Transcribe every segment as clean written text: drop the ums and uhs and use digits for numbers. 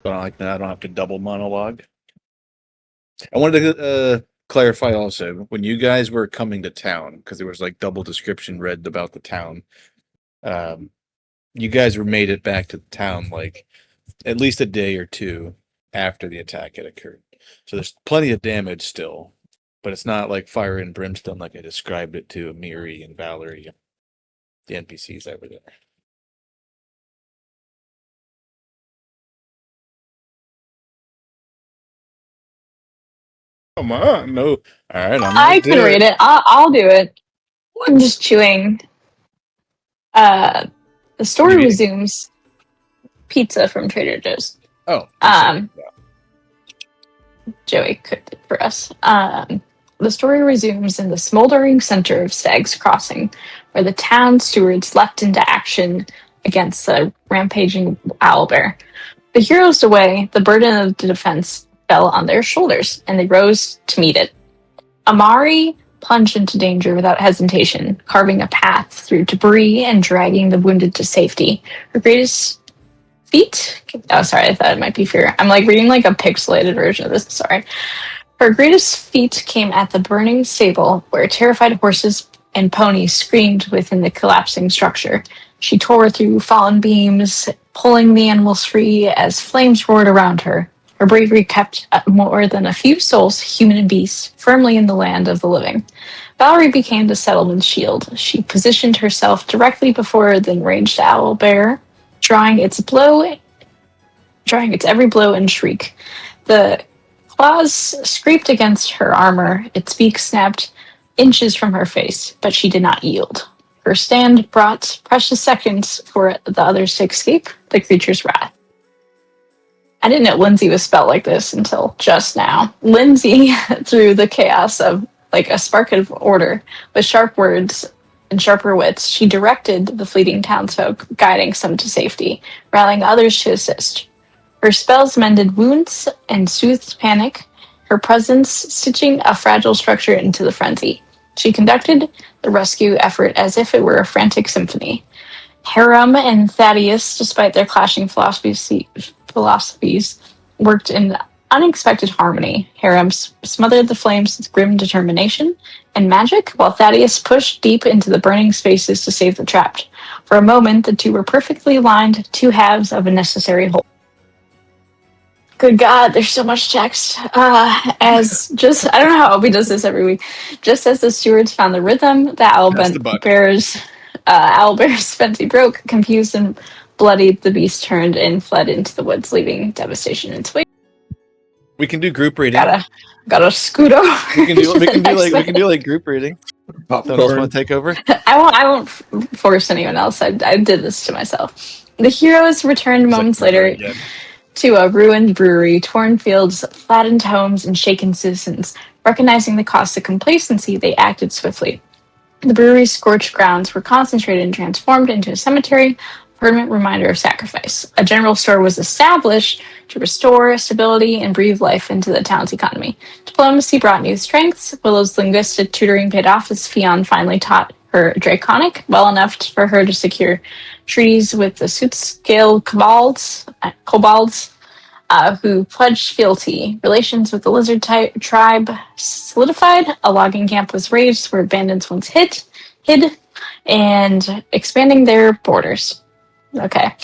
So I don't have to double monologue. I wanted to clarify also when you guys were coming to town because there was like double description read about the town. Um, you guys were made it back to the town like at least a day or two after the attack had occurred. So there's plenty of damage still, but it's not like fire and brimstone like I described it to Amiri and Valerie, the NPCs that were there. Come on, no. All right, I'm gonna I can do read it. it. I'll do it. What? I'm just chewing. The What are story you eating? resumes. Pizza from Trader Joe's. Oh, just say Um, Joey cooked it for us. The story resumes in the smoldering center of Stag's Crossing, where the town stewards leapt into action against the rampaging owlbear. The heroes away, the burden of the defense fell on their shoulders, and they rose to meet it. Amari plunged into danger without hesitation, carving a path through debris and dragging the wounded to safety. Her greatest feat? Oh, sorry, I thought it might be fear. I'm like reading like a pixelated version of this. Sorry. Her greatest feat came at the burning stable, where terrified horses and ponies screamed within the collapsing structure. She tore through fallen beams, pulling the animals free as flames roared around her. Her bravery kept more than a few souls, human and beast, firmly in the land of the living. Valerie became the settlement's shield. She positioned herself directly before the enraged owl bear, drawing its every blow and shriek. The claws scraped against her armor, its beak snapped inches from her face, but she did not yield. Her stand brought precious seconds for the others to escape the creature's wrath. I didn't know Lindsay was spelled like this until just now. Lindsay, through the chaos of like a spark of order, with sharp words and sharper wits, she directed the fleeting townsfolk, guiding some to safety, rallying others to assist. Her spells mended wounds and soothed panic, her presence stitching a fragile structure into the frenzy. She conducted the rescue effort as if it were a frantic symphony. Hiram and Thaddeus, despite their clashing philosophies, worked in unexpected harmony. Hiram smothered the flames with grim determination and magic, while Thaddeus pushed deep into the burning spaces to save the trapped. For a moment, the two were perfectly aligned, two halves of a necessary whole. Good God, there's so much text. I don't know how Obi does this every week. Just as the stewards found the rhythm, the Pass the buck. owlbear's fancy broke, confused and bloodied, the beast turned and fled into the woods, leaving devastation in its wake. We can do group reading. Gotta scoot over. We can do like group reading. Someone else want to take over? I won't force anyone else. I did this to myself. The heroes returned It's like moments never later again. to a ruined brewery, torn fields, flattened homes, and shaken citizens. Recognizing the cost of complacency, they acted swiftly. The brewery's scorched grounds were concentrated and transformed into a cemetery, a permanent reminder of sacrifice. A general store was established to restore stability and breathe life into the town's economy. Diplomacy brought new strengths. Willow's linguistic tutoring paid off as Fionn finally taught her Draconic well enough for her to secure treaties with the Sootscale kobolds who pledged fealty. Relations with the lizard tribe solidified. A logging camp was raised where bandits once hid, and expanding their borders. Okay.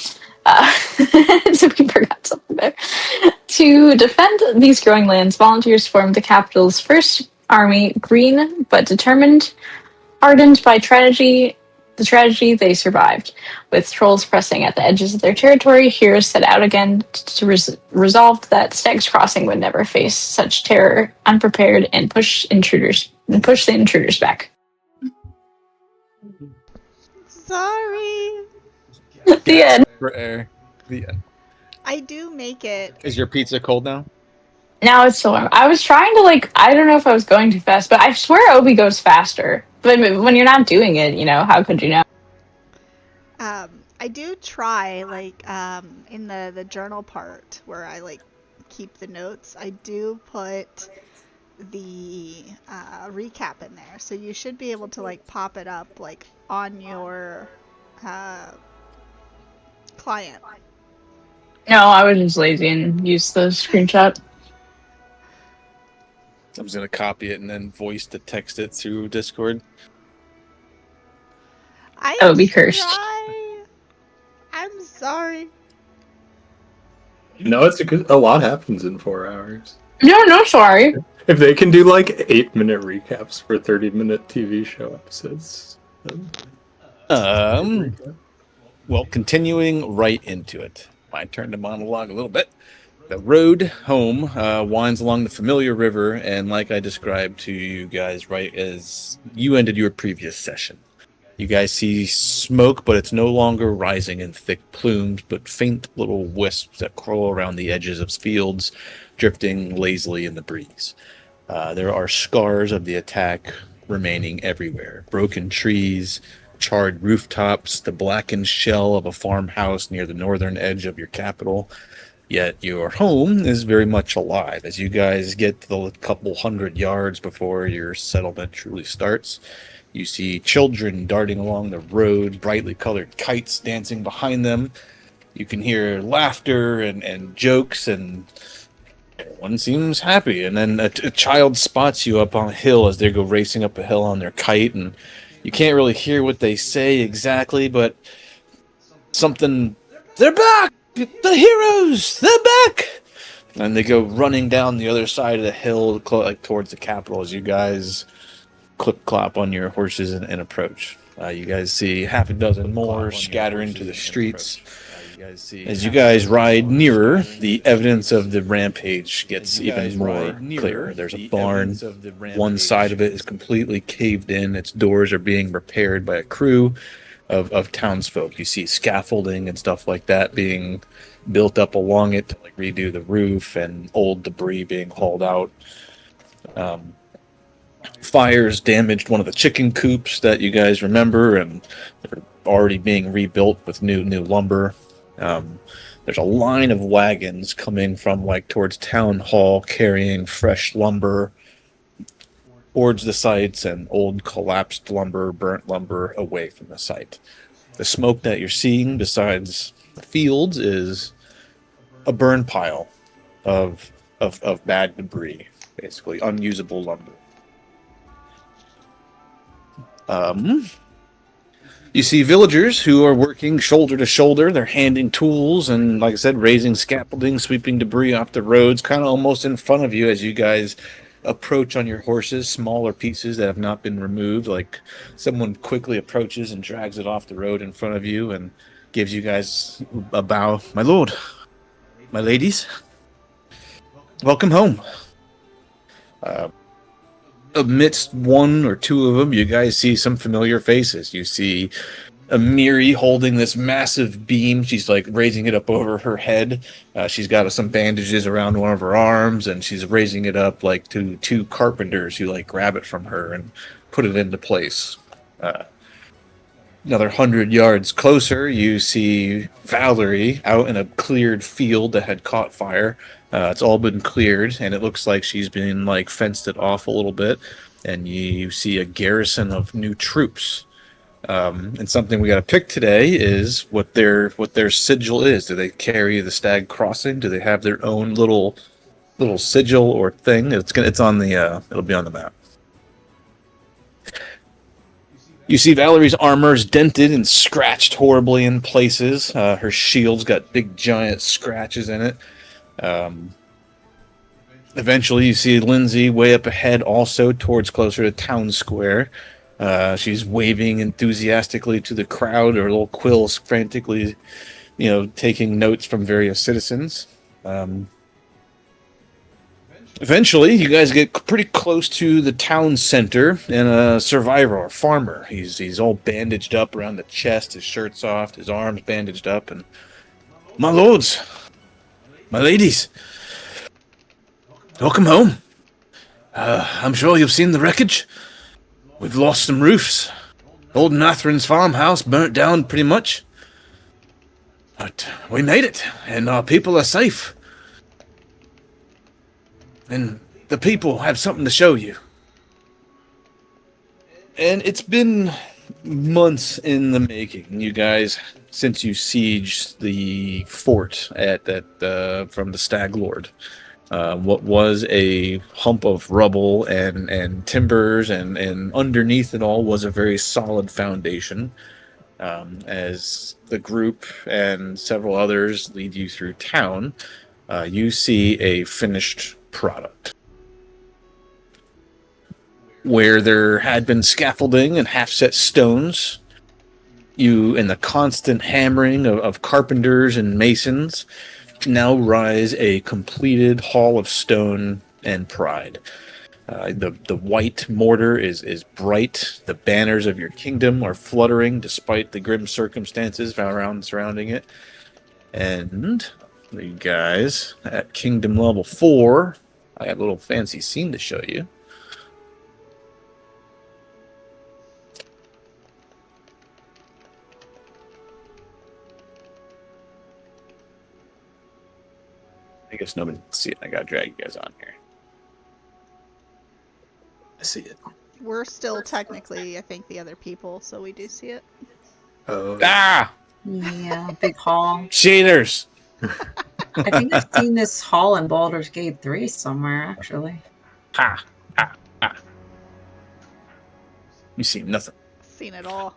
So we forgot something there. To defend these growing lands, volunteers formed the capital's first army, green but determined, hardened by tragedy, they survived. With trolls pressing at the edges of their territory, heroes set out again to resolve that Stag's Crossing would never face such terror, unprepared, and push the intruders back. Sorry. The end. For air. The end. I do make it. Is your pizza cold now? Now it's still warm. I was trying to I don't know if I was going too fast, but I swear Obi goes faster. But when you're not doing it, how could you know? I do try, in the journal part where I, keep the notes, I do put the recap in there. So you should be able to, pop it up, on your client. No, I was just lazy and used the screenshot. I'm just gonna copy it and then voice to text it through Discord. I That would be cursed. try. I'm sorry. No, it's because a lot happens in 4 hours. No, sorry. If they can do like 8-minute recaps for 30-minute TV show episodes. Well, continuing right into it. My turn to monologue a little bit. The road home winds along the familiar river, and like I described to you guys right as you ended your previous session, you guys see smoke, but it's no longer rising in thick plumes, but faint little wisps that crawl around the edges of fields, drifting lazily in the breeze. There are scars of the attack remaining everywhere. Broken trees, charred rooftops, the blackened shell of a farmhouse near the northern edge of your capital. Yet your home is very much alive. As you guys get to the couple hundred yards before your settlement truly starts, you see children darting along the road, brightly colored kites dancing behind them. You can hear laughter and jokes, and everyone seems happy. And then a child spots you up on a hill as they go racing up a hill on their kite, and you can't really hear what they say exactly, but something, they're back! The heroes! They're back! And they go running down the other side of the hill, like towards the capital, as you guys clip-clop on your horses and approach. You guys see half a dozen more scatter into the streets. As you guys ride nearer, the evidence of the rampage gets even more clear. There's a barn. One side of it is completely caved in. Its doors are being repaired by a crew of townsfolk. You see scaffolding and stuff like that being built up along it to like redo the roof, and old debris being hauled out. Fires damaged one of the chicken coops that you guys remember, and they're already being rebuilt with new lumber. There's a line of wagons coming from like towards town hall carrying fresh lumber towards the sites, and old collapsed lumber, burnt lumber away from the site. The smoke that you're seeing besides the fields is a burn pile of bad debris, basically unusable lumber. You see villagers who are working shoulder to shoulder. They're handing tools and, like I said, raising scaffolding, sweeping debris off the roads, kind of almost in front of you as you guys approach on your horses, smaller pieces that have not been removed. Like someone quickly approaches and drags it off the road in front of you and gives you guys a bow. My lord, my ladies, welcome home. Amidst one or two of them, you guys see some familiar faces. You see Amiri holding this massive beam. She's like raising it up over her head. She's got some bandages around one of her arms, and she's raising it up like to two carpenters who like grab it from her and put it into place. Another 100 yards closer, you see Valerie out in a cleared field that had caught fire. It's all been cleared, and it looks like she's been like fenced it off a little bit. And you see a garrison of new troops. And something we got to pick today is what their sigil is. Do they carry the Stag Crossing? Do they have their own little sigil or thing? It's on the it'll be on the map. You see Valerie's armor is dented and scratched horribly in places. Her shield's got big giant scratches in it. Eventually you see Lindsay way up ahead, also towards closer to town square. She's waving enthusiastically to the crowd, her little quills frantically, taking notes from various citizens. Eventually, you guys get pretty close to the town center, and a survivor, a farmer. He's all bandaged up around the chest, his shirt's off, his arms bandaged up, and my lords, my ladies, welcome home. I'm sure you've seen the wreckage. We've lost some roofs. Old Nathrin's farmhouse burnt down pretty much. But we made it, and our people are safe. And the people have something to show you. And it's been months in the making. You guys, since you sieged the fort at from the Stag Lord, what was a hump of rubble and timbers and underneath it all was a very solid foundation. As the group and several others lead you through town, you see a finished product. Where there had been scaffolding and half-set stones, and the constant hammering of carpenters and masons, now rise a completed hall of stone and pride. The white mortar is bright. The banners of your kingdom are fluttering despite the grim circumstances surrounding it. And you guys at Kingdom Level 4, I have a little fancy scene to show you. I guess nobody can see it. I gotta drag you guys on here. I see it. We're still technically, I think, the other people, so we do see it. Oh, Ah! Yeah, big hall. Cheaters! I think I've seen this hall in Baldur's Gate 3 somewhere, actually. Ha! Ha! Ha! You see nothing. Seen it all.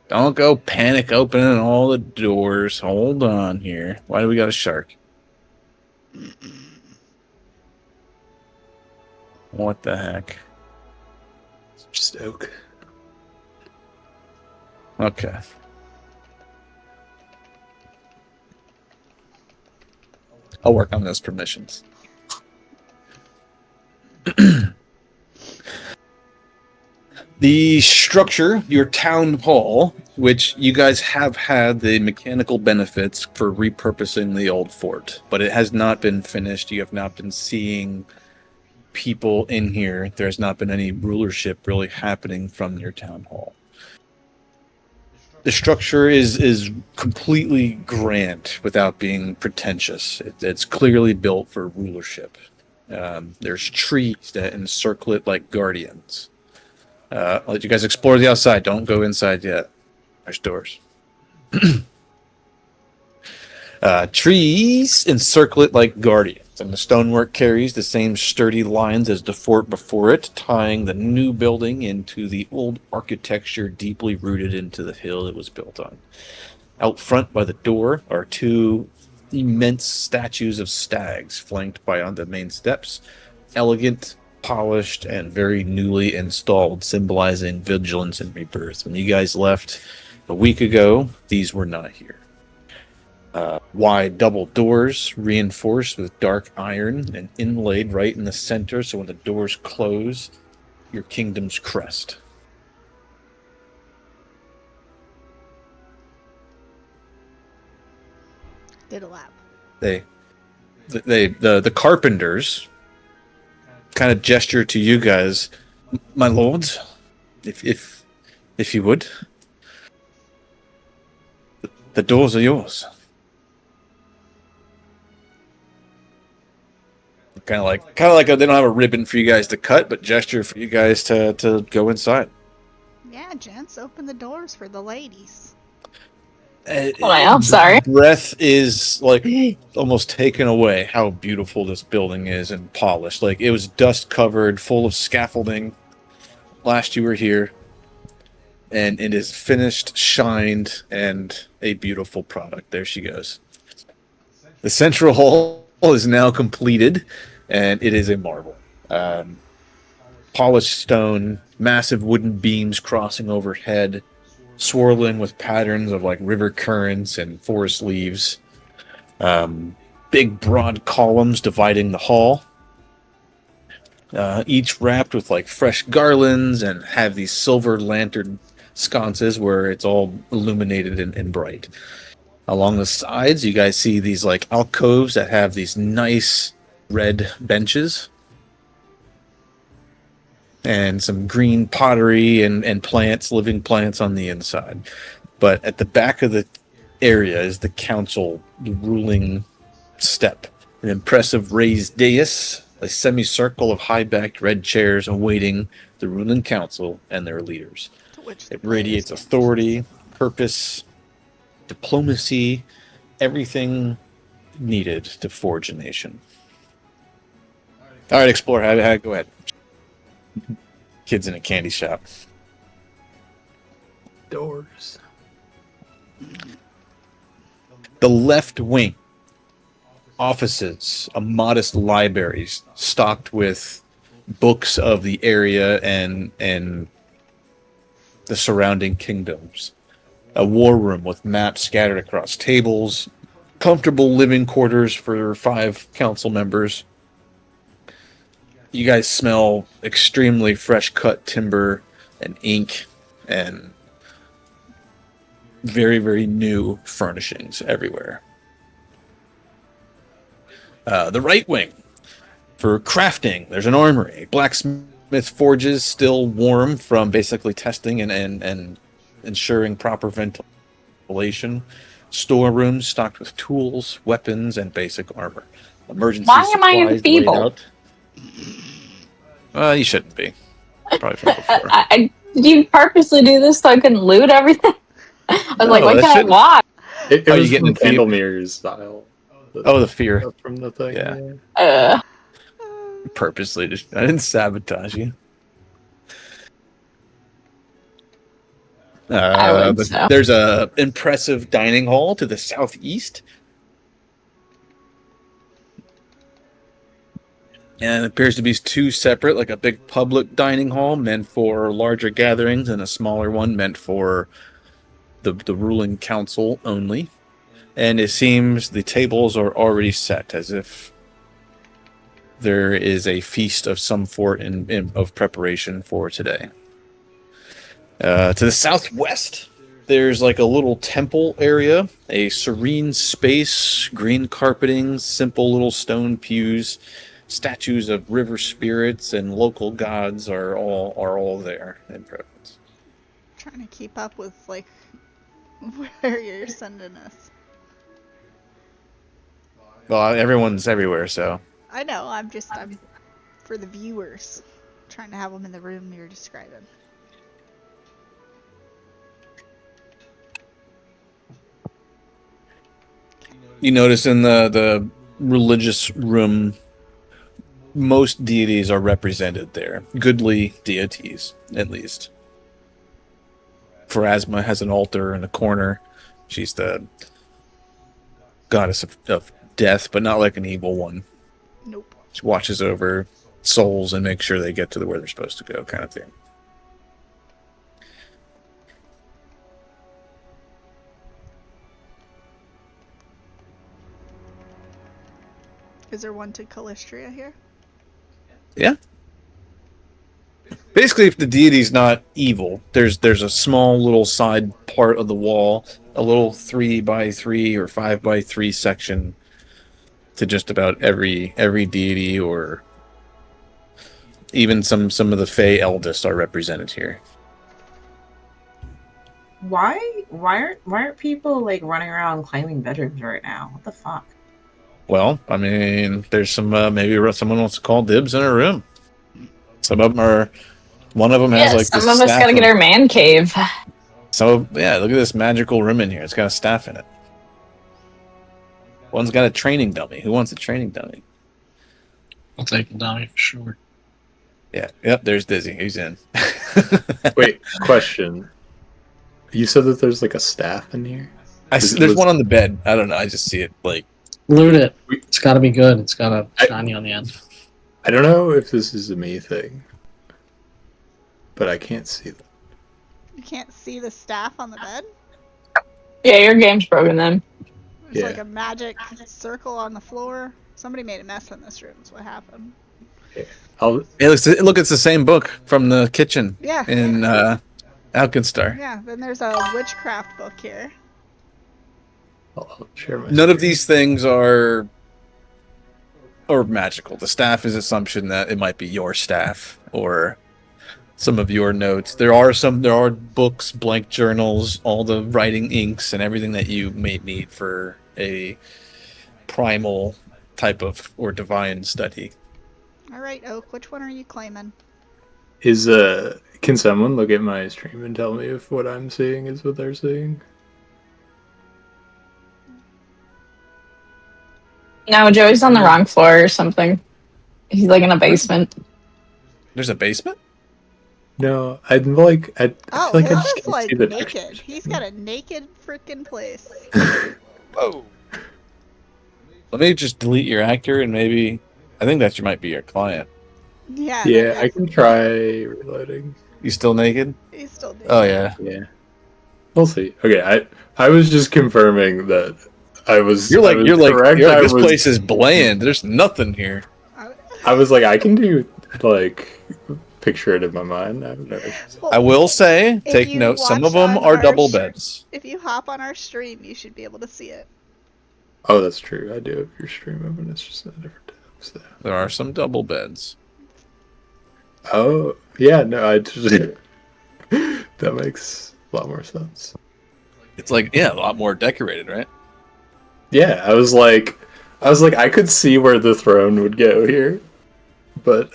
Don't go panic opening all the doors. Hold on here. Why do we got a shark? What the heck? it's just oak. Okay. I'll work on those permissions. The structure, your town hall, which you guys have had the mechanical benefits for repurposing the old fort, but it has not been finished. You have not been seeing people in here. There's not been any rulership really happening from your town hall. The structure is completely grand without being pretentious. It's clearly built for rulership. There's trees that encircle it like guardians. I'll let you guys explore the outside. Don't go inside yet. There's doors. Trees encircle it like guardians, and the stonework carries the same sturdy lines as the fort before it, tying the new building into the old architecture deeply rooted into the hill it was built on. Out front by the door are two immense statues of stags, flanked by on the main steps, elegant, polished, and very newly installed, symbolizing vigilance and rebirth. When you guys left a week ago, these were not here. Wide double doors, reinforced with dark iron and inlaid right in the center, so when the doors close, your kingdom's crest. Did a lap. The carpenters kind of gesture to you guys, my lords, if you would. The doors are yours. Kind of like they don't have a ribbon for you guys to cut, but gesture for you guys to go inside. Yeah, gents, open the doors for the ladies. Well, sorry. Breath is like almost taken away how beautiful this building is and polished. Like it was dust covered, full of scaffolding last you were here. And it is finished, shined, and a beautiful product. There she goes. The central hall is now completed, and it is a marvel. Polished stone, massive wooden beams crossing overhead, swirling with patterns of like river currents and forest leaves. Big broad columns dividing the hall. Each wrapped with like fresh garlands and have these silver lantern sconces where it's all illuminated and bright. Along the sides, you guys see these like alcoves that have these nice red benches and some green pottery and plants, living plants on the inside. But at the back of the area is the council, the ruling step. An impressive raised dais a semicircle of high-backed red chairs awaiting the ruling council and their leaders. To which the It players radiates can authority, purpose, diplomacy, everything needed to forge a nation. All right, Explorer, go ahead. Kids in a candy shop. Doors. The left wing. Offices, a modest library stocked with books of the area and the surrounding kingdoms. A war room with maps scattered across tables. Comfortable living quarters for 5 council members. You guys smell extremely fresh cut timber and ink and very, very new furnishings everywhere. The right wing. For crafting, there's an armory. Blacksmith forges still warm from basically testing and ensuring proper ventilation. Storerooms stocked with tools, weapons, and basic armor. Emergency Why am I supplies laid enfeebled? out. You shouldn't be. Probably from before. Did you purposely do this so I couldn't loot everything? I was like, No, what that can I shouldn't- watch? It Are you was getting from Candlemir's style. The fear. Stuff from the thing. Yeah. choose. Purposely I didn't sabotage you. I would But so. there's a impressive dining hall to the southeast. And it appears to be 2 separate, like a big public dining hall meant for larger gatherings and a smaller one meant for the ruling council only. And it seems the tables are already set, as if there is a feast of some sort of preparation for today. To the southwest, there's like a little temple area, a serene space, green carpeting, simple little stone pews, statues of river spirits and local gods are all there in presence. Trying to keep up with like where you're sending us. Well, everyone's everywhere, so I know. I'm for the viewers, trying to have them in the room you're describing. you notice in the religious room, most deities are represented there. Goodly deities, at least. Pharasma has an altar in a corner. She's the goddess of death, but not like an evil one. Nope. She watches over souls and makes sure they get to where they're supposed to go, kind of thing. Is there one to Calistria here? Yeah. Basically, if the deity's not evil, there's a small little side part of the wall, a little 3x3 or 5x3 section to just about every deity, or even some of the Fey Eldest are represented here. Why aren't people like running around claiming bedrooms right now? What the fuck? Well, I mean, there's some maybe someone wants to call dibs in a room. Some of them are. One of them has Yeah, like some this of us staff gotta get our man cave. So yeah, look at this magical room in here. It's got a staff in it. One's got a training dummy. Who wants a training dummy? I'll take the dummy for sure. Yeah. Yep. There's Dizzy. He's in. Wait, question. You said that there's like a staff in here? There's one on the bed. I don't know. I just see it like. Loot it. It's got to be good. It's got a shiny on the end. I don't know if this is a me thing, but I can't see that. You can't see the staff on the bed? Yeah, your game's broken then. There's Yeah. like a magic circle on the floor. Somebody made a mess in this room, is what happened. Hey, look, it's the same book from the kitchen Yeah. in Alkenstar. Yeah, then there's a witchcraft book here. I'll share my None of screen. these things are magical. The staff is assumption that it might be your staff or some of your notes. There are books, blank journals, all the writing inks and everything that you may need for a primal type of or divine study. All right, Oak. Which one are you claiming? Can someone look at my stream and tell me if what I'm seeing is what they're seeing? No, Joey's on the wrong floor or something. He's like in a basement. There's a basement? No, I feel like I Oh, just his is can't see like the naked. textures. He's got a naked freaking place. Whoa. Let me just delete your actor and maybe I think that might be your client. Yeah. Yeah, that I is- can try reloading. You still naked? He's still naked. Oh yeah. Yeah, we'll see. Okay, I was just confirming that I was. You're like correct. this place is bland. There's nothing here. I was like, I can do like picture it in my mind. I've never. I will say, If take you note, some watch of them on are our double sh- beds. If you hop on our stream, you should be able to see it. Oh, that's true. I do have your stream open. It's just a different tab. So. There are some double beds. Oh, yeah. No, I just that makes a lot more sense. It's like, yeah, a lot more decorated, right? Yeah, I was like, I could see where the throne would go here, but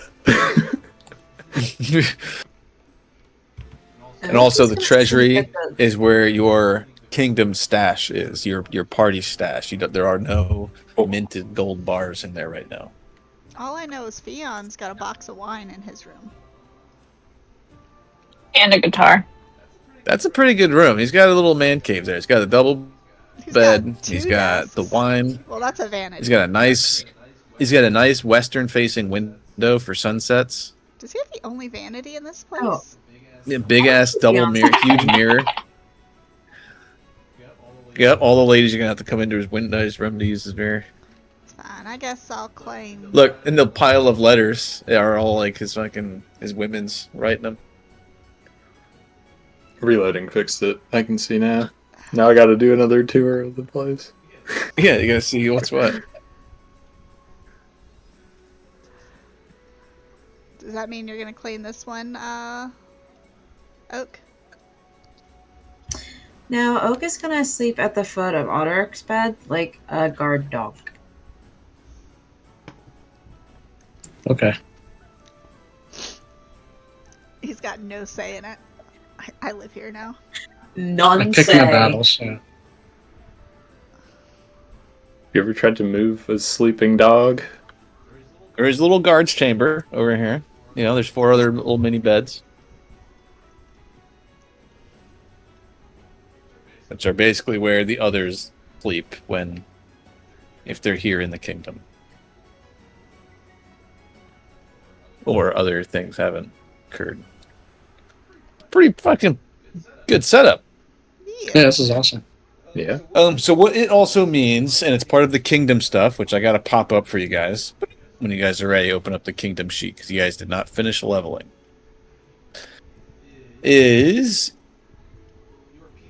And also the treasury is where your kingdom stash is, your party stash. There are no minted gold bars in there right now. All I know is Fion's got a box of wine in his room. And a guitar. That's a pretty good room. He's got a little man cave there. He's got a double bed. He's got the wine. Well, that's a vanity. He's got a nice western facing window for sunsets. Does he have the only vanity in this place? Oh. Big ass double mirror, huge mirror. Yep, all the ladies are gonna have to come into his room to use his mirror. It's fine. I guess I'll claim. Look, in the pile of letters are all like his women's writing them. reloading fixed it. I can see now. Now I got to do another tour of the place. Yeah, you gotta see what's what. Does that mean you're gonna claim this one, Oak? No, Oak is gonna sleep at the foot of Otter's bed like a guard dog. Okay. He's got no say in it. I live here now. None I pick my say. battles. Yeah. You ever tried to move a sleeping dog? There is a little guard's chamber over here. You know, there's 4 other little mini beds. Which are basically where the others sleep if they're here in the kingdom. Or other things haven't occurred. Pretty fucking good setup. Yeah, this is awesome. Yeah. So what it also means, and it's part of the kingdom stuff, which I got to pop up for you guys when you guys are ready. Open up the kingdom sheet because you guys did not finish leveling. Is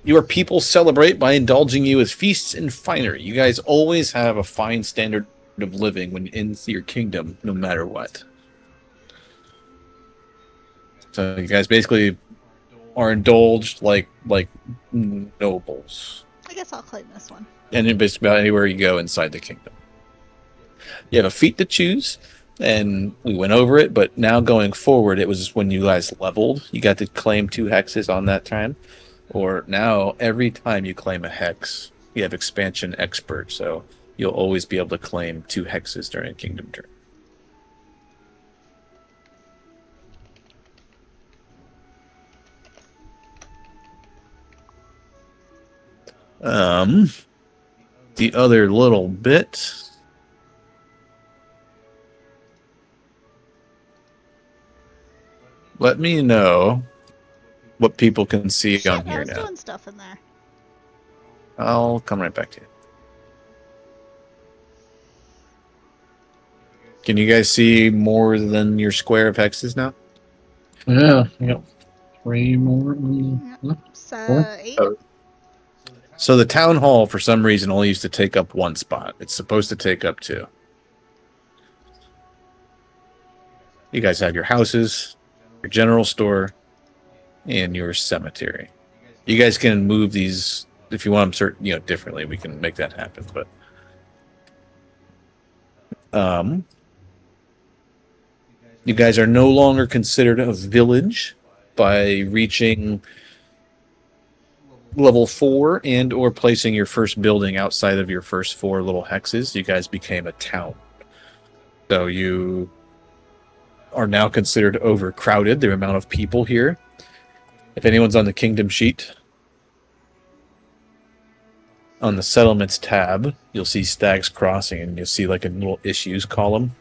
your people celebrate by indulging you with feasts and finery. You guys always have a fine standard of living when in your kingdom, no matter what. So you guys basically are indulged like nobles. I guess I'll claim this one. And in basically about anywhere you go inside the kingdom. You have a feat to choose, and we went over it, but now going forward, it was when you guys leveled, you got to claim 2 hexes on that time. Or now, every time you claim a hex, you have expansion expert, so you'll always be able to claim 2 hexes during a kingdom turn. The other little bit. Let me know what people can see Shit, on I here was now. doing stuff in there. I'll come right back to you. Can you guys see more than your square of hexes now? Yeah, we got 3 more. So, Four? 8. Oh. So the town hall, for some reason, only used to take up 1 spot. It's supposed to take up 2. You guys have your houses, your general store, and your cemetery. You guys can move these if you want them differently. We can make that happen. But You guys are no longer considered a village by reaching level 4 and or placing your first building outside of your first 4 little hexes. You guys became a town. So you are now considered overcrowded, the amount of people here. If anyone's on the kingdom sheet, on the settlements tab, you'll see Stag's Crossing, and you'll see like a little issues column.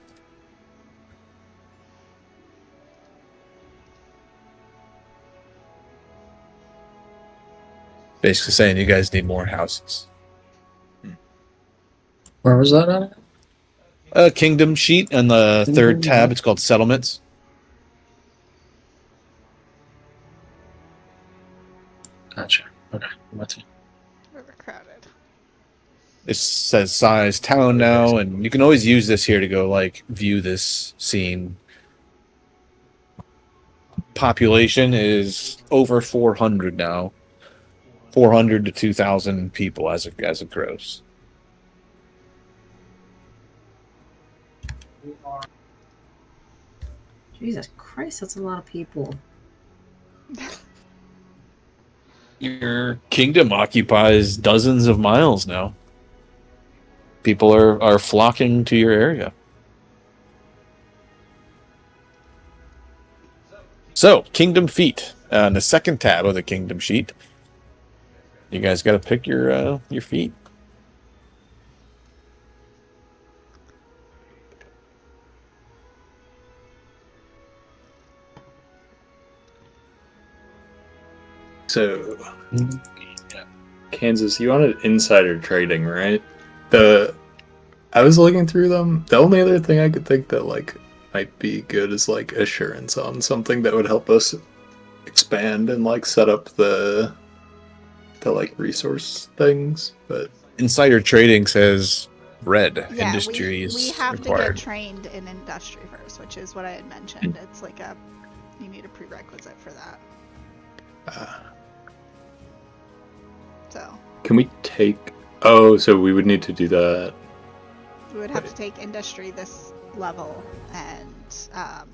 Basically saying you guys need more houses. Where was that at? Kingdom sheet on the third tab. It's called Settlements. Gotcha. Okay. That's it. Overcrowded. It says size town now, and you can always use this here to go like view this scene. Population is over 400 now. 400 to 2,000 people as it grows. Jesus Christ, that's a lot of people. Your kingdom occupies dozens of miles now. People are flocking to your area. So, kingdom feat. On the second tab of the kingdom sheet, you guys got to pick your feat. So, Kansas, you wanted insider trading, right? I was looking through them. The only other thing I could think that like might be good is like assurance on something that would help us expand and like set up the like resource things. But Insider trading says red. Yeah, Industry is we have required. to get trained in industry first, which is what I had mentioned. It's like you need a prerequisite for that. So can we take? Oh, so we would need to do that. we would have to take industry this level, and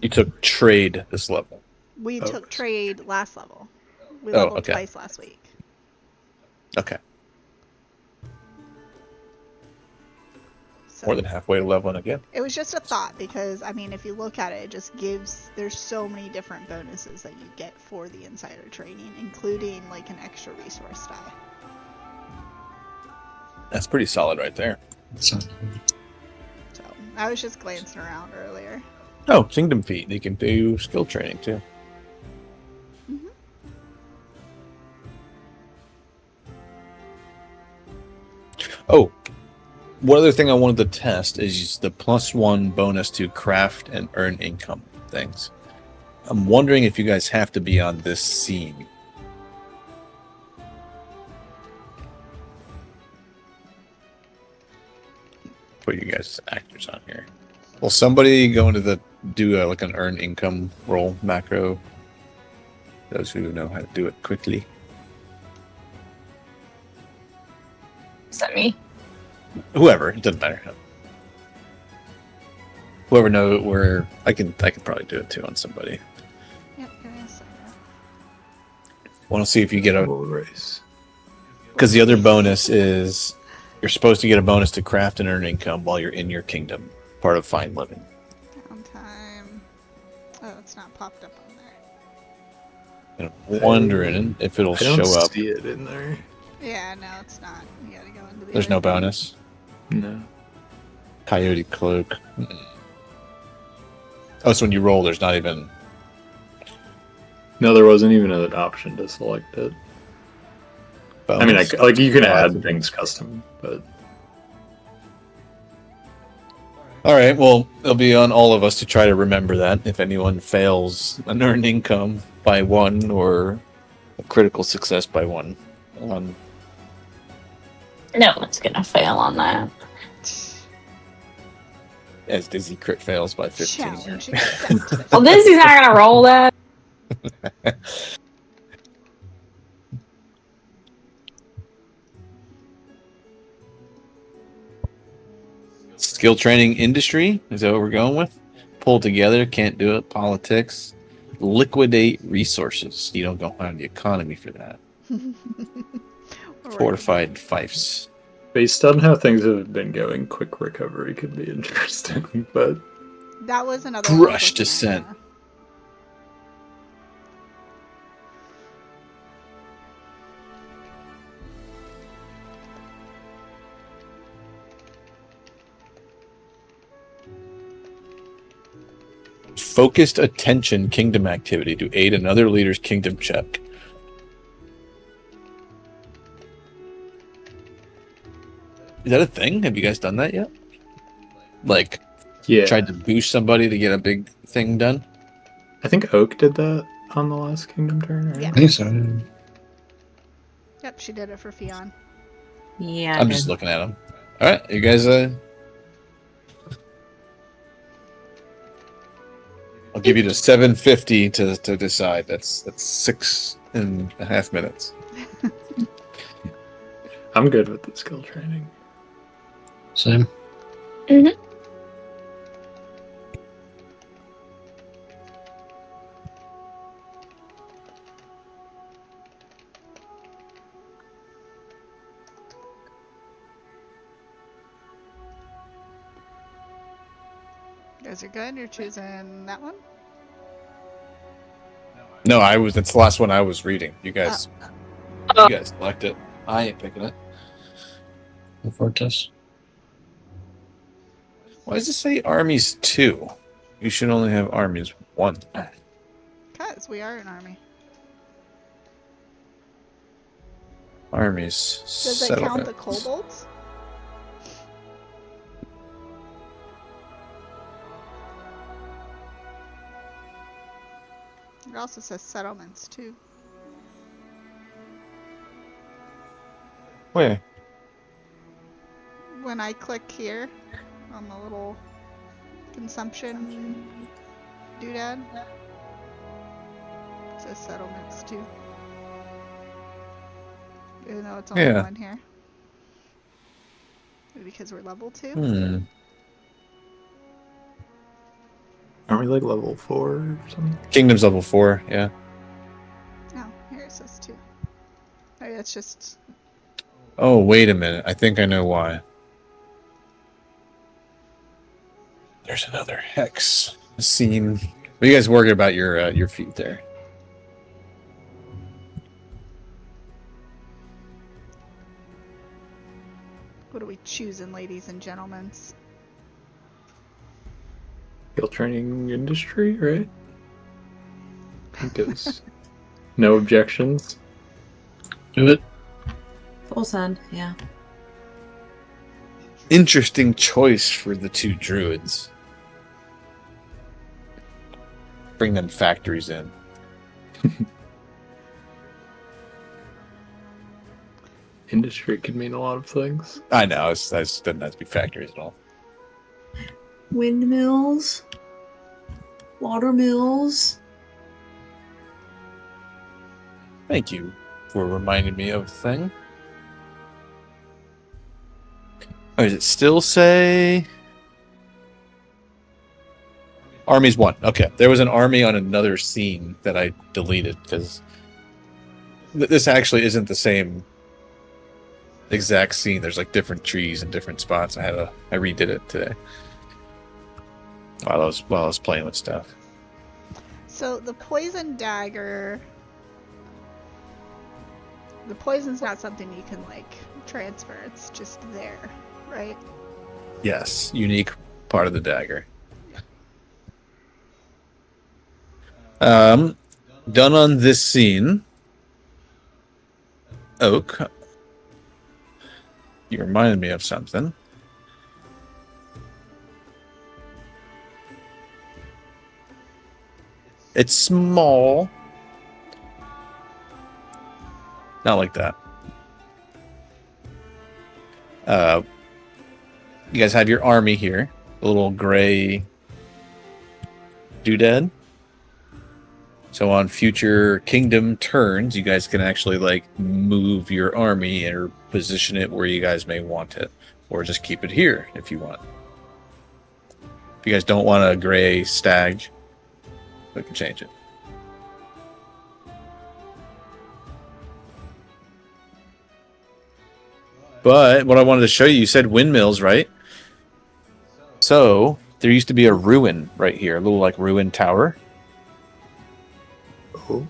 You took trade this level. we Oh. took trade last level. We Oh, leveled okay. twice last week. Okay. So More than halfway to leveling again. it was just a thought because, I mean, if you look at it, it just gives, there's so many different bonuses that you get for the insider trading, including like an extra resource die. That's pretty solid right there. So, So I was just glancing around earlier. Oh, kingdom feat. You can do skill training too. Mhm. Oh, one other thing I wanted to test is the +1 bonus to craft and earn income things. I'm wondering if you guys have to be on this scene. Put you guys as actors on here. Will somebody go into like an earn income roll macro? Those who know how to do it quickly. Is that me? Whoever, it doesn't matter. Whoever knows where I can probably do it too on somebody. Yep, give me a second. Want to see if you get a Double race. because the other bonus is you're supposed to get a bonus to craft and earn income while you're in your kingdom, part of fine living. Downtime. Oh, it's not popped up on there. And I'm wondering if it'll I don't show up. see it in there. Yeah, no, it's not. You gotta go into the There's no other thing. bonus. No. Coyote cloak. Mm-mm. Oh, so when you roll, there's not even. No, there wasn't even an option to select it. Bonus. I mean, like you can Oh, add things custom, but All right, well, it'll be on all of us to try to remember that. If anyone fails an earned income by 1 or a critical success by 1. No one's gonna fail on that. As Dizzy crit fails by 15. Challenge accepted. Well, Dizzy's not gonna roll that. Skill training industry, is that what we're going with? pull together, can't do it. Politics, liquidate resources. You don't go on the economy for that. Fortified fiefs. Based on how things have been going, quick recovery could be interesting, but That was another one I was Rush looking at, descent. yeah. Focused attention kingdom activity to aid another leader's kingdom check. Is that a thing? Have you guys done that yet? Like, yeah. tried to boost somebody to get a big thing done? I think Oak did that on the last Kingdom turn, right? Yeah. I think so. Yep, she did it for Fionn. Yeah. I'm just looking at them. All right, you guys. I'll give you the 750 to decide. That's 6.5 minutes. I'm good with the skill training. Same. You guys are good? You're choosing that one? No, that's the last one I was reading. You guys select it. I ain't picking it. The Fortress. Why does it say armies 2? You should only have armies 1. Because we are an army. Armies. Does it count settlement. the kobolds? It also says settlements too. Where? When I click here on the little consumption doodad, it says settlements too. Even though it's only Yeah. one here. Maybe because we're level 2? Aren't we like level 4 or something? Kingdom's level 4, yeah. Oh, here it says 2. Oh, yeah, it's just... Oh, wait a minute. I think I know why. There's another hex scene. What are you guys worried about your feet there? What are we choosing, ladies and gentlemen? Skill training industry, right? Because no objections. Do it. Full send, yeah. Interesting choice for the 2 druids. Bring them factories in. Industry could mean a lot of things. I know, it doesn't have to be factories at all. Windmills. Water mills. Thank you for reminding me of the thing. Oh, does it still say armies 1? Okay, there was an army on another scene that I deleted because this actually isn't the same exact scene. There's like different trees and different spots. I redid it today while I was playing with stuff. So the poison dagger... The poison's not something you can, like, transfer. It's just there, right? Yes, unique part of the dagger. Done on this scene. Oak, you reminded me of something. It's small. Not like that. You guys have your army here. A little gray doodad. So on future kingdom turns, you guys can actually like move your army or position it where you guys may want it. Or just keep it here if you want. If you guys don't want a gray stag, we can change it. But what I wanted to show you, you said windmills, right? So there used to be a ruin right here, a little like ruin tower. Oh.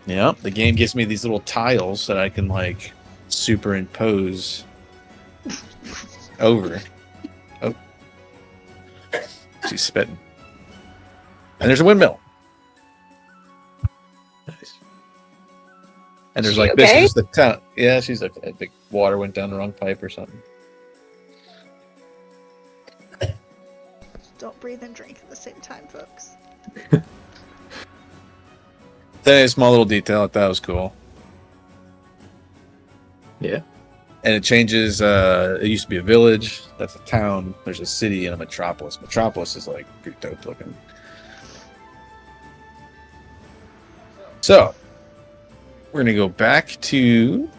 Yeah, the game gives me these little tiles that I can like superimpose over. Oh, she's spitting. And there's a windmill. Nice. And there's She like okay? this is the town. Yeah, she's okay. I think water went down the wrong pipe or something. Don't breathe and drink at the same time, folks. That is a small little detail. I thought was cool. Yeah. And it changes. It used to be a village. That's a town. There's a city and a metropolis. Metropolis is like pretty dope looking. So we're gonna go back to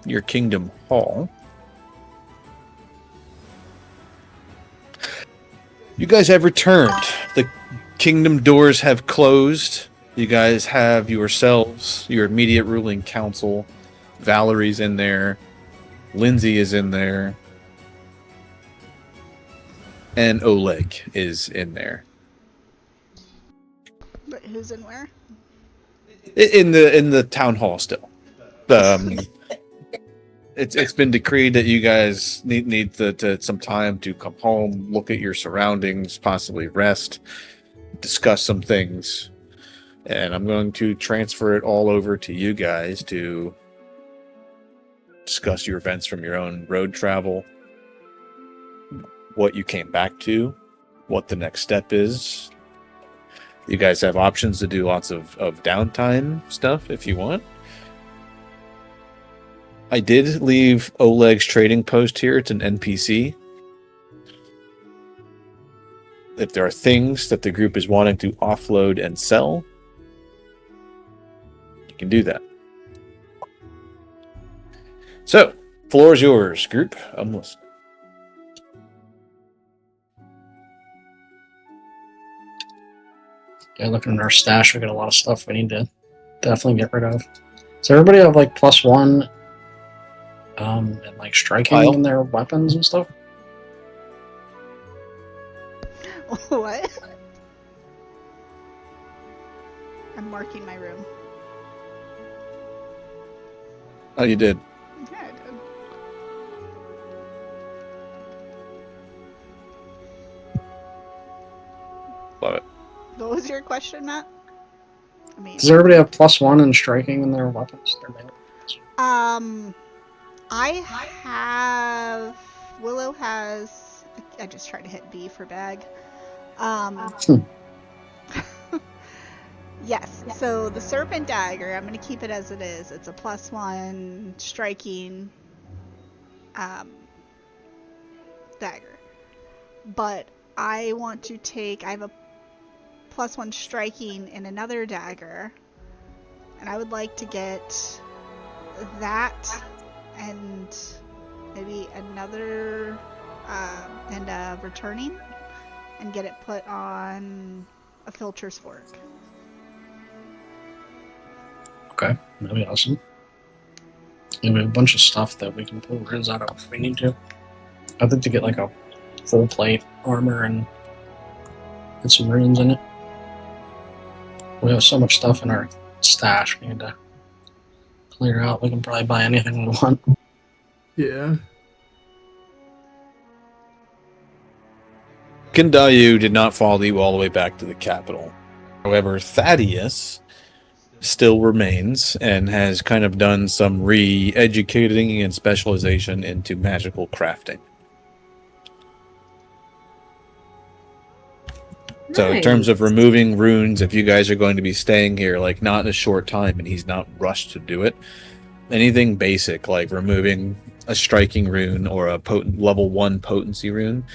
your kingdom hall. You guys have returned. The kingdom doors have closed. You guys have yourselves, your immediate ruling council. Valerie's in there. Lindsay is in there. And Oleg is in there. But who's in where? In the town hall still. It's been decreed that you guys need some time to come home, look at your surroundings, possibly rest, discuss some things. And I'm going to transfer it all over to you guys to discuss your events from your own road travel, what you came back to, what the next step is. You guys have options to do lots of downtime stuff if you want. I did leave Oleg's trading post here. It's an NPC. If there are things that the group is wanting to offload and sell, you can do that. So, floor is yours, group. I'm listening. Yeah, looking at our stash, we got a lot of stuff we need to definitely get rid of. Does everybody have like +1 and like striking Kyle? in their weapons and stuff? What? I'm marking my room. Oh, you did. Yeah, I did. Love it. What was your question, Matt? I mean, Does everybody have +1 and striking in their weapons? Their melee weapons? I have. Willow has. I just tried to hit B for bag. Yes. So the serpent dagger, I'm gonna keep it as it is. It's a +1 striking dagger. But I want to take. I have a +1 striking in another dagger, and I would like to get that and maybe another and returning, and get it put on a filter's fork. Okay, that'd be awesome. And we have a bunch of stuff that we can pull runes out of if we need to. I'd like to get like a full plate armor and get some runes in it. We have so much stuff in our stash we need to clear out. We can probably buy anything we want. Yeah. Kendayu did not follow you all the way back to the capital. However, Thaddeus still remains and has kind of done some re-educating and specialization into magical crafting. So in terms of removing runes, if you guys are going to be staying here, like not in a short time and he's not rushed to do it, anything basic like removing a striking rune or a level 1 potency rune,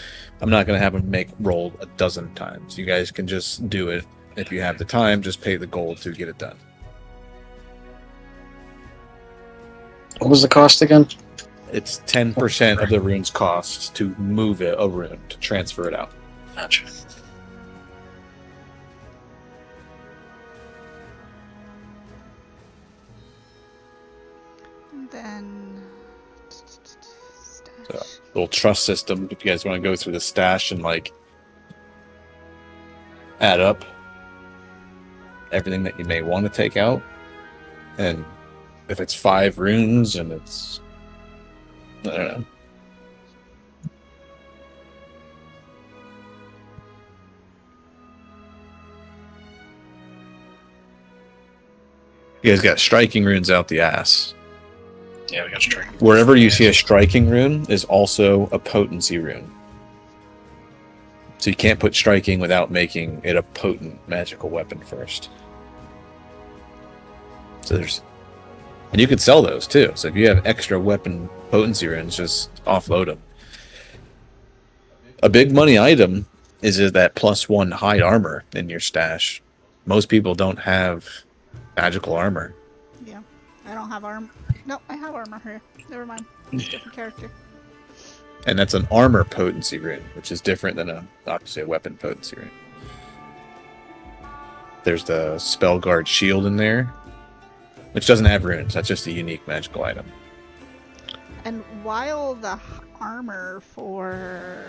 I'm not going to have him roll a dozen times. You guys can just do it. If you have the time, just pay the gold to get it done. What was the cost again? It's 10% of the rune's cost to move a rune, to transfer it out. Gotcha. And then So, stash. little trust system. If you guys want to go through the stash and like add up everything that you may want to take out, and if it's 5 runes and it's, I don't know. You guys got striking runes out the ass. Yeah, we got striking. Wherever you see a striking rune is also a potency rune. So you can't put striking without making it a potent magical weapon first. So there's, and you could sell those too. So if you have extra weapon potency runes, just offload them. A big money item is that +1 hide armor in your stash. Most people don't have magical armor. Yeah. I don't have armor. No, I have armor here. Never mind. It's a different character. And that's an armor potency rune, which is different than obviously a weapon potency rune. There's the spell guard shield in there, which doesn't have runes. That's just a unique magical item. And while the armor for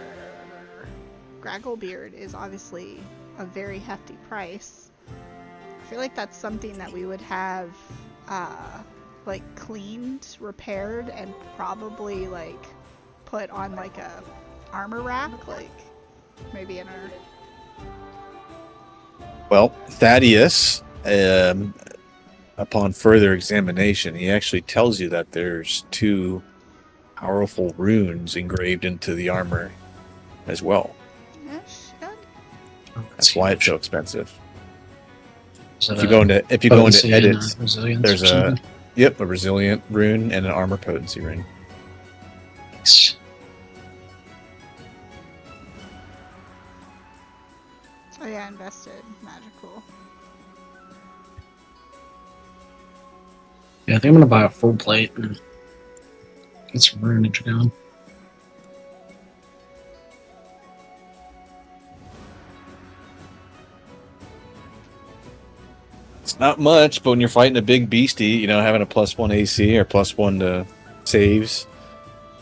Gragglebeard is obviously a very hefty price, I feel like that's something that we would have like cleaned, repaired, and probably like put on like a armor rack, like maybe in our... Well, Thaddeus, upon further examination, he actually tells you that there's 2 powerful runes engraved into the armor as well. Yeah, shit. That's why it's so expensive. So If you go into edits, resilience there's or something? a resilient rune and an armor potency rune. Nice. Oh yeah, invested. Magical. Yeah, I think I'm gonna buy a full plate and get some ruinage going. It's not much, but when you're fighting a big beastie, you know, having a +1 AC or +1 to saves,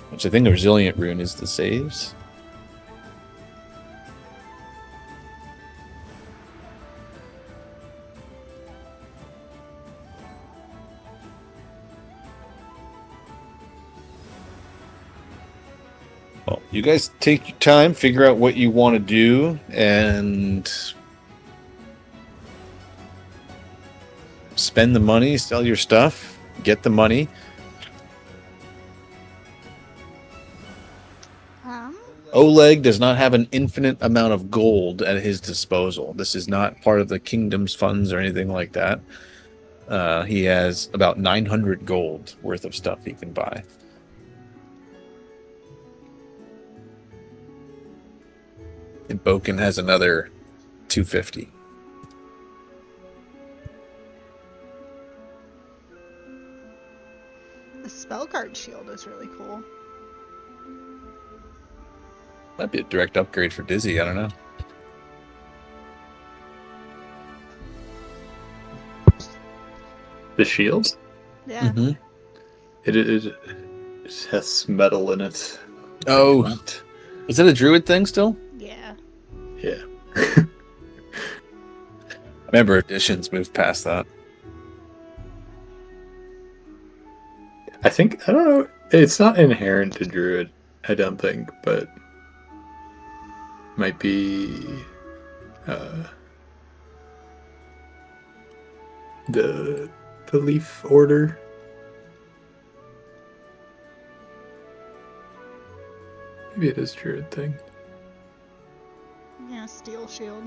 which I think the resilient rune is the saves. Well, you guys take your time, figure out what you want to do, and spend the money, sell your stuff, get the money. Oleg does not have an infinite amount of gold at his disposal. This is not part of the kingdom's funds or anything like that. He has about 900 gold worth of stuff he can buy. And Boken has another 250. The Spellguard shield is really cool. Might be a direct upgrade for Dizzy, I don't know. The shield? Yeah. Mm-hmm. It has metal in it. Oh, is that a druid thing still? Yeah. Yeah. I remember editions moved past that. I don't know. It's not inherent to druid, I don't think, but might be the leaf order. Maybe it is druid thing. Yeah, steel shield.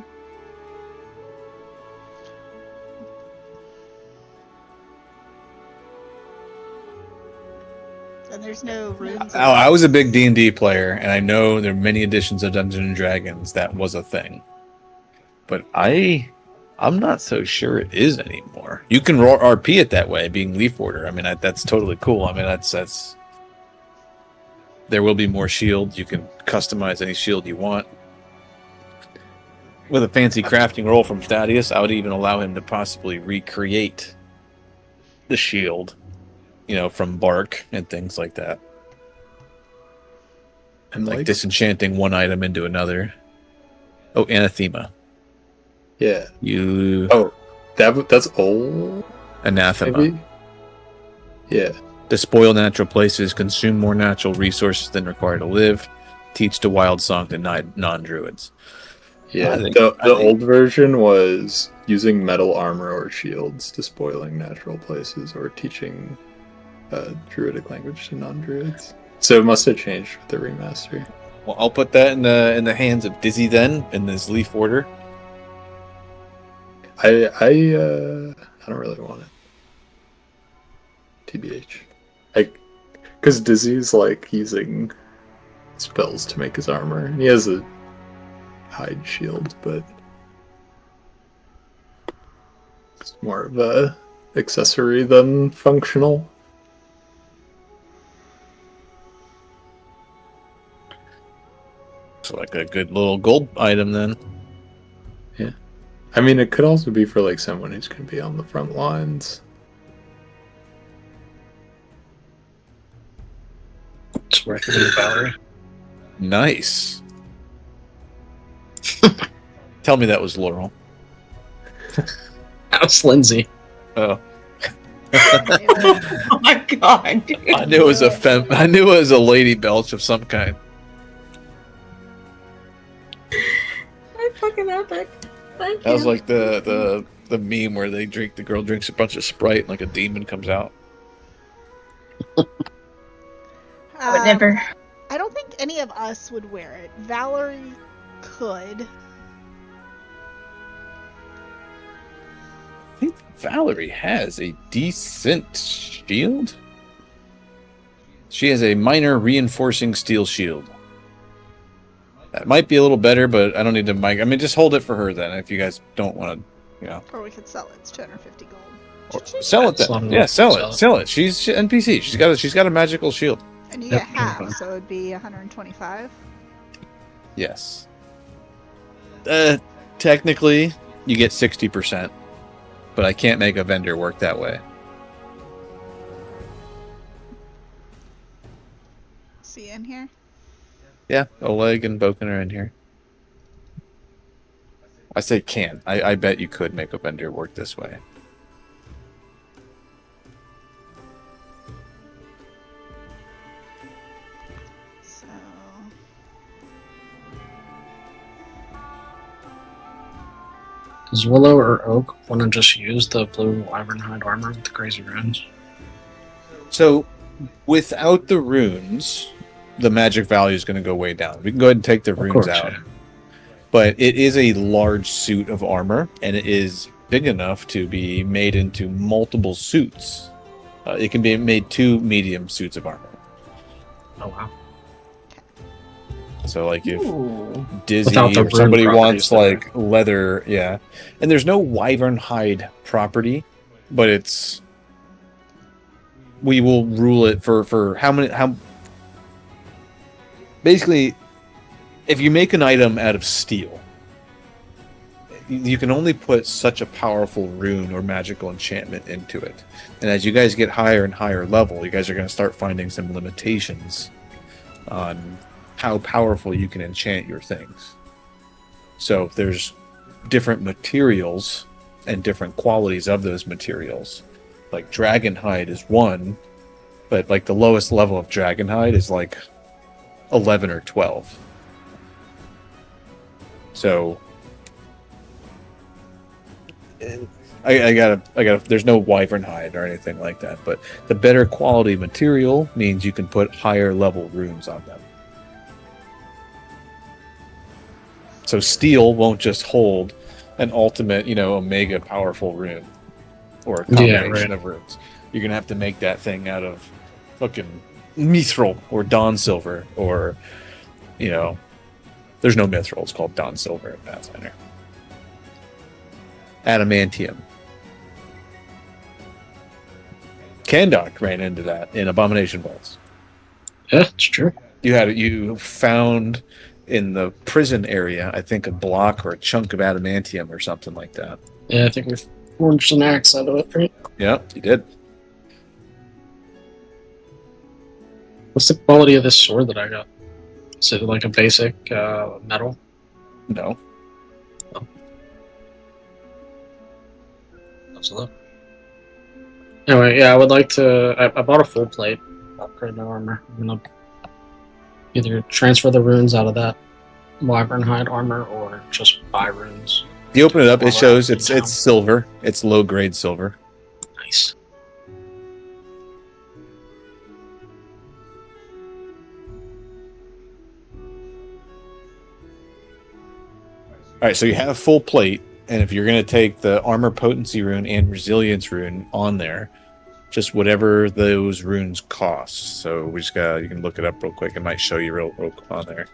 And there's no runes. I was a big D&D player, and I know there are many editions of Dungeons and Dragons that was a thing. But I'm not so sure it is anymore. You can RP it that way, being Leaf Order. I mean, that's totally cool. I mean, that's. There will be more shields. You can customize any shield you want. with a fancy crafting roll from Thaddeus, I would even allow him to possibly recreate the shield, from bark and things like that. And Like disenchanting one item into another. Oh, anathema. Yeah. You. Oh, that's old. Anathema. Maybe. Yeah. Despoil natural places, consume more natural resources than required to live, teach to wild song to non-druids. Yeah, the old version was using metal armor or shields, despoiling natural places, or teaching druidic language to non-druids. So it must have changed with the remaster. Well, I'll put that in the hands of Dizzy then, in this leaf order. I don't really want it. TBH. Because Dizzy's like using spells to make his armor. And he has a hide shield, but it's more of a accessory than functional. So like a good little gold item then. Yeah. I mean, it could also be for like someone who's going to be on the front lines. It's worth it in Valerie. Nice. Tell me that was Laurel. How's Lindsay? Oh. Oh my god, dude. I knew it was I knew it was a lady belch of some kind. That's fucking epic. Thank That was you. like the meme where the girl drinks a bunch of Sprite and like a demon comes out. I would never. I don't think any of us would wear it. Valerie could. I think Valerie has a decent shield. She has a minor reinforcing steel shield. That might be a little better, but I don't need to mic. I mean, just hold it for her then, if you guys don't want to, Or we could sell it. It's 250 gold. Or sell it then. Yeah, sell it. She's NPC. She's got a magical shield. And you Yep, get half, okay. so it'd be 125. Yes. Technically, you get 60%, but I can't make a vendor work that way. See you in here? Yeah, Oleg and Boken are in here. I say can. I bet you could make a vendor work this way. So Does Willow or Oak want to just use the blue wyvern hide armor with the crazy runes? So, without the runes, the magic value is going to go way down. We can go ahead and take the runes out. Yeah. But it is a large suit of armor, and it is big enough to be made into multiple suits. It can be made 2 medium suits of armor. Oh wow. So, like, if Ooh. Dizzy Without the or somebody rune wants, properties like, leather, yeah. And there's no wyvern hide property, but it's... We will rule it for how... Basically, if you make an item out of steel, you can only put such a powerful rune or magical enchantment into it. And as you guys get higher and higher level, you guys are going to start finding some limitations on how powerful you can enchant your things. So there's different materials and different qualities of those materials. Like Dragonhide is one, but like the lowest level of Dragonhide is like 11 or 12. So I gotta there's no wyvern hide or anything like that, but the better quality material means you can put higher level runes on them. So steel won't just hold an ultimate, omega powerful rune or a combination of runes. You're gonna have to make that thing out of fucking mithril or dawn silver or, there's no mithril. It's called dawn silver at Pathfinder. Adamantium. Kandok ran into that in Abomination Vaults. Yeah, it's true. You found in the prison area, I think a block or a chunk of adamantium or something like that. Yeah, I think we've forged an axe out of it, right? Yeah, you did. What's the quality of this sword that I got? Is it like a basic metal? No. That's a lot. Anyway, yeah, I would like to. I bought a full plate. Upgrade my armor. I'm gonna either transfer the runes out of that wyvern hide armor or just buy runes. You open it up, it While shows we're out in it's silver. It's low grade silver. Nice. All right, so you have full plate, and if you're going to take the armor potency rune and resilience rune on there, just whatever those runes cost. So we just got, you can look it up real quick. It might show you real on there.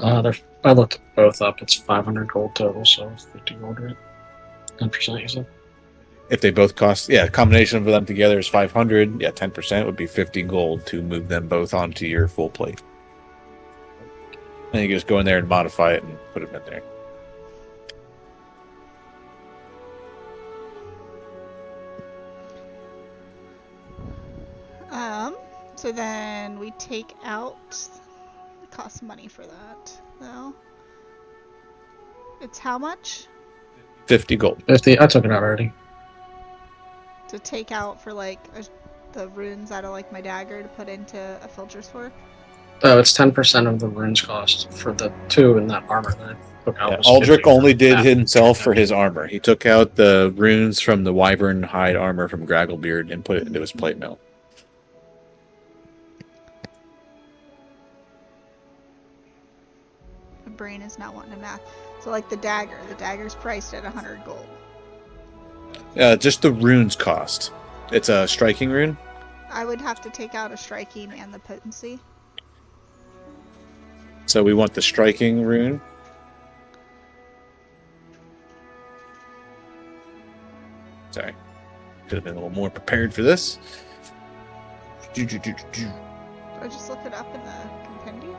I looked both up. It's 500 gold total, so 50 gold, right? 10%, you said? If they both cost, yeah, a combination of them together is 500. Yeah, 10% would be 50 gold to move them both onto your full plate. And you can just go in there and modify it and put them in there. So then we take out. It costs money for that, though. It's how much 50 gold. 50. I took it out already. to take out for like the runes out of like my dagger to put into a filter sword? Oh, it's 10% of the runes cost for the 2 in that armor that I took out. Yeah, was Aldrich 50 only for did that. himself for his armor. He took out the runes from the wyvern hide armor from Gragglebeard and put it into his plate mill. My brain is not wanting to math. So like the dagger's priced at 100 gold. Just the runes cost. It's a striking rune. I would have to take out a striking and the potency. So we want the striking rune. Sorry. Could have been a little more prepared for this. Do I just look it up in the compendium?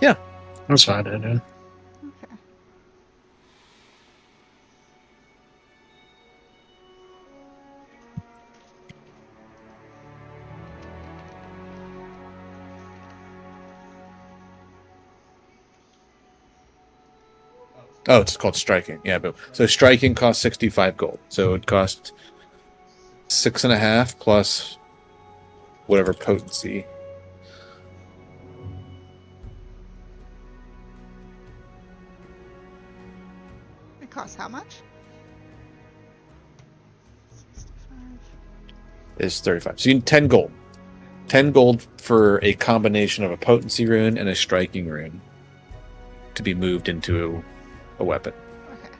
That's what I did, yeah. Okay. Oh, it's called striking. Yeah, but so striking costs 65 gold. So it costs 6.5 plus whatever potency. It costs how much? 65. Is 35. So you need 10 gold. 10 gold for a combination of a potency rune and a striking rune to be moved into a weapon. Okay.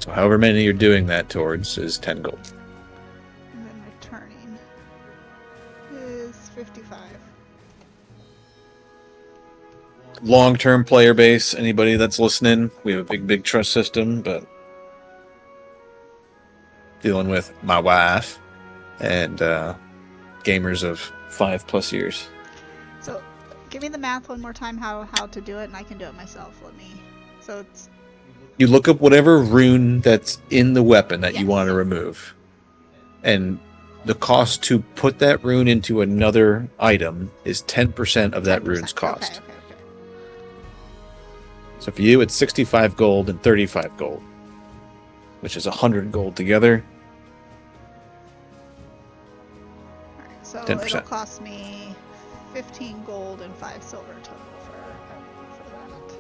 So however many you're doing that towards is 10 gold. And then returning is 55. Long-term player base, anybody that's listening, we have a big trust system, but dealing with my wife and gamers of 5+ years. So give me the math one more time how to do it and I can do it myself. So it's You look up whatever rune that's in the weapon that you Yes. want to remove. And the cost to put that rune into another item is 10% of that 10%. rune's cost. Okay. So for you, it's 65 gold and 35 gold, which is 100 gold together. Alright, so 10%. it'll cost me 15 gold and 5 silver total for that.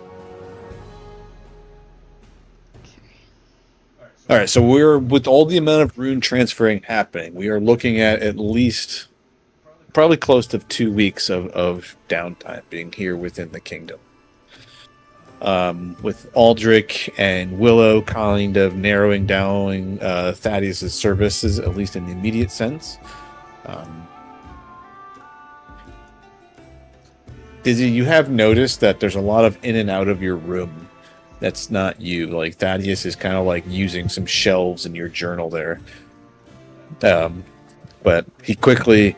Okay. All right, so we're with all the amount of rune transferring happening, we are looking at least probably close to 2 weeks of downtime being here within the kingdom. With Aldrich and Willow kind of narrowing down Thaddeus' services, at least in the immediate sense. Dizzy, you have noticed that there's a lot of in and out of your room that's not you. Like Thaddeus is kind of like using some shelves in your journal there. but he quickly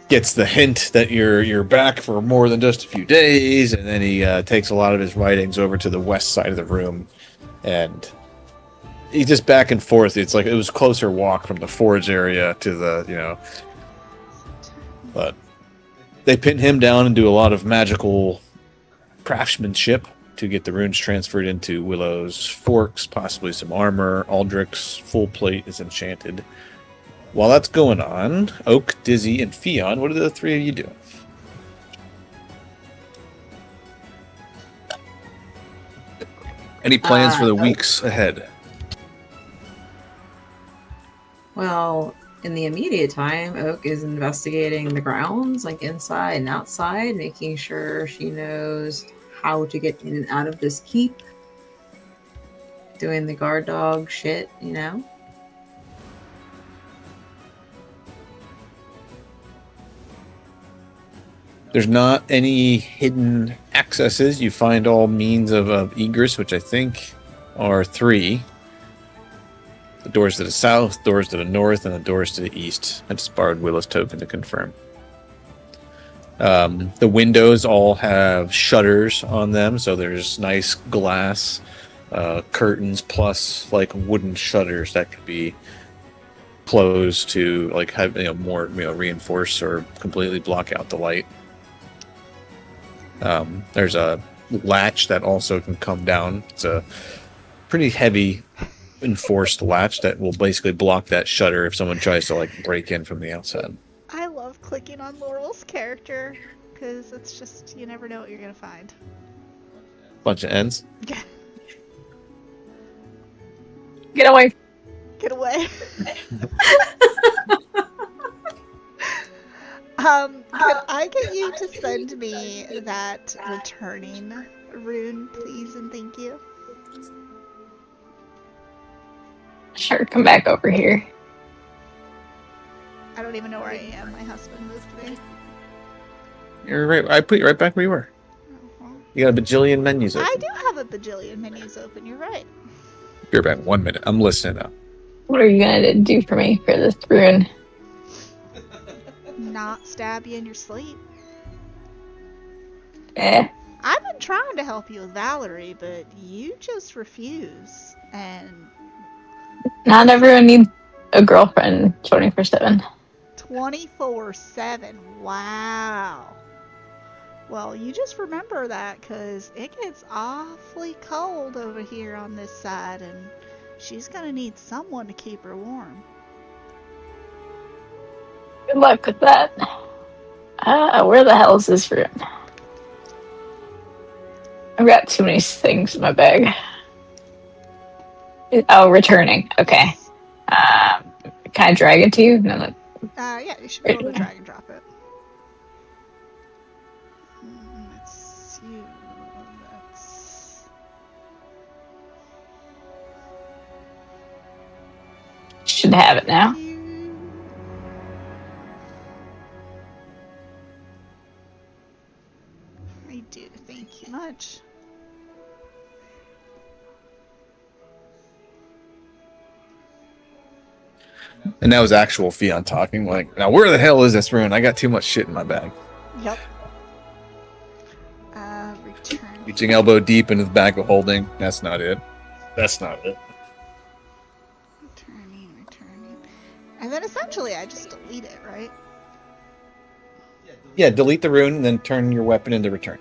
gets the hint that you're back for more than just a few days, and then he takes a lot of his writings over to the west side of the room, and he's just back and forth. It's like it was a closer walk from the forge area to the but they pin him down and do a lot of magical craftsmanship to get the runes transferred into Willow's forks, possibly some armor. Aldrich's full plate is enchanted. While that's going on, Oak, Dizzy, and Fion, what are the three of you doing? Any plans for the Oak? weeks ahead? Well, in the immediate time, Oak is investigating the grounds, like inside and outside, making sure she knows how to get in and out of this keep. Doing the guard dog shit, you know? There's not any hidden accesses. You find all means of egress, which I think are 3. The doors to the south, doors to the north, and the doors to the east. I just borrowed Willow's token to confirm. The windows all have shutters on them, so there's nice glass curtains plus like wooden shutters that could be closed to like have more reinforce or completely block out the light. There's a latch that also can come down. It's a pretty heavy enforced latch that will basically block that shutter if someone tries to like break in from the outside. I love clicking on Laurel's character because it's just you never know what you're gonna find. Bunch of ends. Get away. Get away. Could I get you to send me that returning rune, please, and thank you? Sure, come back over here. I don't even know where I am. My husband moved me. You're right. I put you right back where you were. Uh-huh. You got a bajillion menus open. I do have a bajillion menus open. You're right. You're back 1 minute. I'm listening now. What are you gonna do for me for this rune? Not stab you in your sleep. Eh, I've been trying to help you with Valerie, but you just refuse. And not everyone needs a girlfriend 24/7. 24/7. Wow. Well, you just remember that because it gets awfully cold over here on this side, and she's gonna need someone to keep her warm. Good luck with that. Where the hell is this rune? I've got too many things in my bag. Oh, returning. Okay. Can I drag it to you? No, that, Yeah, you should be able to drag and drop it. Let's see. That's... should have it now. I do. Thank you much. And that was actual Fion talking. Like, now where the hell is this rune? I got too much shit in my bag. Yep. Return. Reaching elbow deep into the bag of holding. That's not it. That's not it. Returning. And then essentially I just delete it, right? Yeah, delete the rune and then turn your weapon into return.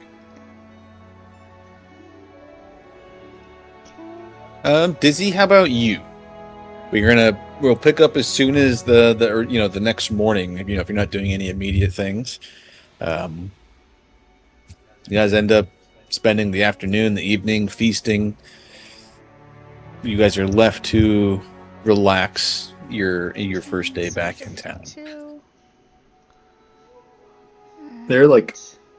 Dizzy, how about you? We'll pick up as soon as the next morning. If you're not doing any immediate things, you guys end up spending the afternoon, the evening feasting. You guys are left to relax your first day back in town. There are like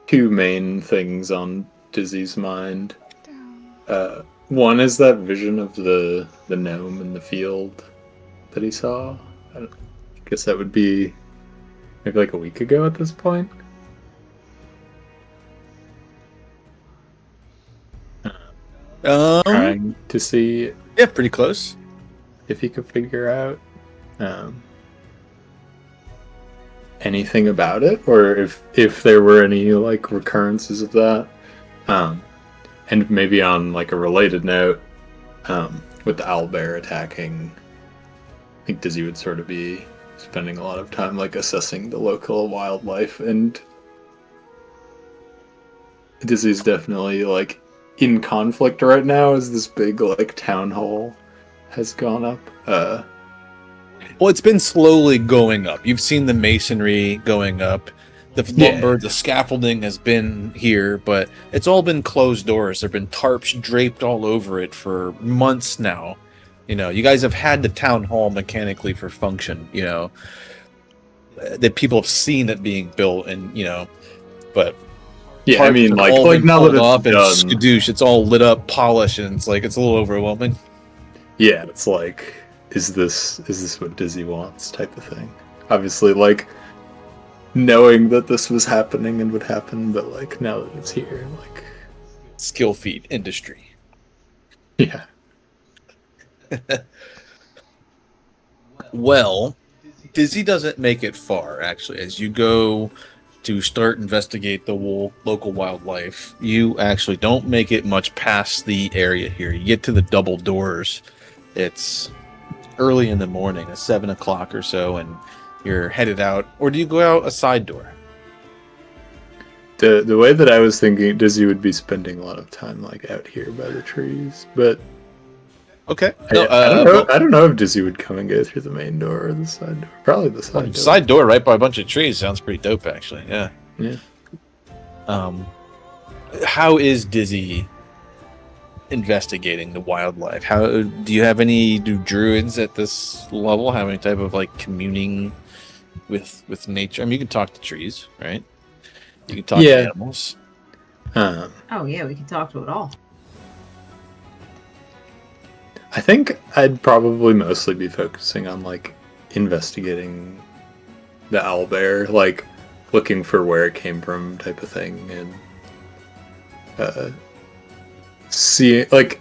2 main things on Dizzy's mind. One is that vision of the gnome in the field that he saw. I guess that would be maybe like a week ago at this point. Trying to see pretty close. if he could figure out anything about it, or if there were any like recurrences of that. And maybe on like a related note, with the owlbear attacking, I think Dizzy would sort of be spending a lot of time like assessing the local wildlife, and Dizzy's definitely like in conflict right now as this big like town hall has gone up. Well, it's been slowly going up. You've seen the masonry going up. The lumber, the scaffolding has been here, but it's all been closed doors. There have been tarps draped all over it for months now. You know, you guys have had the town hall mechanically for function, you know, that people have seen it being built, and, you know, but yeah, I mean, like all been now that pulled it's up and done, skadoosh, it's all lit up, polished, and it's like, it's a little overwhelming. yeah, it's like, is this what Dizzy wants type of thing? Obviously, like, knowing that this was happening and would happen, but like now that it's here, like Skill feat industry. yeah. Well, Dizzy doesn't make it far, actually. As you go to start investigate the local wildlife, you actually don't make it much past the area here. You get to the double doors. It's early in the morning, at 7 o'clock or so, and you're headed out. Or do you go out a side door? The way that I was thinking, Dizzy would be spending a lot of time like out here by the trees, but Okay. I don't know. I don't know if Dizzy would come and go through the main door or the side door. Probably the side door. Side door right by a bunch of trees sounds pretty dope, actually. Yeah. Yeah. How is Dizzy investigating the wildlife? How do you have any druids at this level have any type of like communing with nature? I mean, you can talk to trees, right? You can talk to animals. Oh yeah, we can talk to it all. I think I'd probably mostly be focusing on like investigating the owlbear, like looking for where it came from type of thing, and see like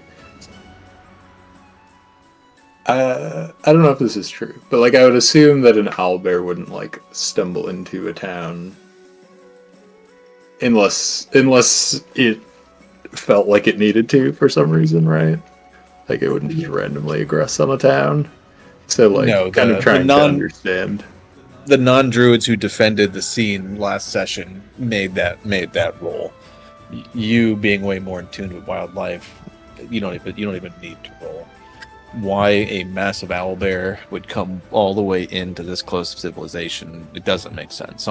I don't know if this is true, but like I would assume that an owlbear wouldn't like stumble into a town unless it felt like it needed to for some reason, right? Like it wouldn't just randomly aggress on a town. So like No, kind of trying to understand. The non-druids who defended the scene last session made that role. You being way more in tune with wildlife, you don't even need to roll. Why a massive owlbear would come all the way into this close to civilization, it doesn't make sense.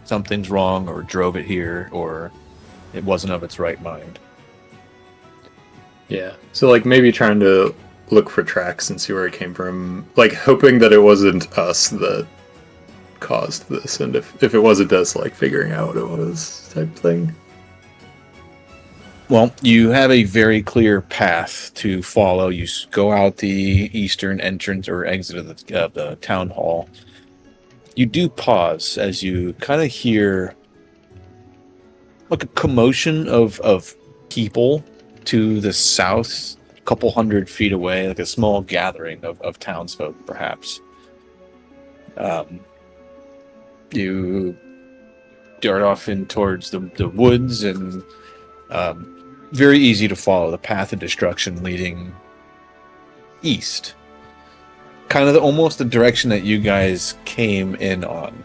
Something's wrong, or drove it here, or it wasn't of its right mind. Yeah. So like maybe trying to look for tracks and see where it came from, like hoping that it wasn't us that caused this, and if it wasn't us, like figuring out what it was type thing. Well, you have a very clear path to follow. You go out the eastern entrance or exit of the town hall. You do pause as you kind of hear like a commotion of people to the south, a couple 100 feet away, like a small gathering of townsfolk, perhaps. You dart off in towards the woods, and very easy to follow the path of destruction leading east. Kind of almost the direction that you guys came in on.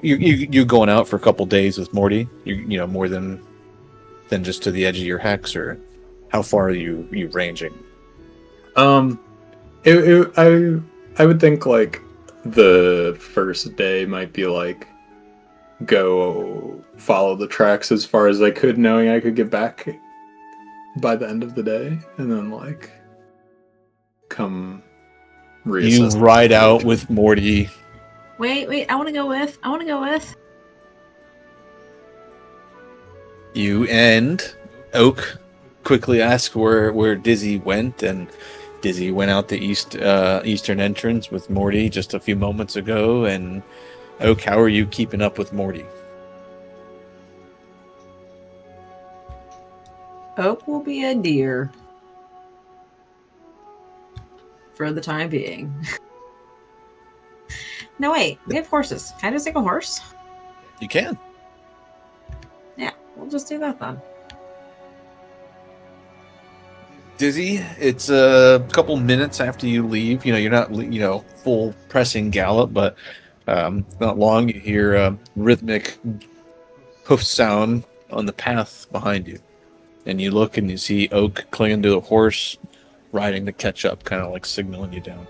You're going out for a couple days with Morty. You know, more than just to the edge of your hex, or how far are you ranging? I would think like the first day might be like go follow the tracks as far as I could, knowing I could get back by the end of the day, and then like come reassess. You ride out with Morty. Wait, I want to go with. You and Oak quickly ask where Dizzy went, and Dizzy went out the eastern entrance with Morty just a few moments ago. And Oak, how are you keeping up with Morty? Oak will be a deer for the time being. No, wait. We have horses. Can I just take a horse? You can. Yeah, we'll just do that then. Dizzy, it's a couple minutes after you leave. You know, you're not, full pressing gallop, but not long. You hear a rhythmic hoof sound on the path behind you. And you look and you see Oak clinging to a horse, riding to catch up, kind of like signaling you down.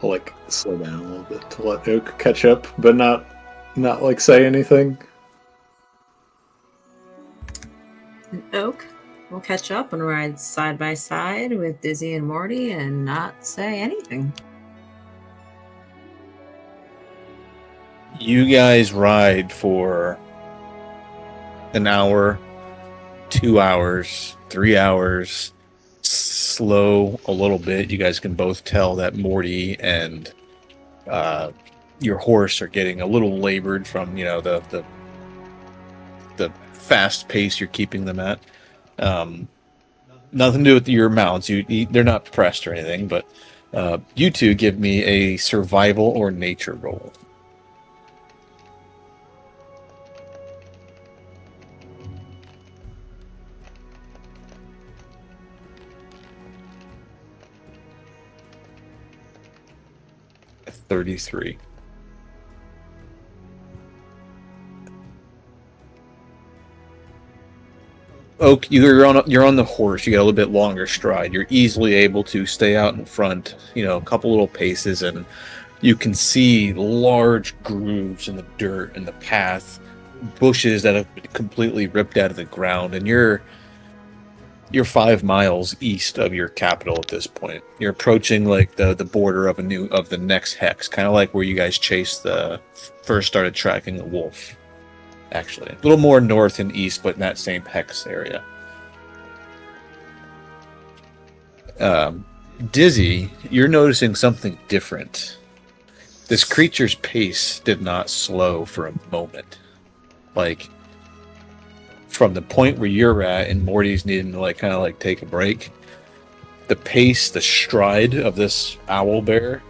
I'll like slow down a little bit to let Oak catch up, but not like say anything. And Oak will catch up and ride side by side with Dizzy and Morty and not say anything. You guys ride for an hour, 2 hours, 3 hours, slow a little bit. You guys can both tell that Morty and your horse are getting a little labored from, the fast pace you're keeping them at. Nothing to do with your mounts. They're not pressed or anything, but you two give me a survival or nature roll. A 33. Oak, you're on the horse. You got a little bit longer stride. You're easily able to stay out in front, a couple little paces, and you can see large grooves in the dirt and the path, bushes that have been completely ripped out of the ground, and you're 5 miles east of your capital at this point. You're approaching like the border of the next hex, kind of like where you guys first started tracking the wolf. Actually, a little more north and east, but in that same hex area. Dizzy, you're noticing something different. This creature's pace did not slow for a moment. Like, from the point where you're at and Morty's needing to kind of take a break, the pace, the stride of this owl bear,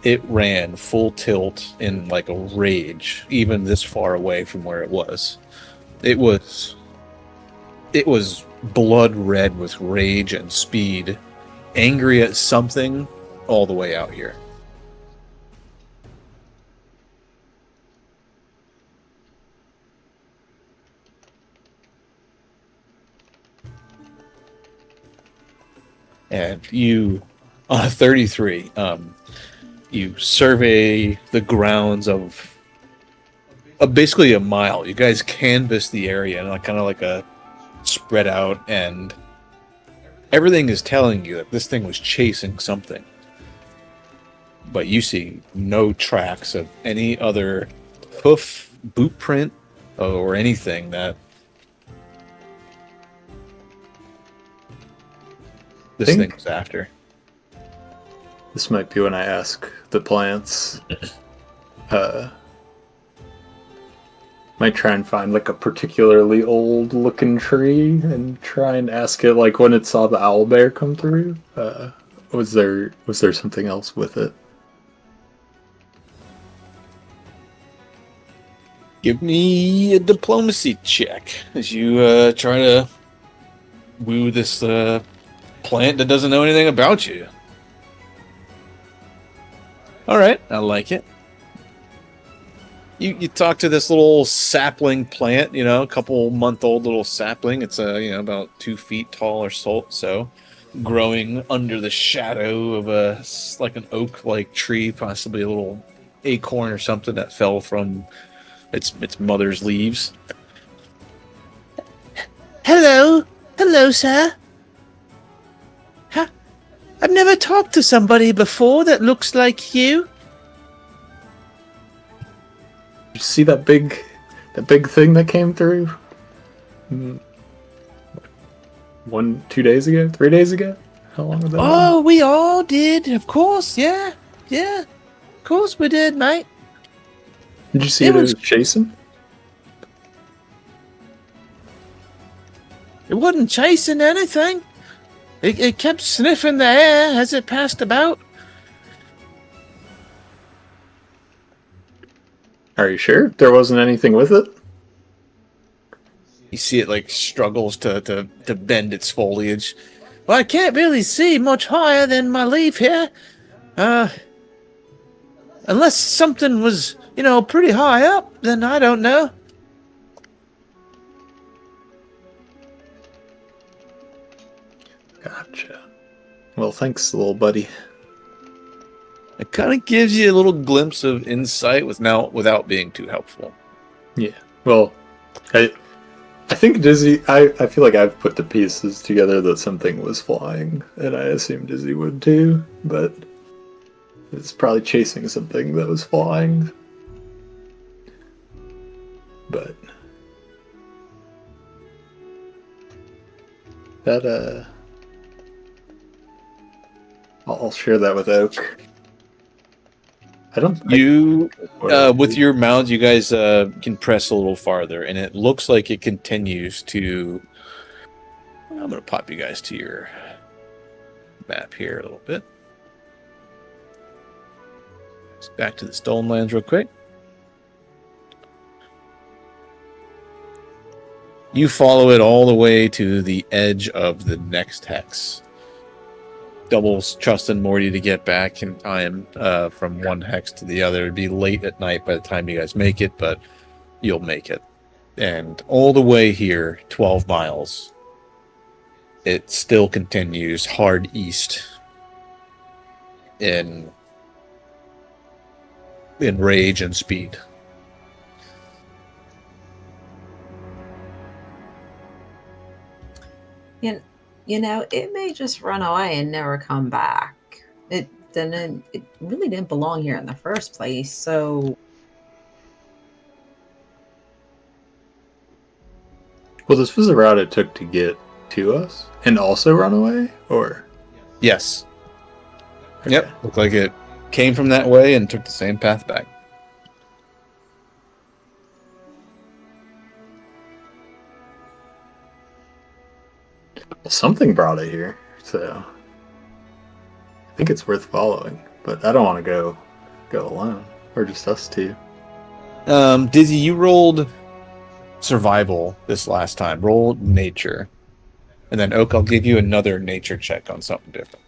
it ran full tilt in a rage, even this far away from where it was. It was blood red with rage and speed, angry at something all the way out here. And you, 33, you survey the grounds of basically a mile. You guys canvass the area and kind of a spread out, and everything is telling you that this thing was chasing something. But you see no tracks of any other hoof, boot print, or anything that this thing was after. This might be when I ask the plants. Might try and find a particularly old looking tree and try and ask it when it saw the owl bear come through. Was there something else with it? Give me a diplomacy check as you try to woo this plant that doesn't know anything about you. All right, I like it. You talk to this little sapling plant, a couple month old little sapling. It's about 2 feet tall or so, growing under the shadow of an oak-like tree, possibly a little acorn or something that fell from its mother's leaves. Hello, sir. I've never talked to somebody before that looks like you. Did you see that big thing that came through? 2 days ago? 3 days ago? How long was that? Oh, we all did, of course, yeah. Of course we did, mate. Did you see it was chasing? It wasn't chasing anything. It kept sniffing the air as it passed about. Are you sure there wasn't anything with it? You see it like struggles to bend its foliage. Well, I can't really see much higher than my leaf here. Unless something was, pretty high up, then I don't know. Gotcha. Well, thanks, little buddy. It kind of gives you a little glimpse of insight without being too helpful. Yeah. Well, I think Dizzy. I feel like I've put the pieces together that something was flying, and I assume Dizzy would too. But it's probably chasing something that was flying. But that I'll share that with Oak. I don't. You, with your mounds, you guys can press a little farther, and it looks like it continues to. I'm going to pop you guys to your map here a little bit. Let's back to the Stolen Lands real quick. You follow it all the way to the edge of the next hex. Doubles trusting Morty to get back in time from one hex to the other. It'd be late at night by the time you guys make it, but you'll make it. And all the way here, 12 miles, it still continues hard east in rage and speed. It may just run away and never come back. It really didn't belong here in the first place, so... Well, this was the route it took to get to us, and also run away, or? Yes. Okay. Yep. Looked like it came from that way and took the same path back. Well, something brought it here, so I think it's worth following. But I don't want to go alone, or just us two. Dizzy, you rolled survival this last time. Roll nature. And then Oak, I'll give you another nature check on something different.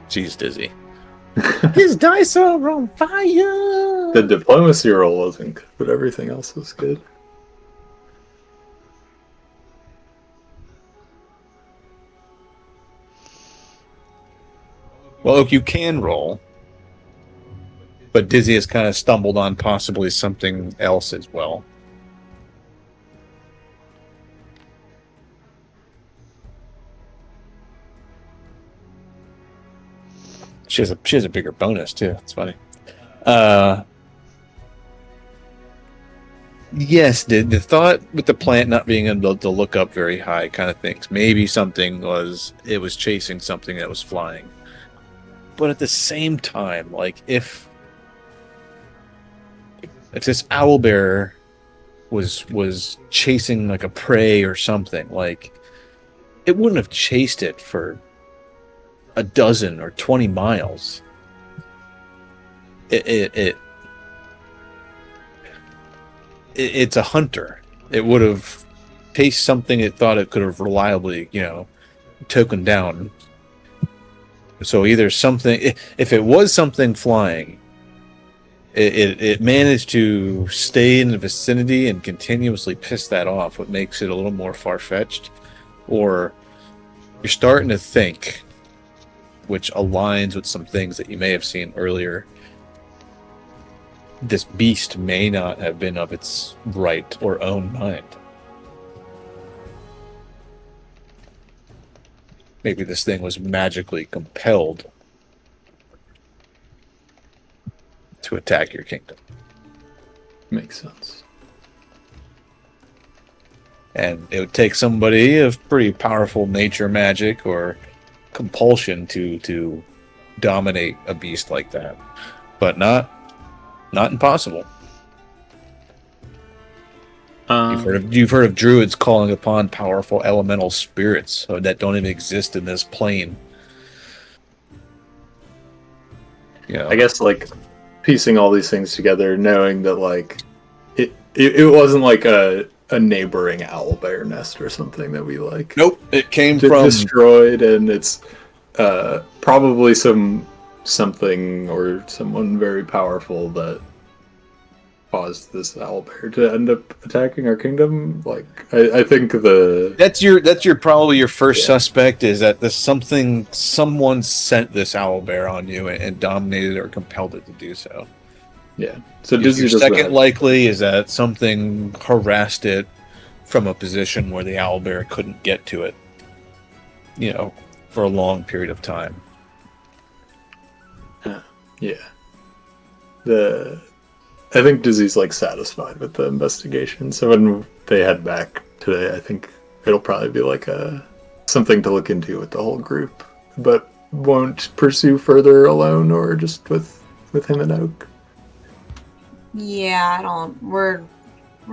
Jeez, Dizzy. His dice are on fire! The diplomacy roll wasn't good, but everything else was good. Well, Oak, you can roll. But Dizzy has kind of stumbled on possibly something else as well. She has a bigger bonus too. It's funny. Yes, the thought with the plant not being able to look up very high kind of thinks maybe it was chasing something that was flying. But at the same time, like if this owlbear was chasing like a prey or something, like it wouldn't have chased it for a dozen or 20 miles. It's a hunter. It would have chased something it thought it could have reliably, taken down. So either something, if it was something flying, it managed to stay in the vicinity and continuously piss that off, what makes it a little more far-fetched. Or you're starting to think, which aligns with some things that you may have seen earlier, this beast may not have been of its right or own mind. Maybe this thing was magically compelled to attack your kingdom. Makes sense. And it would take somebody of pretty powerful nature magic or compulsion to dominate a beast like that. But not impossible. You've heard of druids calling upon powerful elemental spirits that don't even exist in this plane. Yeah, I guess like piecing all these things together, knowing that like it wasn't like a neighboring owlbear nest or something that we like nope. It came from destroyed, and it's probably something or someone very powerful that caused this owlbear to end up attacking our kingdom. Like I think that's your probably your first suspect is that someone sent this owlbear on you and dominated or compelled it to do so. Yeah. So your second likely is that something harassed it from a position where the owlbear couldn't get to it, for a long period of time. Yeah. I think Dizzy's like satisfied with the investigation, so when they head back today, I think it'll probably be like something to look into with the whole group, but won't pursue further alone or just with him and Oak. Yeah, I don't. We're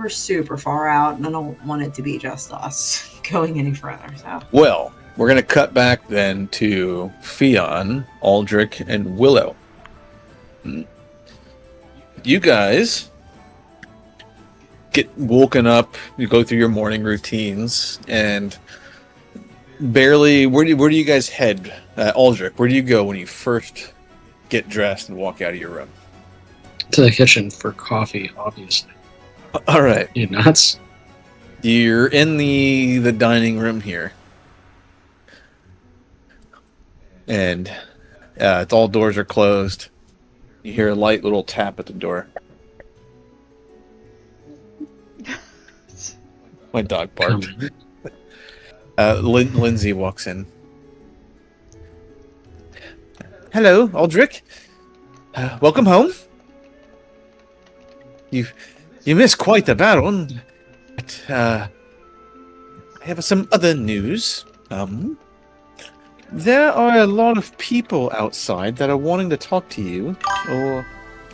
super far out, and I don't want it to be just us going any further. So. Well, we're gonna cut back then to Fionn, Aldrich, and Willow. You guys get woken up. You go through your morning routines, and barely. Where do you guys head, Aldrich? Where do you go when you first get dressed and walk out of your room? To the kitchen for coffee, obviously. All right. You nuts? You're in the dining room here, and all doors are closed. You hear a light little tap at the door. My dog barked. Lindsay walks in. Hello, Aldrich. Welcome home. You missed quite the battle, but I have some other news. There are a lot of people outside that are wanting to talk to you, or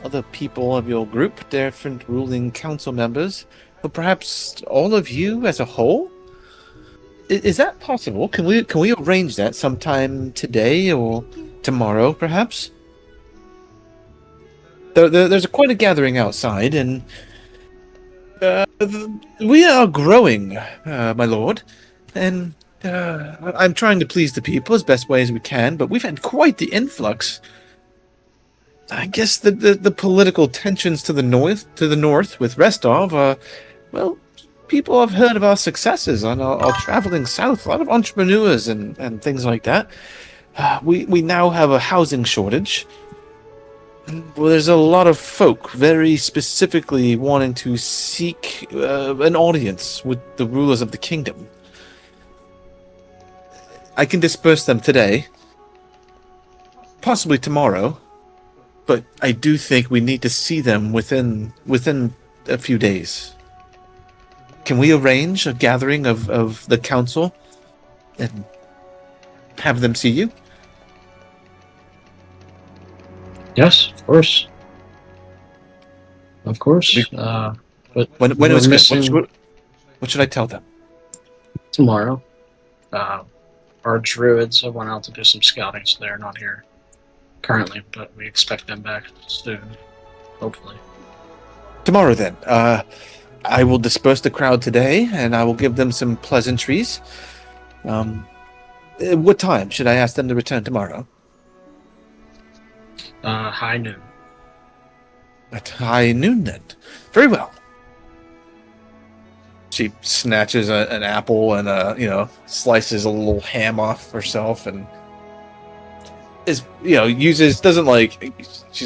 other people of your group, different ruling council members, or perhaps all of you as a whole. Is that possible? Can we arrange that sometime today or tomorrow, perhaps? There's quite a gathering outside, and we are growing, my lord, and I'm trying to please the people as best way as we can, but we've had quite the influx. I guess the political tensions to the north with Restov, well, people have heard of our successes on our traveling south. A lot of entrepreneurs and things like that. We now have a housing shortage. Well, there's a lot of folk very specifically wanting to seek an audience with the rulers of the kingdom. I can disperse them today, possibly tomorrow, but I do think we need to see them within a few days. Can we arrange a gathering of the council and have them see you? Yes, of course. Of course. But when is missing what should I tell them? tomorrow. Our druids have went out to do some scouting, so they're not here currently, but we expect them back soon, hopefully. Tomorrow, then. I will disperse the crowd today, and I will give them some pleasantries. What time should I ask them to return tomorrow? High noon. At high noon, then. Very well. She snatches an apple and slices a little ham off herself and she's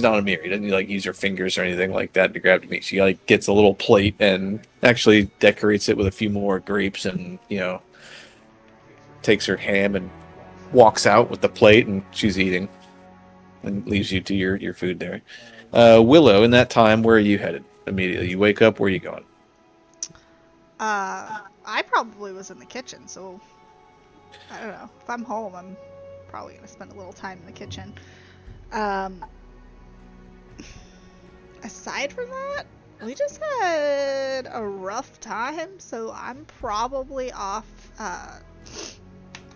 not a mirror. Doesn't use her fingers or anything like that to grab the meat. She gets a little plate and actually decorates it with a few more grapes and takes her ham and walks out with the plate and she's eating and leaves you to your food there. Willow, in that time, where are you headed? Immediately, you wake up. Where are you going? I probably was in the kitchen, so I don't know. If I'm home, I'm probably gonna spend a little time in the kitchen. Aside from that, We just had a rough time, so I'm probably off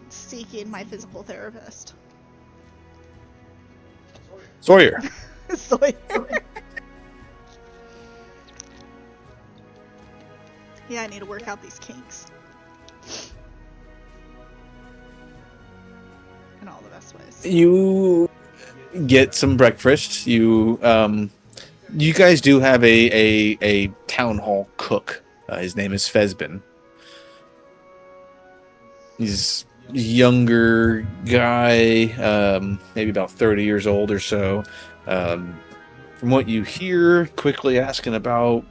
seeking my physical therapist. Sawyer. Sawyer. Yeah, I need to work out these kinks. In all the best ways. You get some breakfast. You guys do have a town hall cook. His name is Fezbin. He's a younger guy, maybe about 30 years old or so. From what you hear, quickly asking about,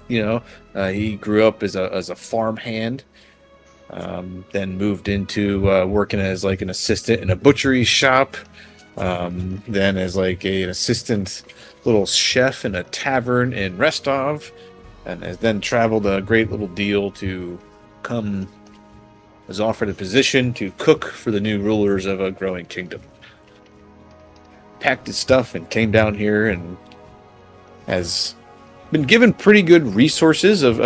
he grew up as a farmhand. Then moved into working as like an assistant in a butchery shop. Then as like an assistant little chef in a tavern in Rostov, and has then traveled a great little deal to come. Was offered a position to cook for the new rulers of a growing kingdom. Packed his stuff and came down here and has been given pretty good resources of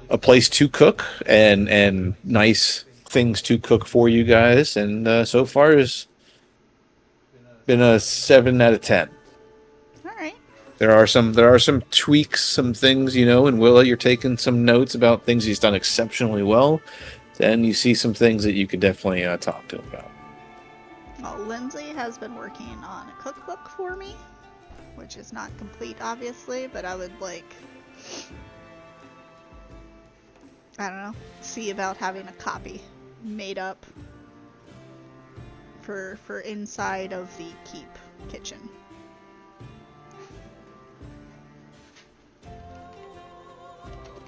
a place to cook and nice things to cook for you guys, and so far has been a 7 out of 10. All right. There are some tweaks, some things, and Willa, you're taking some notes about things he's done exceptionally well. Then you see some things that you could definitely talk to him about. Well, Lindsay has been working on a cookbook for me, which is not complete, obviously, but I would I don't know, see about having a copy made up for inside of the keep kitchen.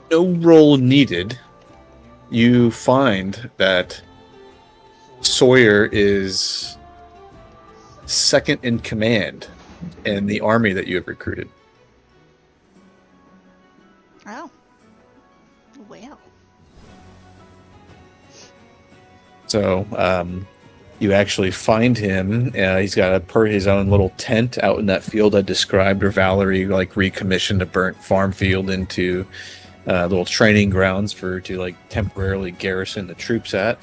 No role needed. You find that Sawyer is second in command in the army that you have recruited. Oh. Well. So, you actually find him. He's got his own little tent out in that field I described, where Valerie recommissioned a burnt farm field into little training grounds to temporarily garrison the troops at.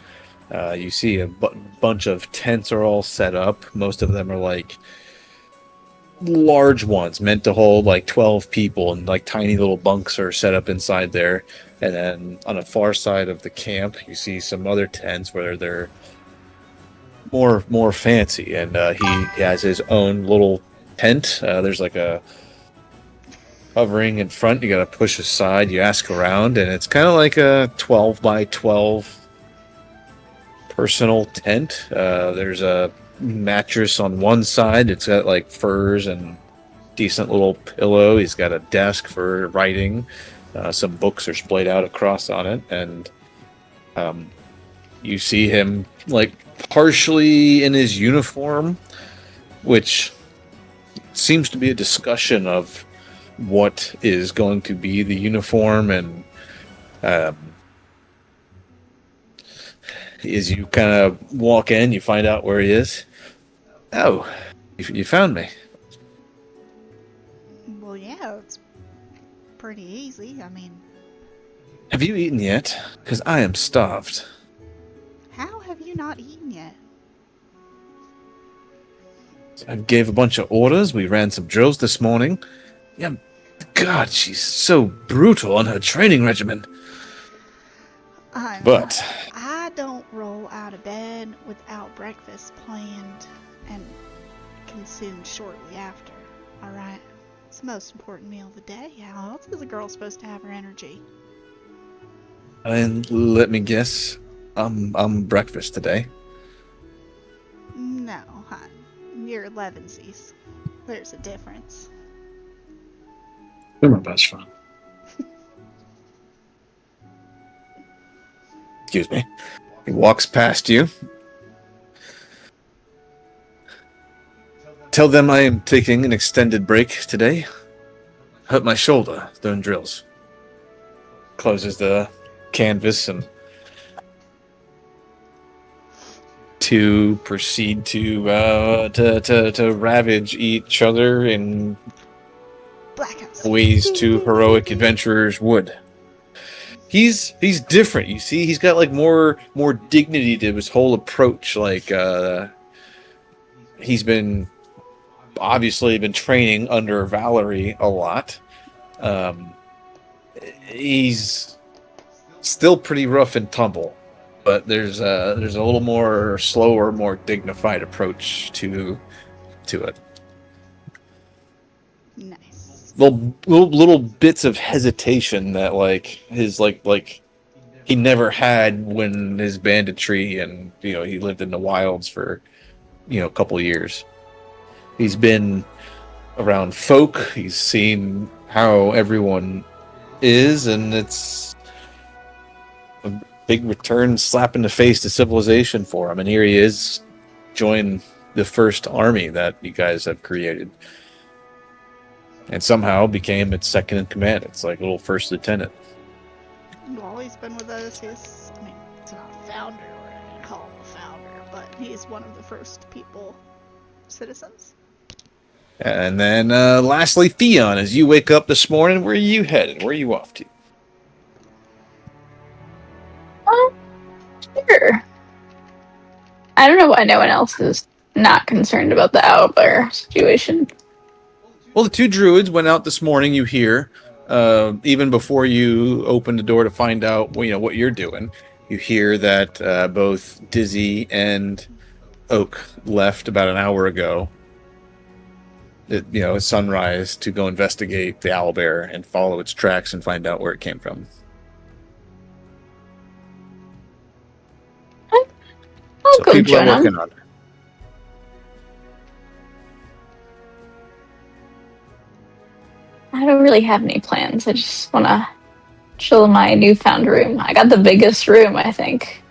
You see a bunch of tents are all set up. Most of them are large ones meant to hold 12 people, and tiny little bunks are set up inside there. And then on the far side of the camp, you see some other tents where they're more fancy, and he has his own little tent. There's a covering in front. You got to push aside. You ask around, and it's kind of like a 12 by 12 personal tent. There's a mattress on one side. It's got furs and decent little pillow. He's got a desk for writing. Some books are splayed out across on it, and you see him partially in his uniform, which seems to be a discussion of what is going to be the uniform. And as you kind of walk in, you find out where he is. Oh, you found me. Well, yeah, it's pretty easy. I mean, Have you eaten yet? Because I am starved. how have you not eaten yet? I gave a bunch of orders. We ran some drills this morning. Yeah, God, she's so brutal on her training regimen. But I don't roll out of bed without breakfast planned and consumed shortly after. All right, it's the most important meal of the day. How else is a girl supposed to have her energy? and let me guess, I'm breakfast today. No, hon. You're 11sies. There's a difference. You're my best friend. Excuse me. He walks past you. Tell them I am taking an extended break today. Hurt my shoulder doing drills. Closes the canvas and to proceed to ravage each other in Black House. ways two heroic adventurers would. He's different. You see, he's got like more dignity to his whole approach. Like he's obviously been training under Valerie a lot. He's still pretty rough and tumble, but there's a little more slower, more dignified approach to it. Nice. Little bits of hesitation that like his like he never had when his banditry and he lived in the wilds for a couple of years. He's been around folk. He's seen how everyone is, and it's a big return slap in the face to civilization for him. And here he is, join the first army that you guys have created, and somehow became its second in command. It's like a little first lieutenant. Well, he's been with us. He's not a founder, or I didn't call him a founder, but he's one of the first citizens. And then lastly, Theon, as you wake up this morning, where are you headed? Where are you off to? Sure. I don't know why no one else is not concerned about the owlbear situation. Well, the two druids went out this morning, you hear, even before you open the door to find out what you're doing. You hear that both Dizzy and Oak left about an hour ago. At sunrise to go investigate the owlbear and follow its tracks and find out where it came from. I'll go People are join working them. on it. I don't really have any plans. I just want to chill in my newfound room. I got the biggest room, I think.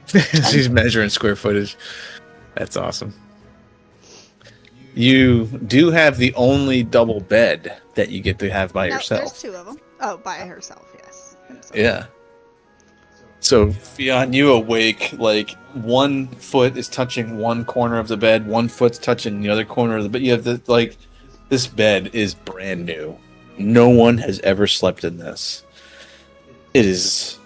She's measuring square footage. That's awesome. You do have the only double bed that you get to have by yourself. There's two of them. Oh, by herself, yes. Himself. Yeah. So, Fionn, you awake, like, one foot is touching one corner of the bed, one foot's touching the other corner of the bed. You have this bed is brand new. No one has ever slept in this. It is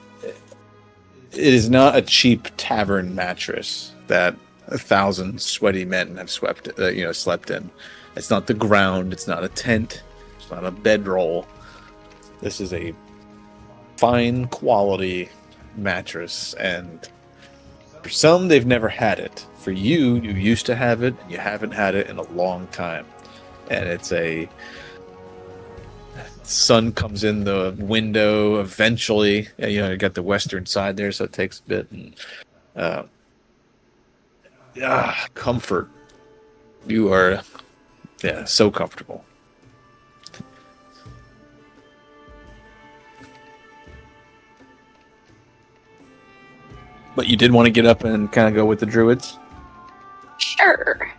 not a cheap tavern mattress that 1,000 sweaty men have slept in. It's not the ground. It's not a tent. It's not a bedroll. This is a fine quality mattress, and for some, they've never had it. For you used to have it, and you haven't had it in a long time. And it's sun comes in the window eventually. You got the western side there, so it takes a bit. And comfort. You are, so comfortable. But you did want to get up and kind of go with the druids? Sure.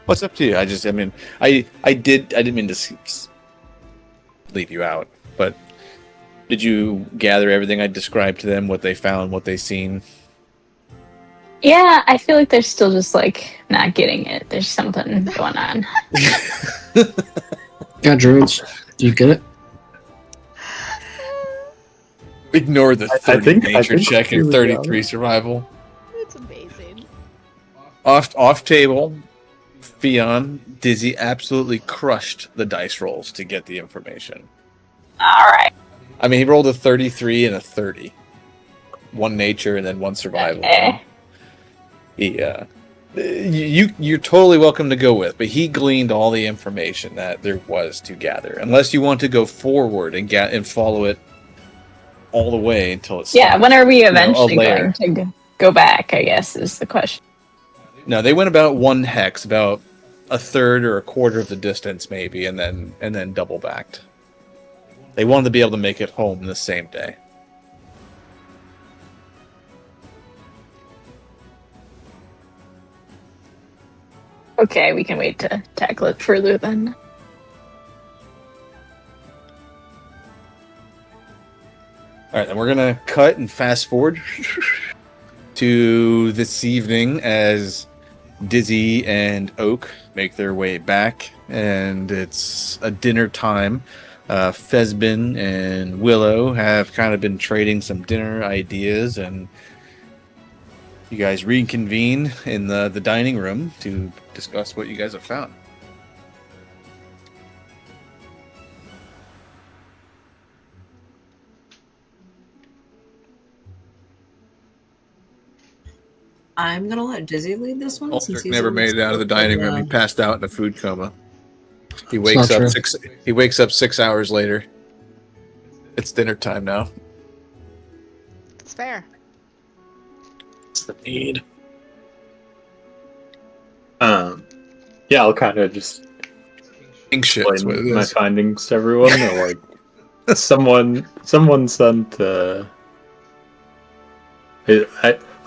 What's up to you? I didn't mean to leave you out, but did you gather everything I described to them, what they found, what they seen? Yeah, I feel like they're still just not getting it. There's something going on. Yeah, druids. Do you get it? Ignore the 30 nature check and really 33 survival. It's amazing. Off table, Fionn, Dizzy absolutely crushed the dice rolls to get the information. All right. I mean, he rolled a 33 and a 30. One nature and then one survival. You're totally welcome to go with, but he gleaned all the information that there was to gather. Unless you want to go forward and follow it all the way until it's when are we eventually going to go back, I guess, is the question. No, they went about one hex, about a third or a quarter of the distance maybe, and then double backed. They wanted to be able to make it home the same day. Okay, we can wait to tackle it further then. All right, then we're gonna cut and fast forward to this evening as Dizzy and Oak make their way back, and it's a dinner time. Fezbin and Willow have kind of been trading some dinner ideas, and you guys reconvene in the dining room to discuss what you guys have found. I'm gonna let Dizzy lead this one since Aldrich he's never the one made it out of the spoke dining room. He the- passed out in a food coma. He It's wakes not up true. 6. He wakes up 6 hours later. It's dinner time now. It's fair. It's the need. Yeah, I'll kind of just King shit. That's what it explain my is. findings to everyone. They're like, someone sent.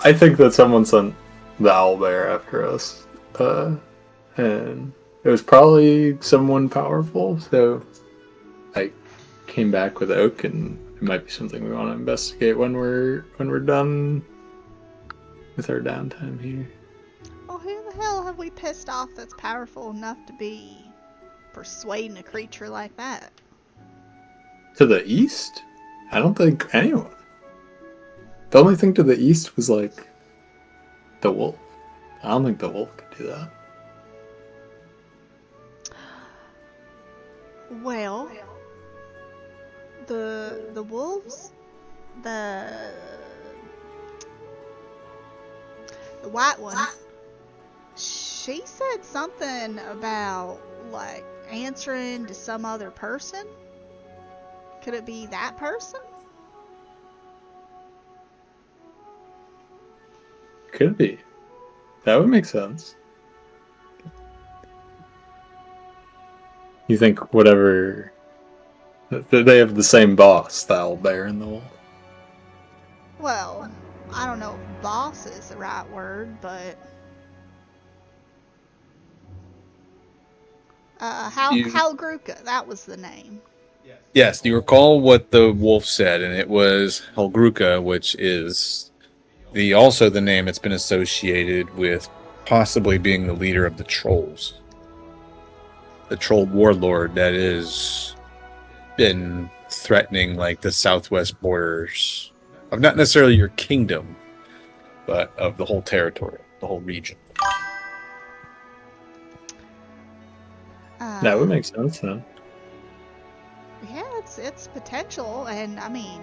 I think that someone sent the owlbear after us, and it was probably someone powerful. So I came back with Oak, and it might be something we want to investigate when we're done with our downtime here. Well, who the hell have we pissed off that's powerful enough to be persuading a creature like that? To the east, I don't think anyone. The only thing to the east was like the wolf. I don't think the wolf could do that. Well, the wolves, the white one, she said something about like answering to some other person. Could it be that person? Could be. That would make sense. You think whatever... They have the same boss, the owlbear and the wolf. Well, I don't know if boss is the right word, but Halgruka, that was the name. Yes, you recall what the wolf said, and it was Holgruka, which is also the name it's been associated with possibly being the leader of the trolls. The troll warlord that has been threatening like the southwest borders of not necessarily your kingdom, but of the whole territory, the whole region. That would make sense then. Yeah, it's potential, and I mean,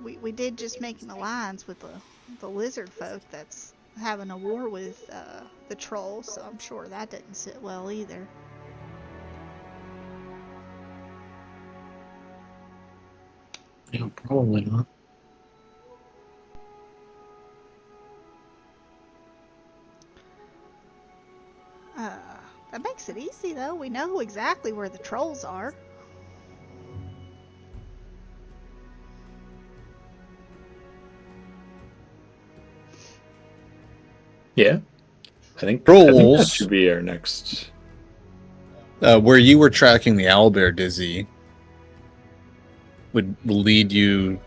we did just make an alliance with the lizard folk that's having a war with the trolls, so I'm sure that didn't sit well either. Yeah, probably not. That makes it easy though. We know exactly where the trolls are. Yeah. I think that Trolls, should be our next... where you were tracking the owlbear, Dizzy, would lead you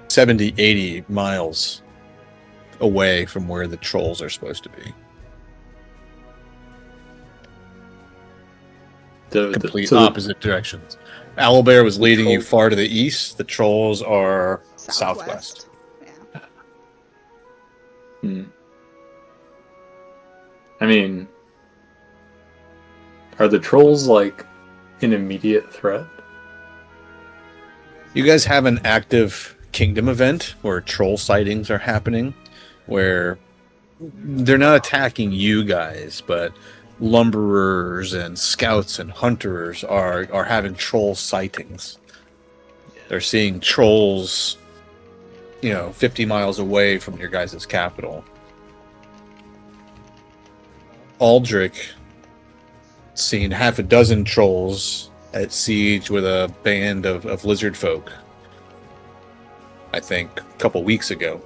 70, 80 miles away from where the trolls are supposed to be. Complete opposite directions. Owlbear was leading you far to the east. The trolls are southwest. Yeah. I mean, are the trolls like an immediate threat? You guys have an active kingdom event where troll sightings are happening, where they're not attacking you guys, but lumberers and scouts and hunters are having troll sightings. They're seeing trolls, 50 miles away from your guys' capital. Aldrich seen half a dozen trolls at siege with a band of lizard folk. I think a couple weeks ago.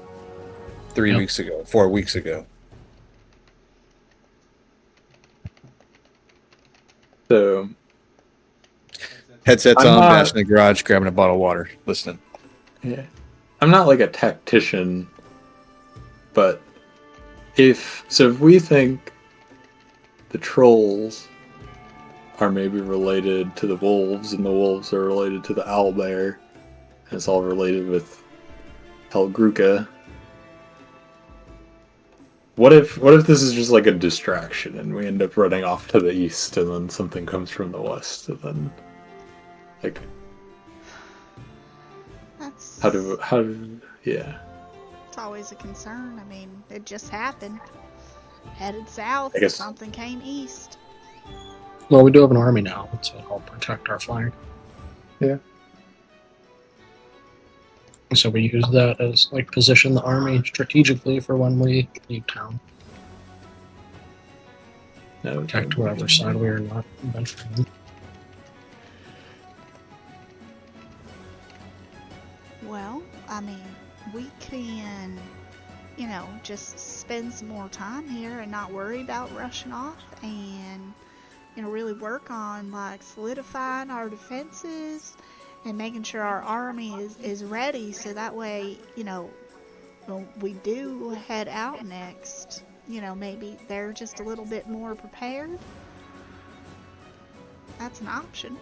3 weeks ago. 4 weeks ago. So Headsets on, bashing the garage, grabbing a bottle of water, listening. Yeah. I'm not like a tactician, but if we think the trolls are maybe related to the wolves, and the wolves are related to the owlbear, and it's all related with Helgruka. What if this is just like a distraction, and we end up running off to the east, and then something comes from the west, and then like That's yeah. it's always a concern. I mean, it just happened. Headed south, I guess- something came east. Well, we do have an army now to help protect our flag. Yeah. So we use that as like position the army strategically for when we leave town. No, Protect whatever side we are not venturing. Well, I mean, we can, just spend some more time here and not worry about rushing off and, really work on, like, solidifying our defenses and making sure our army is ready so that way, when we do head out next, maybe they're just a little bit more prepared. That's an option.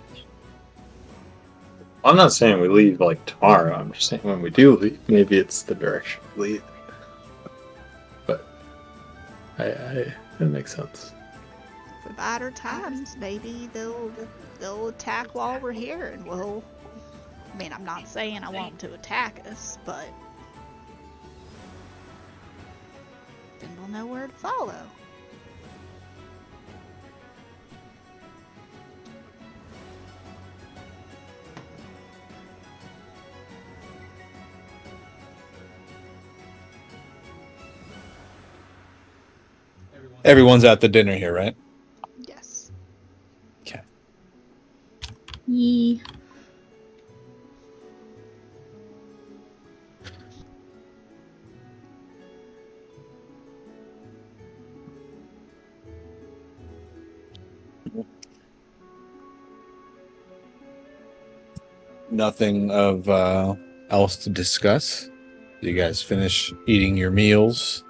I'm not saying we leave like tomorrow. I'm just saying when we do leave, maybe it's the direction we leave. But that makes sense. For better times, maybe they'll attack while we're here, and we'll. I mean, I'm not saying I want them to attack us, but then we'll know where to follow. Everyone's at the dinner here, right? Yes. Okay. Yee. Nothing of else to discuss. You guys finish eating your meals.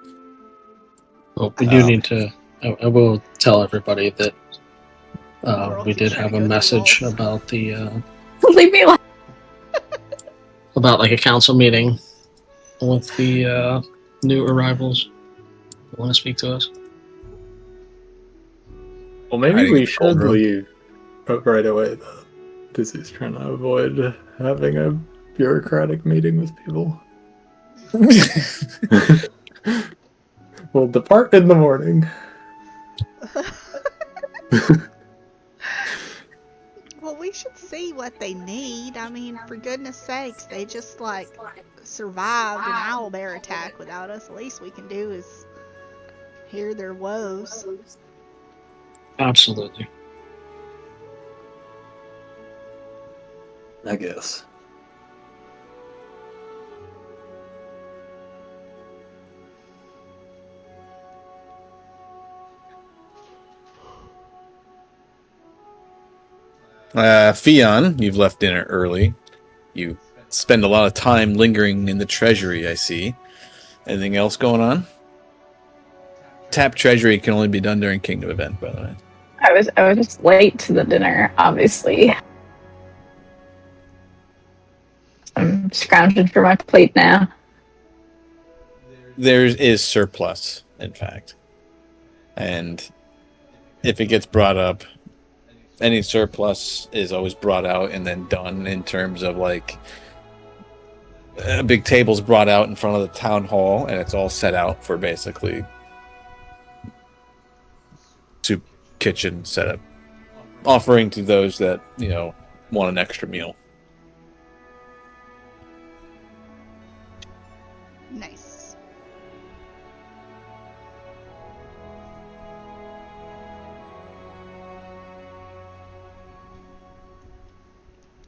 Well, we do need to. I will tell everybody that we keeps did trying have to a go to the message wolves. about the Leave me alone. about like a council meeting with the new arrivals. Want to speak to us? Well, maybe Hiding in we the cold should room. leave right away, though. Because he's trying to avoid having a bureaucratic meeting with people. We'll depart in the morning. Well, we should see what they need. I mean, for goodness sakes, they just survived an owlbear attack without us. The least we can do is hear their woes. Absolutely. I guess. Fion, you've left dinner early. You spend a lot of time lingering in the treasury, I see. Anything else going on? Tap treasury can only be done during Kingdom event, by the way. I was just late to the dinner, obviously. I'm scrounging for my plate now. There is surplus, in fact. And if it gets brought up, any surplus is always brought out and then done in terms of like a big table's brought out in front of the town hall and it's all set out for basically soup kitchen setup, offering to those that want an extra meal. Nice.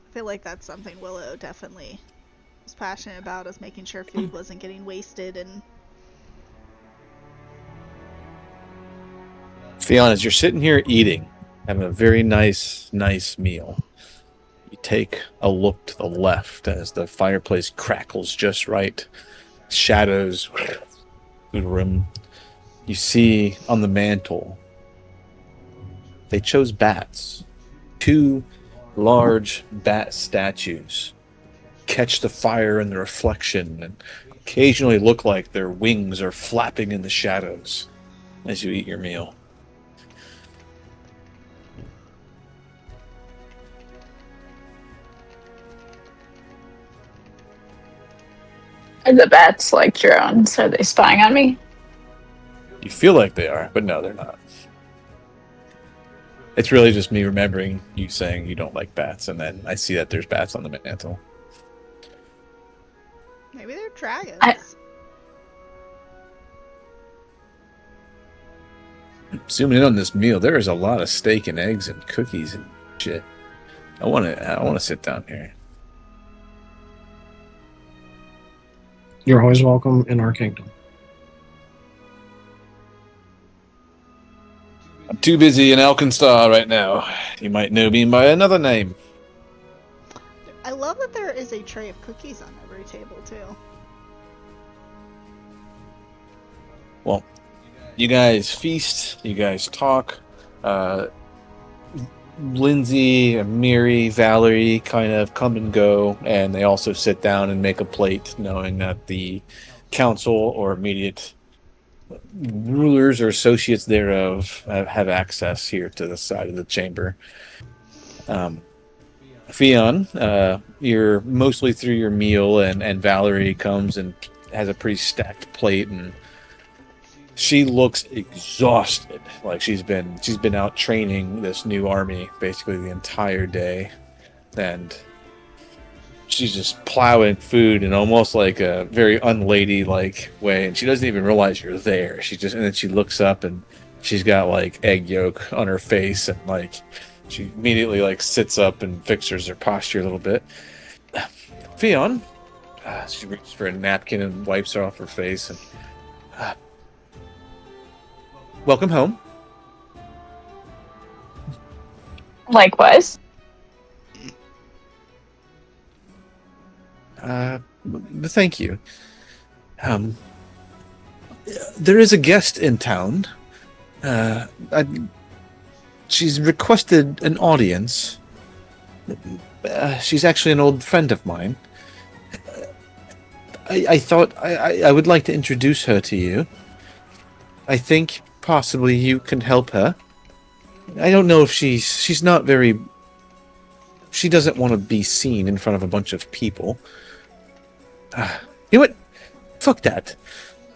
I feel like that's something Willow definitely was passionate about, is making sure food wasn't getting wasted. And Fiona, as you're sitting here eating, having a very nice meal, You take a look to the left as the fireplace crackles just right. Shadows through the room. You see on the mantle, they chose bats. 2 large bat statues catch the fire in the reflection and occasionally look like their wings are flapping in the shadows as you eat your meal. Are the bats like drones? Are they spying on me? You feel like they are, but no, they're not. It's really just me remembering you saying you don't like bats, and then I see that there's bats on the mantle. Maybe they're dragons. Zooming in on this meal, there is a lot of steak and eggs and cookies and shit. I want to sit down here. You're always welcome in our kingdom. I'm too busy in Alkenstar right now. You might know me by another name. I love that there is a tray of cookies on every table too. Well, you guys feast, you guys talk. Lindsay, Miri, Valerie kind of come and go, and they also sit down and make a plate, knowing that the council or immediate rulers or associates thereof have access here to the side of the chamber. Fionn, you're mostly through your meal, and Valerie comes and has a pretty stacked plate, and she looks exhausted. Like she's been out training this new army basically the entire day, and she's just plowing food in almost like a very unladylike way, and she doesn't even realize you're there. And then she looks up and she's got like egg yolk on her face, and like she immediately like sits up and fixes her posture a little bit. Fionn, she reaches for a napkin and wipes her off her face, and welcome home. Likewise. Thank you. There is a guest in town. She's requested an audience. She's actually an old friend of mine. I thought I would like to introduce her to you. I think possibly you can help her. I don't know if she's not very... She doesn't want to be seen in front of a bunch of people. You know what? Fuck that.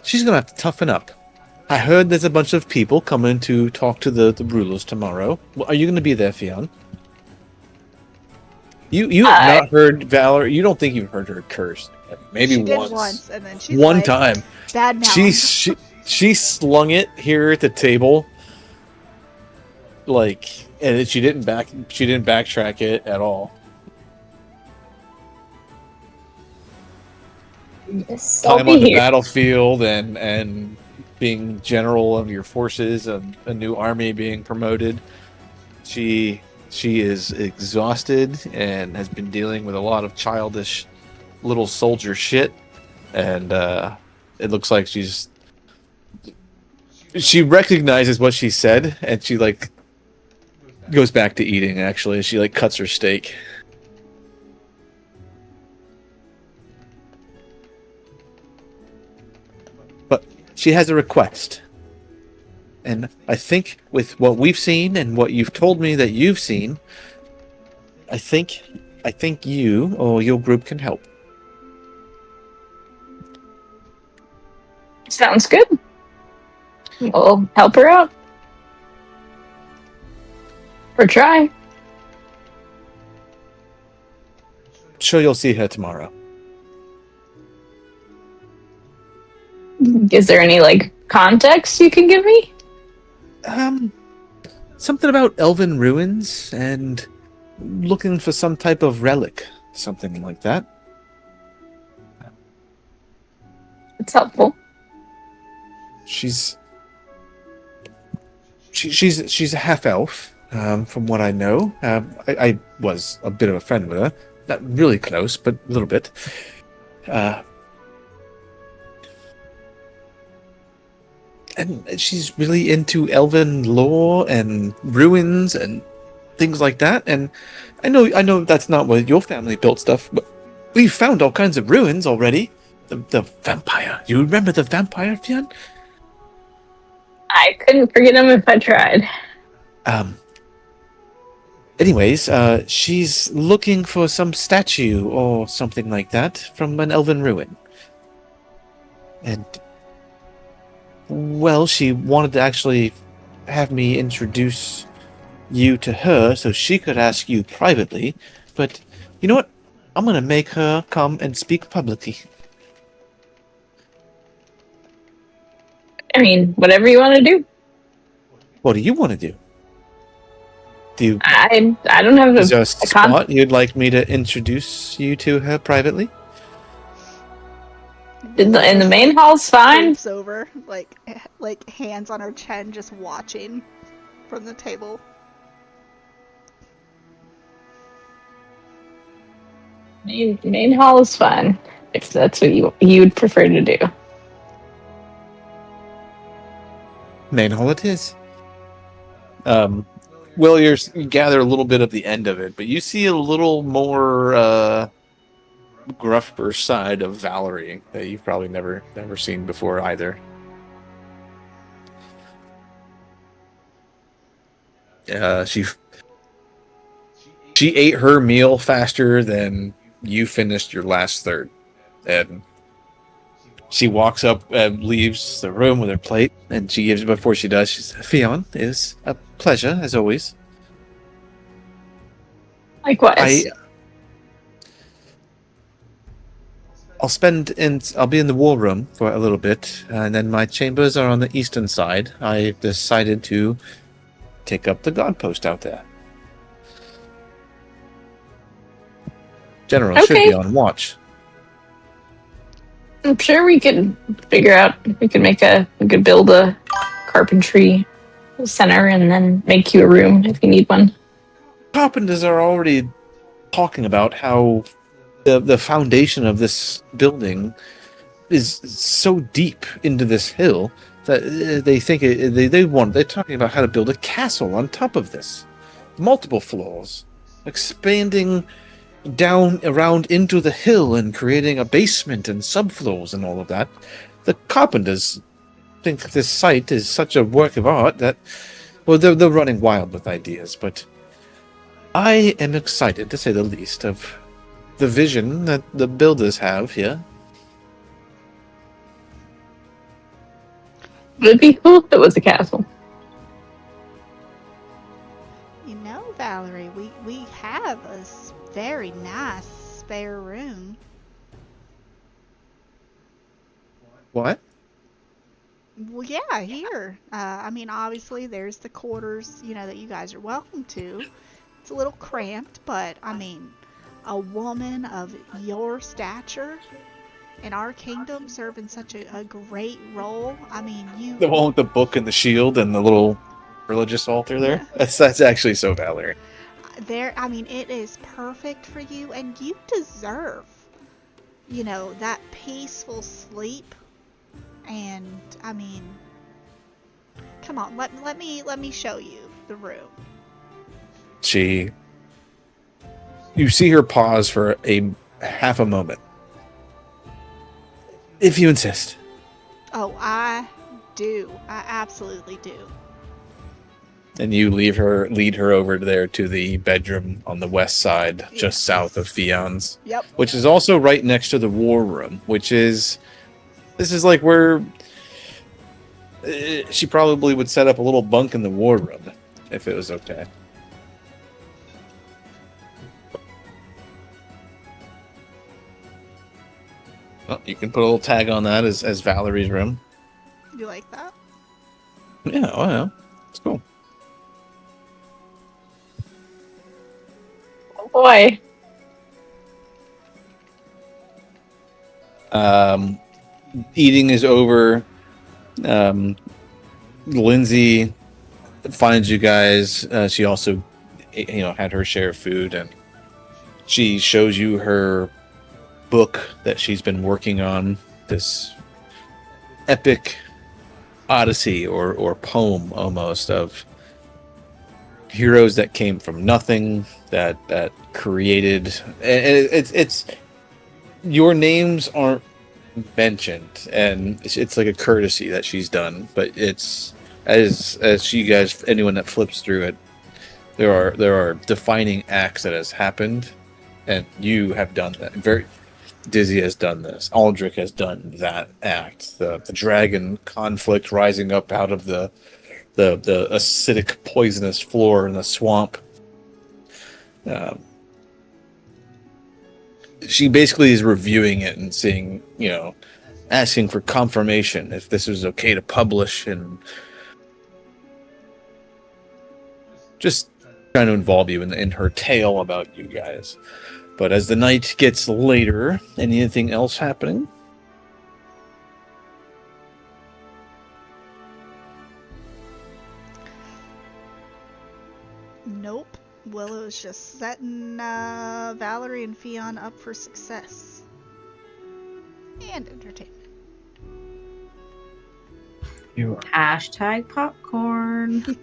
She's going to have to toughen up. I heard there's a bunch of people coming to talk to the rulers tomorrow. Well, are you going to be there, Fionn? You have not heard Valerie. You don't think you've heard her curse. Maybe she once. Did once, and then she's one like, time. Bad mouth. She slung it here at the table. Like, and she didn't backtrack it at all. Yes, Time on the battlefield and being general of your forces, a new army being promoted. She is exhausted and has been dealing with a lot of childish little soldier shit, and it looks like she recognizes what she said, and she like goes back to eating. Actually, she like cuts her steak. But she has a request. And I think with what we've seen and what you've told me that you've seen, I think you or your group can help. Sounds good. We'll help her out. Or try. Sure, you'll see her tomorrow. Is there any like context you can give me? Something about elven ruins and looking for some type of relic, something like that. It's helpful. She's a half elf. from what I know. I was a bit of a friend with her. Not really close, but a little bit. And she's really into elven lore and ruins and things like that. And I know that's not what your family built stuff, but we've found all kinds of ruins already. The vampire. You remember the vampire, Fionn? I couldn't forget him if I tried. Anyways, she's looking for some statue or something like that from an elven ruin. And, well, she wanted to actually have me introduce you to her so she could ask you privately. But, you know what? I'm going to make her come and speak publicly. I mean, whatever you want to do. What do you want to do? I don't have Is there a a spot you'd like me to introduce you to her privately? in the main hall's fine. Moves over, like hands on her chin, just watching from the table. Main hall is fine if that's what you would prefer to do. Main hall it is. Well, you gather a little bit of the end of it, but you see a little more gruffer side of Valerie that you've probably never seen before either. She ate her meal faster than you finished your last third, and she walks up and leaves the room with her plate, and she gives before she does. She says, "Fionn, it is a pleasure as always. Likewise. I'll be in the war room for a little bit, and then my chambers are on the eastern side. I decided to take up the guard post out there. General should Okay. be on watch. I'm sure we could figure out if we could build a carpentry center and then make you a room if you need one. Carpenters are already talking about how the foundation of this building is so deep into this hill that they think they're talking about how to build a castle on top of this, multiple floors, expanding down around into the hill and creating a basement and subfloors and all of that. The carpenters think this site is such a work of art that, well, they're running wild with ideas, but I am excited, to say the least, of the vision that the builders have here. It'd be cool if it was a castle. You know, Valerie, we have a very nice spare room. What? Well, yeah, here. I mean, obviously, there's the quarters, that you guys are welcome to. It's a little cramped, but, I mean, a woman of your stature in our kingdom serving such a great role. I mean, you... The one with the book and the shield and the little religious altar there? Yeah. That's actually so Valerie. I mean, it is perfect for you, and you deserve, that peaceful sleep. And I mean, come on, let me show you the room. You see her pause for a half a moment. If you insist. Oh, I do. I absolutely do. And you lead her over there to the bedroom on the west side, just south of Fionn's. Yep. Which is also right next to the war room, this is like where she probably would set up a little bunk in the war room if it was okay. Well, you can put a little tag on that as Valerie's room. You like that? Yeah, oh yeah. It's cool. Oh boy. Eating is over. Lindsay finds you guys. She also, had her share of food, and she shows you her book that she's been working on. This epic odyssey or poem almost of heroes that came from nothing, that created, and it's your names aren't mentioned, and it's like a courtesy that she's done, but it's as you guys, anyone that flips through it, there are defining acts that has happened, and you have done that. Dizzy has done this. Aldrich has done that act. The dragon conflict rising up out of the acidic, poisonous floor in the swamp. She basically is reviewing it and seeing, asking for confirmation if this is okay to publish, and just trying to involve you in her tale about you guys. But as the night gets later, anything else happening? Nope. Willow's just setting Valerie and Fion up for success. And entertainment. You are Hashtag popcorn.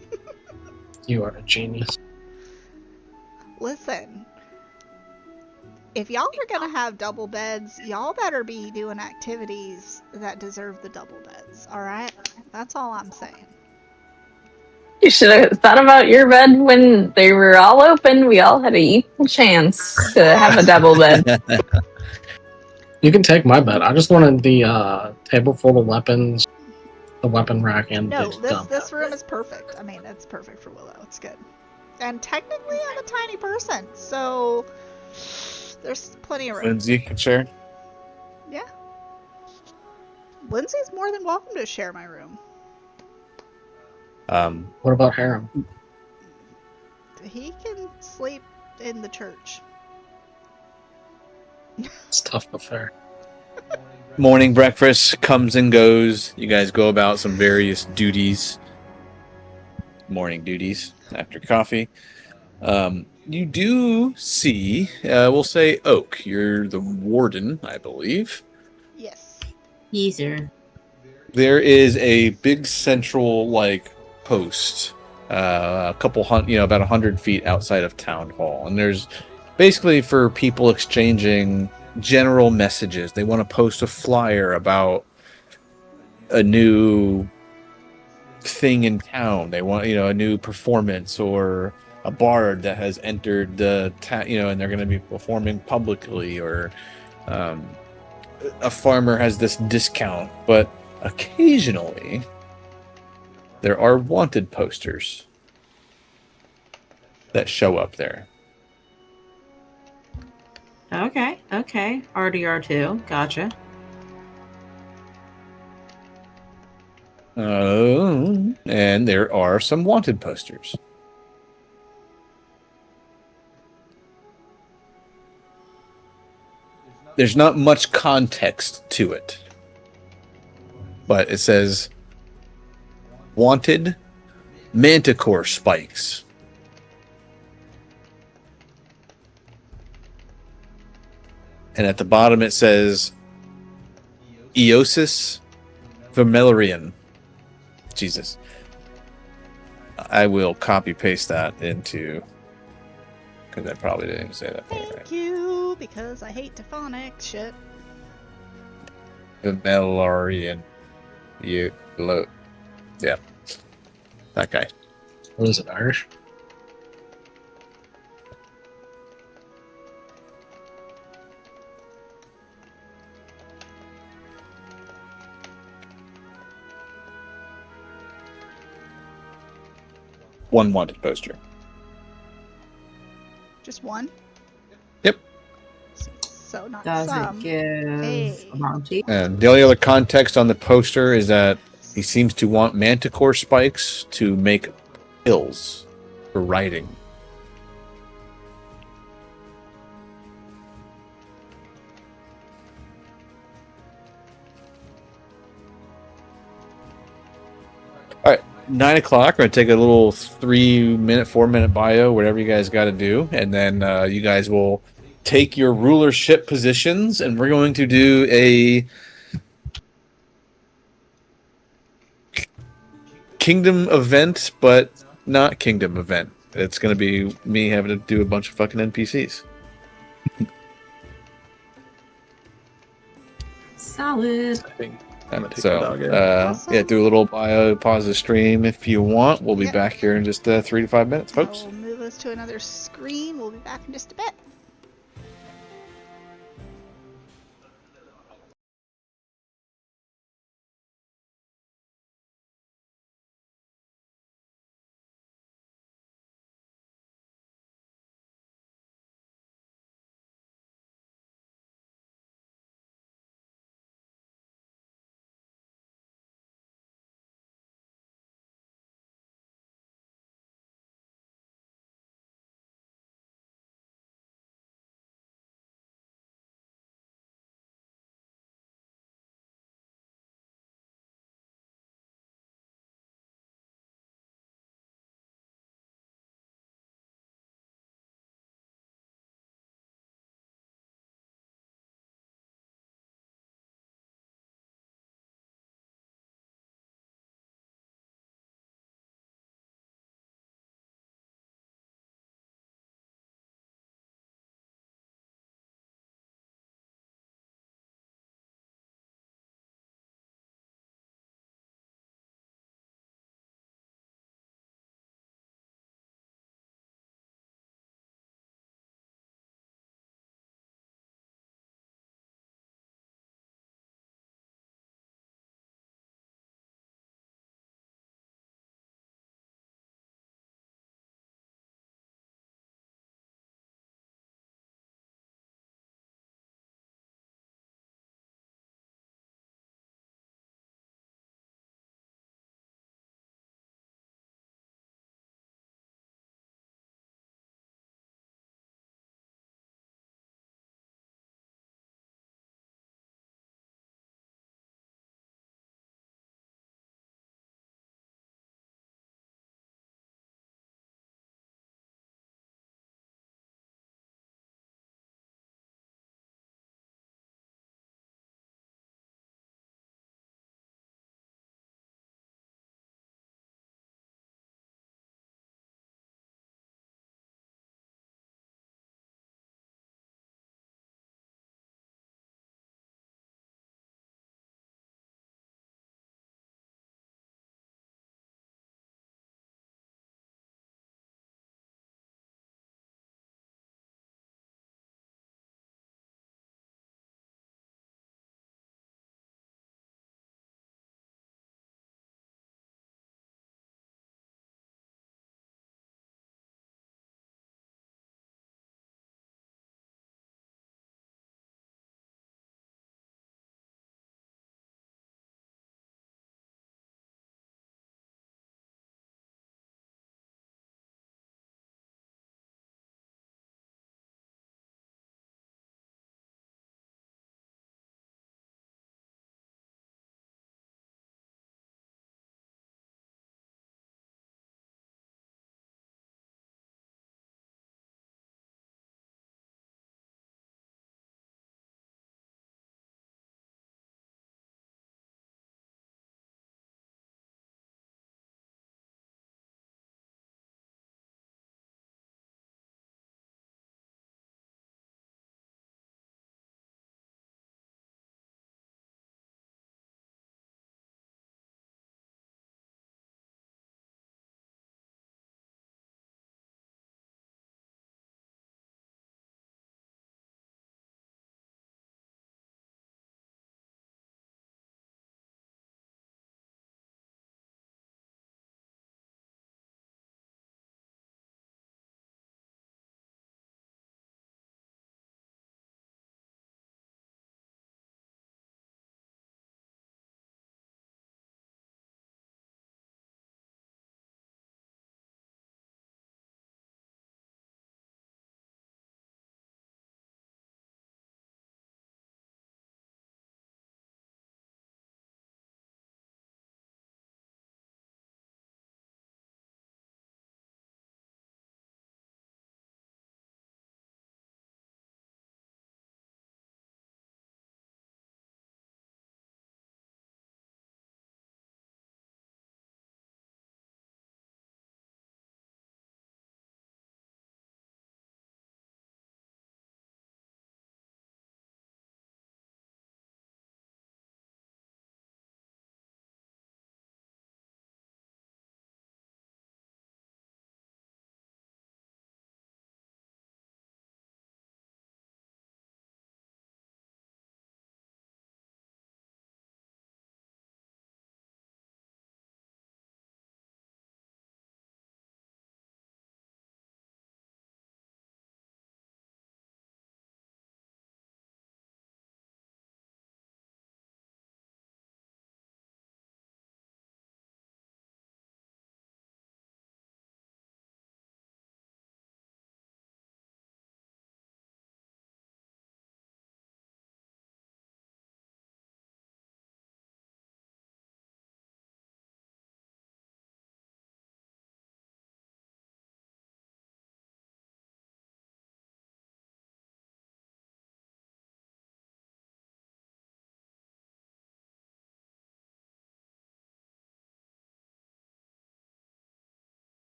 you are a genius. Listen, if y'all are gonna have double beds, y'all better be doing activities that deserve the double beds, alright? That's all I'm saying. You should have thought about your bed when they were all open. We all had an equal chance to have a double bed. You can take my bed. I just wanted the table full of weapons, the weapon rack, and No, the dump. this room is perfect. I mean, it's perfect for Willow. It's good. And technically, I'm a tiny person, so there's plenty of room. Lindsay can share. Yeah. Lindsay's more than welcome to share my room. What about Harem? He can sleep in the church. It's tough but fair. Morning breakfast comes and goes. You guys go about some various duties. Morning duties after coffee. You do see, we'll say Oak. You're the warden, I believe. Yes. Easier. There is a big central, post, a couple hundred, about 100 feet outside of Town Hall. And there's basically for people exchanging general messages. They want to post a flyer about a new thing in town. They want, a new performance or a bard that has entered the town, and they're going to be performing publicly, or a farmer has this discount. But occasionally there are wanted posters that show up there. Okay. RDR2. Gotcha. And there are some wanted posters. There's not much context to it, but it says wanted manticore spikes. And at the bottom it says Eosis Vermillarian. Jesus. I will copy paste that into, because I probably didn't even say that. Thank you, because I hate Tophonic shit. Vermillarian. Yeah. That guy. What is it, Irish? One wanted poster. Just one? Yep. So not Does some. it give Hey. a bounty? And the only other context on the poster is that he seems to want manticore spikes to make pills for riding. All right. 9 o'clock. We're gonna take a little 3 minute, 4 minute bio, whatever you guys got to do, and then you guys will take your rulership positions, and we're going to do a kingdom event, but not kingdom event. It's gonna be me having to do a bunch of fucking NPCs. Solid. I think I'm gonna take So, the dog in. Awesome. yeah, do a little bio, pause the stream if you want. We'll be Yep. back here in just 3 to 5 minutes, I folks. will move us to another screen. We'll be back in just a bit.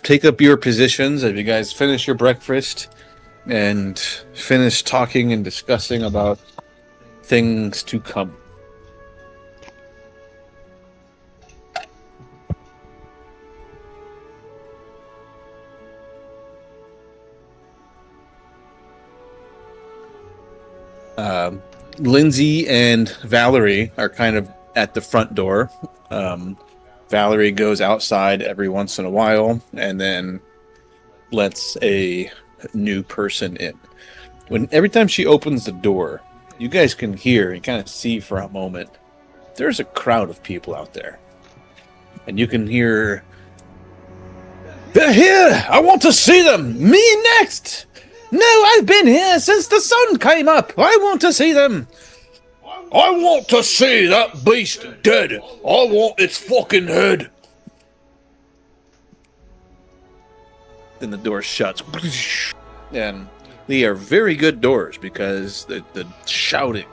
take up your positions as you guys finish your breakfast and finish talking and discussing about things to come. Lindsay and Valerie are kind of at the front door. Valerie goes outside every once in a while and then lets a new person in. Every time she opens the door, you guys can hear and kind of see for a moment there's a crowd of people out there. And you can hear, "They're here! I want to see them! Me next! No, I've been here since the sun came up! I want to see them! I want to see that beast dead! I want its fucking head!" Then the door shuts. And they are very good doors because the shouting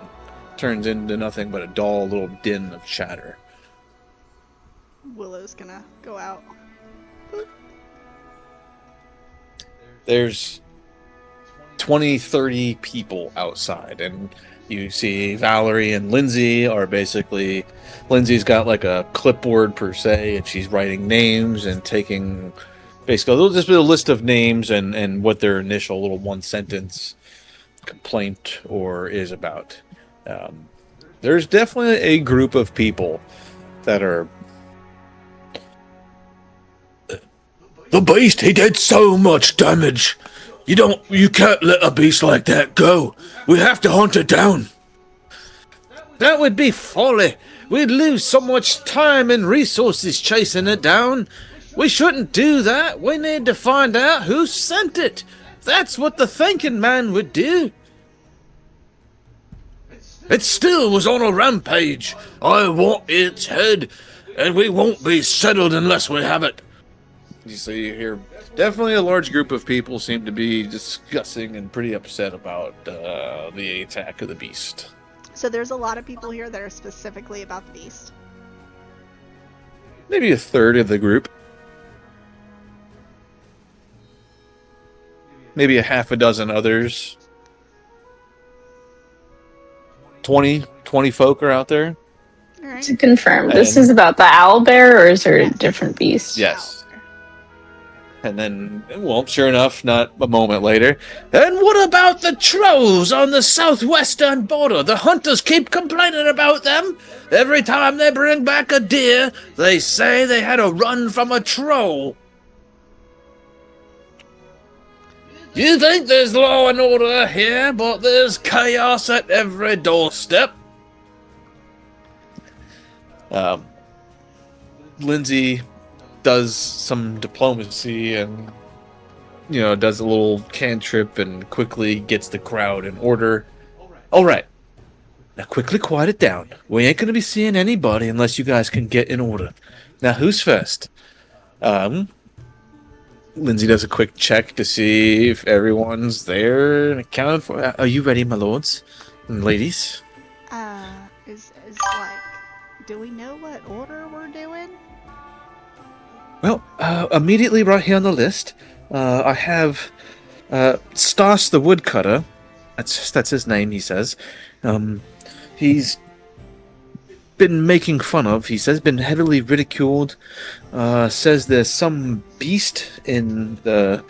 turns into nothing but a dull little din of chatter. Willow's gonna go out. There's 20, 30 people outside, and you see Valerie and Lindsay are basically... Lindsay's got like a clipboard per se, and she's writing names and taking... Basically, there'll just be a list of names and what their initial little one-sentence complaint or is about. There's definitely a group of people that are... "The beast, he did so much damage. You can't let a beast like that go. We have to hunt it down." "That would be folly. We'd lose so much time and resources chasing it down. We shouldn't do that. We need to find out who sent it. That's what the thinking man would do. It still was on a rampage. I want its head, and we won't be settled unless we have it." You see here, definitely a large group of people seem to be discussing and pretty upset about the attack of the beast. So there's a lot of people here that are specifically about the beast. Maybe a third of the group. Maybe a half a dozen others. 20 folk are out there. All right. To confirm, this And- is about the owlbear, or is there a Yes. different beast? Yes. And then, well, sure enough, not a moment later, "And what about the trolls on the southwestern border? The hunters keep complaining about them. Every time they bring back a deer, they say they had a run from a troll." "You think there's law and order here, but there's chaos at every doorstep." Lindsay does some diplomacy and, does a little cantrip and quickly gets the crowd in order. "All right. Now quickly quiet it down. We ain't going to be seeing anybody unless you guys can get in order. Now who's first?" Lindsay does a quick check to see if everyone's there and accounted for. "Are you ready, my lords and ladies?" Is like, do we know what order we're doing? "Well, immediately right here on the list, I have Stas the Woodcutter. That's his name, he says. He's been making fun of, he says, been heavily ridiculed. Says there's some beast in the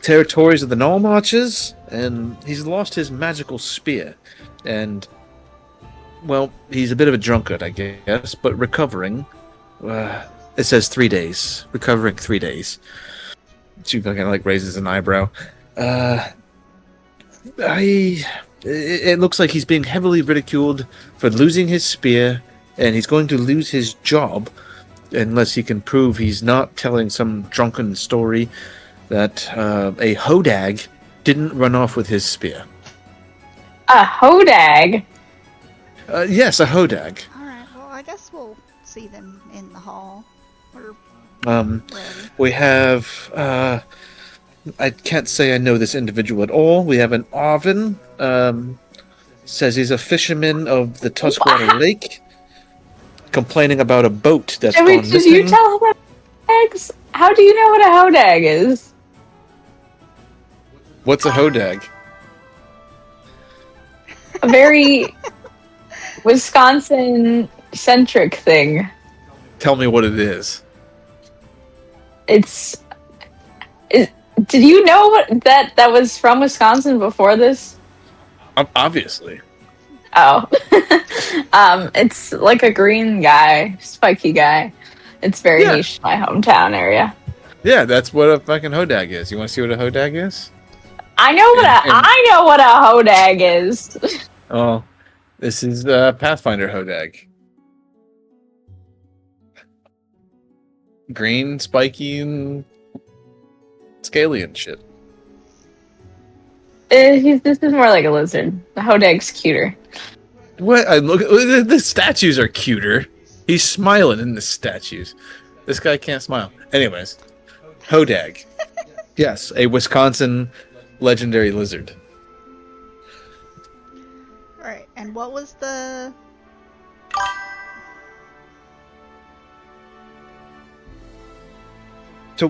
territories of the Null Marches, and he's lost his magical spear. And, well, he's a bit of a drunkard, I guess, but recovering. It says 3 days. Recovering 3 days." She kind of raises an eyebrow. It looks like he's being heavily ridiculed for losing his spear, and he's going to lose his job unless he can prove he's not telling some drunken story that a hodag didn't run off with his spear. A hodag? Yes, a hodag. All right. Well, I guess we'll see them in the hall. We're ready. We have, I can't say I know this individual at all. We have an Arvin, says he's a fisherman of the Tuskwater Lake, complaining about a boat that's Joey, gone did missing. you tell him about eggs? How do you know what a hodag is? What's a hodag? A very Wisconsin-centric thing. Tell me what it is. It's... did you know what that was from Wisconsin before this? Obviously. Oh. It's like a green guy, spiky guy. It's very Yeah. niche in my hometown area. Yeah, that's what a fucking hodag is. You want to see what a hodag is? I know what a hodag is. Oh, this is Pathfinder hodag. Green, spiky, and scaly and shit. This is more like a lizard. The hodag's cuter. What? Look, the statues are cuter. He's smiling in the statues. This guy can't smile. Anyways, hodag. Yes, a Wisconsin legendary lizard. Alright, and what was the... So,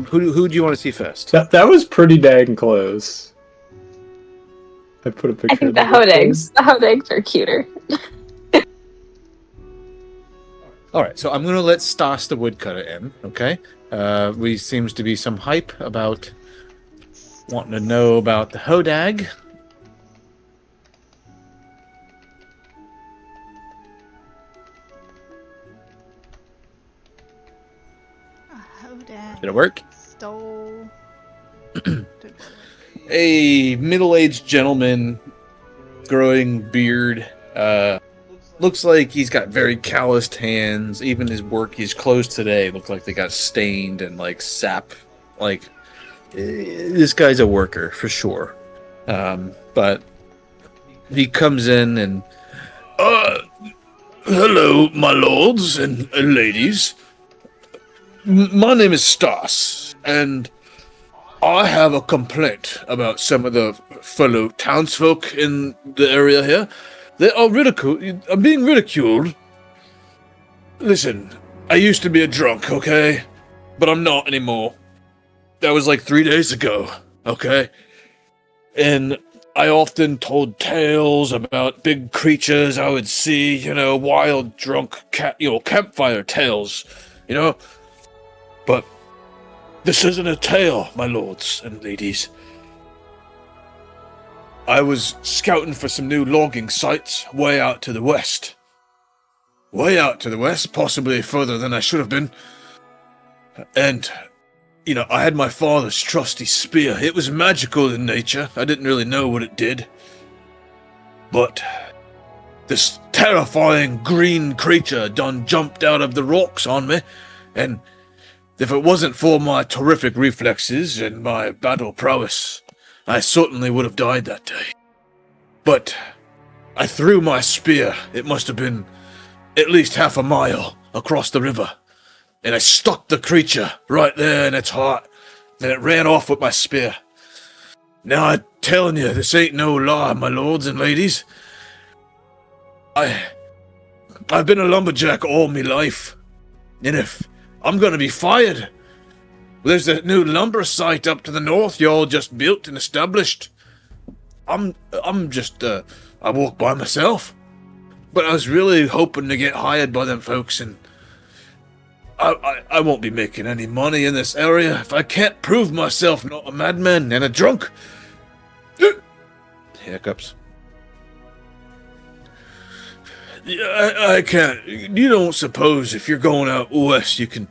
who do you want to see first? That was pretty dang close. I put a picture. I think of the hodags are cuter. All right, so I'm going to let Stas the woodcutter in, okay? We seems to be some hype about wanting to know about the hodag. Hodag. Did it work? Stole... A middle-aged gentleman, growing beard, looks like he's got very calloused hands. Even his clothes today look like they got stained and like sap. Like, this guy's a worker for sure. But he comes in and, hello, my lords and ladies. My name is Stas, and I have a complaint about some of the fellow townsfolk in the area here. They are I'm being ridiculed. Listen, I used to be a drunk, okay? But I'm not anymore. That was like 3 days ago, okay? And I often told tales about big creatures I would see, wild, drunk, campfire tales, But this isn't a tale, my lords and ladies. I was scouting for some new logging sites way out to the west. Way out to the west, possibly further than I should have been. And, I had my father's trusty spear. It was magical in nature. I didn't really know what it did. But this terrifying green creature done jumped out of the rocks on me, and if it wasn't for my terrific reflexes and my battle prowess, I certainly would have died that day. But I threw my spear, it must have been at least half a mile across the river, and I stuck the creature right there in its heart, and it ran off with my spear. Now I'm telling you, this ain't no lie, my lords and ladies. I've been a lumberjack all my life, and if I'm gonna be fired, there's that new lumber site up to the north y'all just built and established. I walk by myself. But I was really hoping to get hired by them folks, and I won't be making any money in this area if I can't prove myself not a madman and a drunk. Hiccups. Yeah, I can't. You don't suppose if you're going out west you can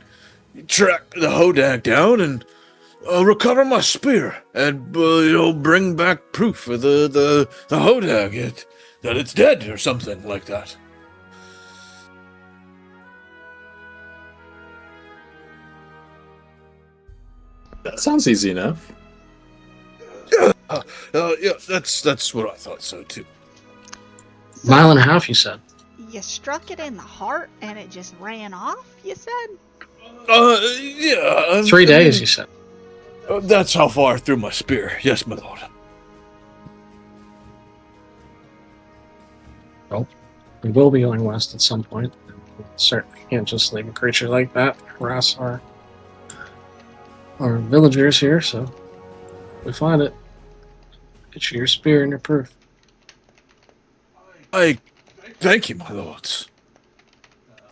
track the hodag down and recover my spear and bring back proof of the hodag that it's dead or something like that. That sounds easy enough. Yeah, that's what I thought so too. Mile and a half, you said. You struck it in the heart and it just ran off, you said? Yeah. 3 days, you said. That's how far I threw my spear. Yes, my lord. Well, we will be going west at some point. Certainly can't just leave a creature like that harass our our villagers here, so if we find it. Get you your spear and your proof. I thank you, my lords.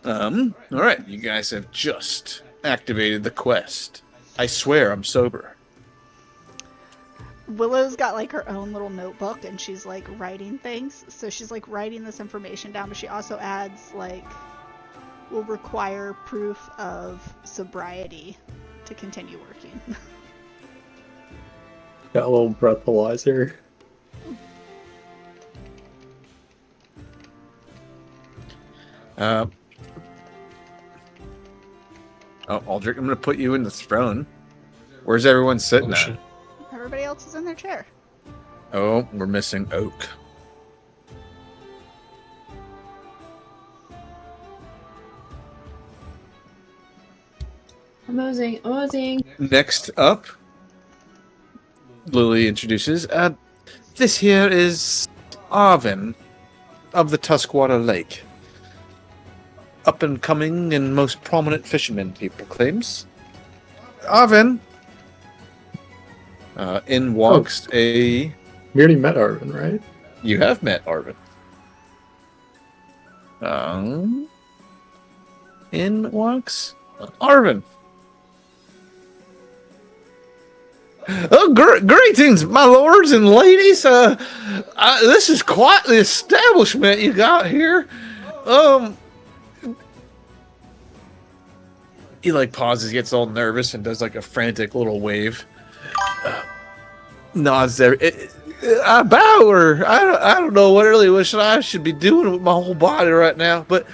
All right, you guys have just activated the quest. I swear I'm sober. Willow's got like her own little notebook and she's like writing things. So she's like writing this information down, but she also adds like will require proof of sobriety to continue working. Got a little breathalyzer. Aldrich, I'm going to put you in the throne. Where's everyone sitting at? Everybody else is in their chair. Oh, we're missing Oak. Amazing. Next up, Lily introduces, this here is Arvin of the Tuskwater Lake. Up and coming and most prominent fisherman, he proclaims. Arvin. In walks a... We already met Arvin, right? You have met Arvin. In walks Arvin. Oh, greetings, my lords and ladies. This is quite the establishment you got here. He like pauses, gets all nervous, and does like a frantic little wave. Nods there. I bow, or I don't know what really what I should be doing with my whole body right now. But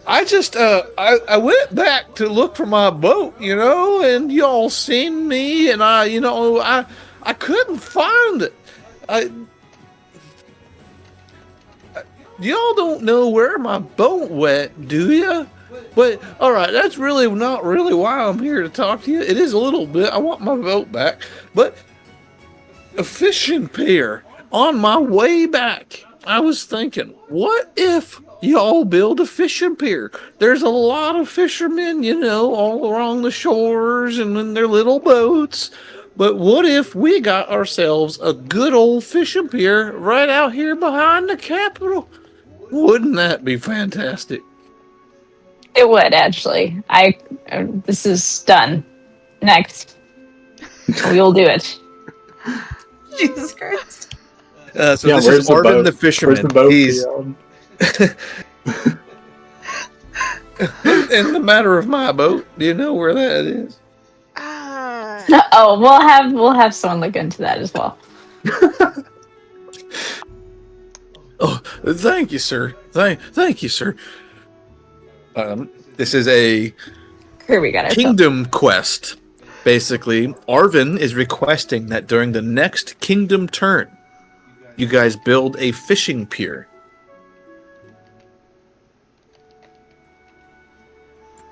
I just I went back to look for my boat, you know, and y'all seen me, and I couldn't find it. Y'all don't know where my boat went, do you? But all right, that's really not really why I'm here to talk to you. It is a little bit. I want my boat back, but a fishing pier on my way back. I was thinking, what if y'all build a fishing pier? There's a lot of fishermen, you know, all along the shores and in their little boats. But what if we got ourselves a good old fishing pier right out here behind the Capitol? Wouldn't that be fantastic? It would actually. This is done. Next, we'll do it. Jesus Christ. So yeah, this is Arvin the fisherman. Where's the boat? He's in the matter of my boat. Do you know where that is? Oh, we'll have someone look into that as well. Oh, thank you, sir. Thank you, sir. This is a kingdom quest. Basically, Arvin is requesting that during the next kingdom turn, you guys build a fishing pier.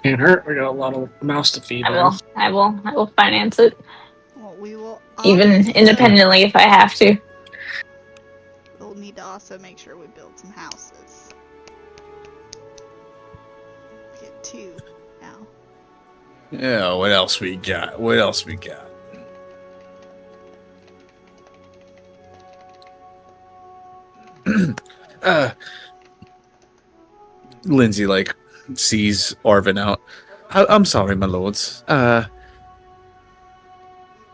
Can't hurt. We got a lot of mouths to feed. I will finance it. Well, we will even independently if I have to. We'll need to also make sure we build some houses. Get 2 now. Yeah, what else we got? Lindsay like sees Arvin out. I'm sorry, my lords. The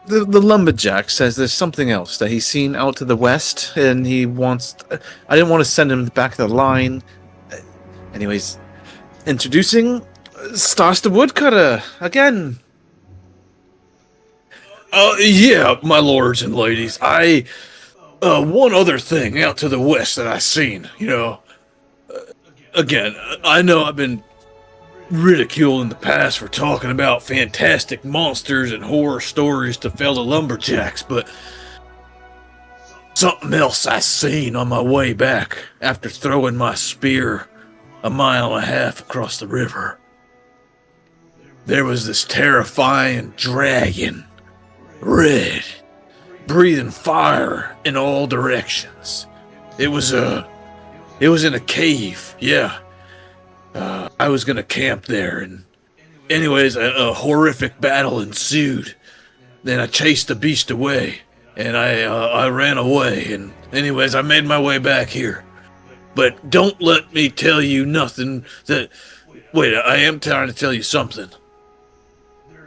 lumberjack says there's something else that he's seen out to the west, and he wants. I didn't want to send him back to the line. Anyways, introducing Stars the Woodcutter again. Yeah, my lords and ladies. One other thing out to the west that I seen. You know, again, I know I've been ridiculed in the past for talking about fantastic monsters and horror stories to fellow lumberjacks, but something else I seen on my way back after throwing my spear 1.5 miles across the river. There was this terrifying dragon, red, breathing fire in all directions. It was in a cave, yeah. I was gonna camp there, and Anyways, a horrific battle ensued. Then I chased the beast away, and I ran away. And anyways, I made my way back here. But don't let me tell you nothing that... Wait, I am trying to tell you something.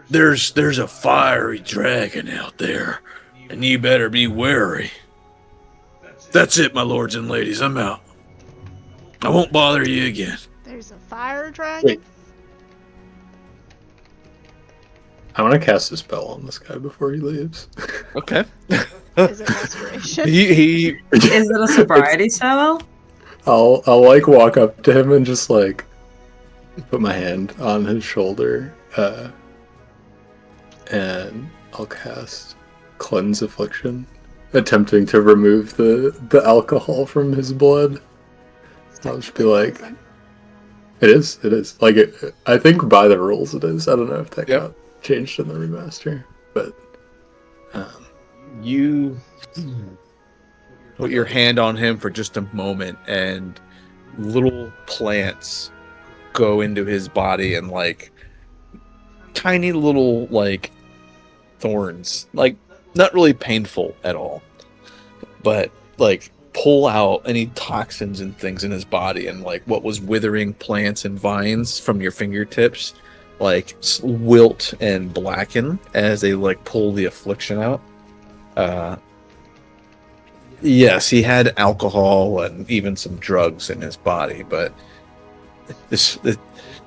There's a fiery dragon out there, and you better be wary. That's it, my lords and ladies. I'm out. I won't bother you again. There's a fire dragon? I want to cast a spell on this guy before he leaves. Okay. Is it restoration? he Is it a sobriety spell? I'll like walk up to him and just like put my hand on his shoulder, and I'll cast Cleanse Affliction, attempting to remove the alcohol from his blood. I'll just be like, it is. Like, I think by the rules it is. I don't know if that got changed in the remaster, but you put your hand on him for just a moment, and little plants go into his body, and like tiny little like thorns, like not really painful at all, but like pull out any toxins and things in his body, and like what was withering plants and vines from your fingertips like wilt and blacken as they like pull the affliction out. Yes, he had alcohol and even some drugs in his body, but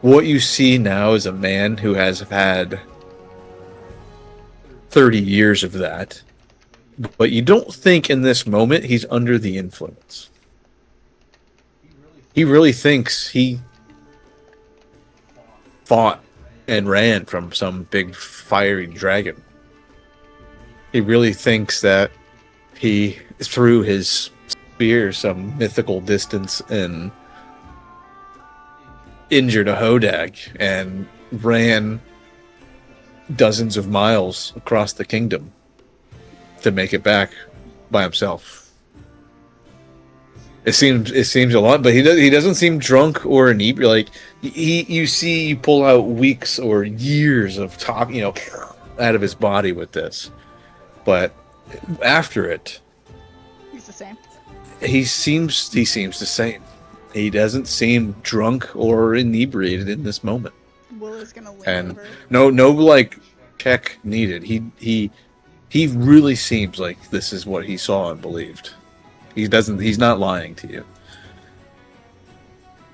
what you see now is a man who has had 30 years of that, but you don't think in this moment he's under the influence. He really thinks he fought and ran from some big fiery dragon. He really thinks that he threw his spear some mythical distance and injured a hodag and ran dozens of miles across the kingdom to make it back by himself. It seems a lot, but he doesn't seem drunk or inebriated. Like you pull out weeks or years of out of his body with this, but after it, He's the same. he seems the same. He doesn't seem drunk or inebriated in this moment. Will is gonna lean And over. no like check needed. He really seems like this is what he saw and believed. He's not lying to you.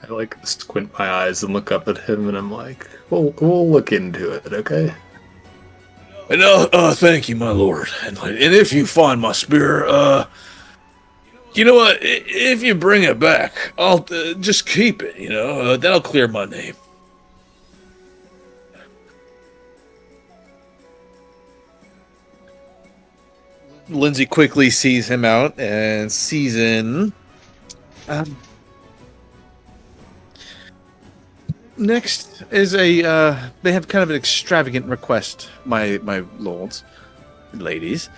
I like squint my eyes and look up at him, and I'm like, we'll look into it, okay? And thank you, my lord. And if you find my spear, you know what? If you bring it back, I'll just keep it. That'll clear my name. Lindsay quickly sees him out and sees in. Next is they have kind of an extravagant request, my lords, ladies.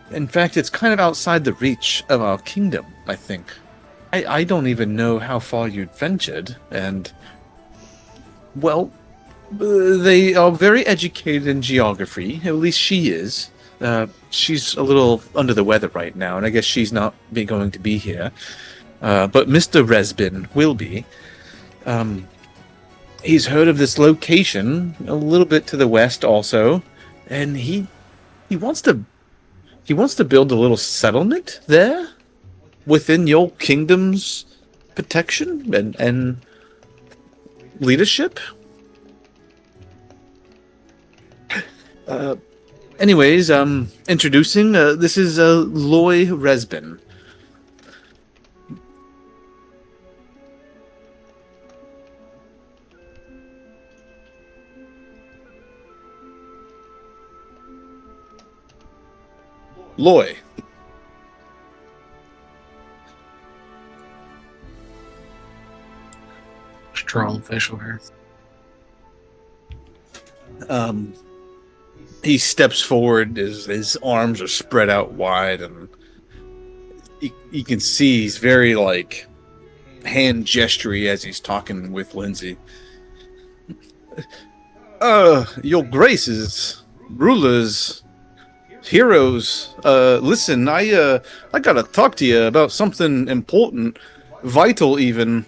In fact, it's kind of outside the reach of our kingdom, I think. I don't even know how far you'd ventured, and well, they are very educated in geography. At least she is. She's a little under the weather right now, and I guess she's not going to be here. But Mr. Resbin will be. He's heard of this location a little bit to the west also, and he wants to build a little settlement there within your kingdom's protection and leadership. Anyways, introducing, this is Loy Resbin. Loy. Strong facial hair. He steps forward, his arms are spread out wide, and you can see he's very, like, hand gestury as he's talking with Lindsay. Your graces, rulers, heroes, listen, I gotta talk to you about something important, vital even.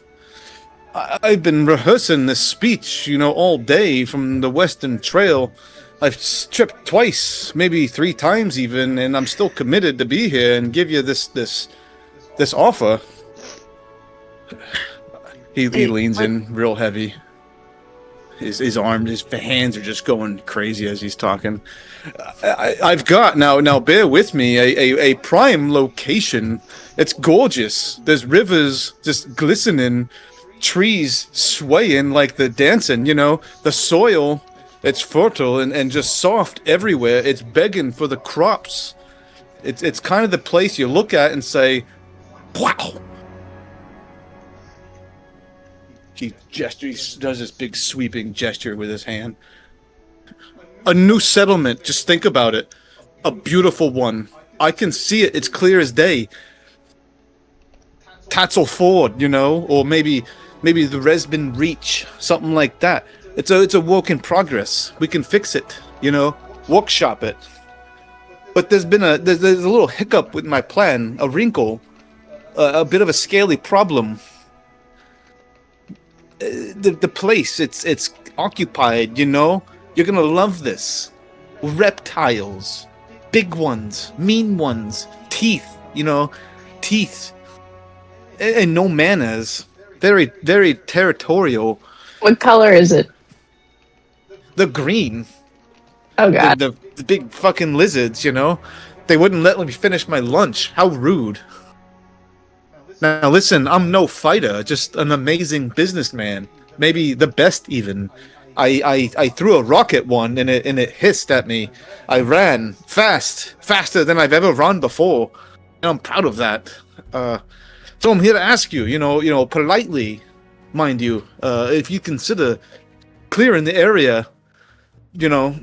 I've been rehearsing this speech, all day from the Western Trail. I've tripped twice, maybe 3 times even, and I'm still committed to be here and give you this offer. He leans in real heavy. His arms, his hands are just going crazy as he's talking. I've got now. Bear with me. A prime location. It's gorgeous. There's rivers just glistening, trees swaying like they're dancing. The soil. It's fertile and just soft everywhere. It's begging for the crops. It's kind of the place you look at and say, "Wow." He does this big sweeping gesture with his hand. A new settlement, just think about it. A beautiful one. I can see it, it's clear as day. Tatzel Ford, or maybe the Resbin Reach, something like that. It's a work in progress. We can fix it, workshop it. But there's a little hiccup with my plan, a wrinkle, a bit of a scaly problem. The place, it's occupied, You're gonna love this. Reptiles. Big ones. Mean ones. Teeth, Teeth. And no manners. Very, very territorial. What color is it? The green. Oh god. The big fucking lizards, They wouldn't let me finish my lunch. How rude. Now listen, I'm no fighter, just an amazing businessman. Maybe the best even. I threw a rock at one and it hissed at me. I ran faster than I've ever run before. And I'm proud of that. So I'm here to ask you, politely, mind you, if you consider clearing the area,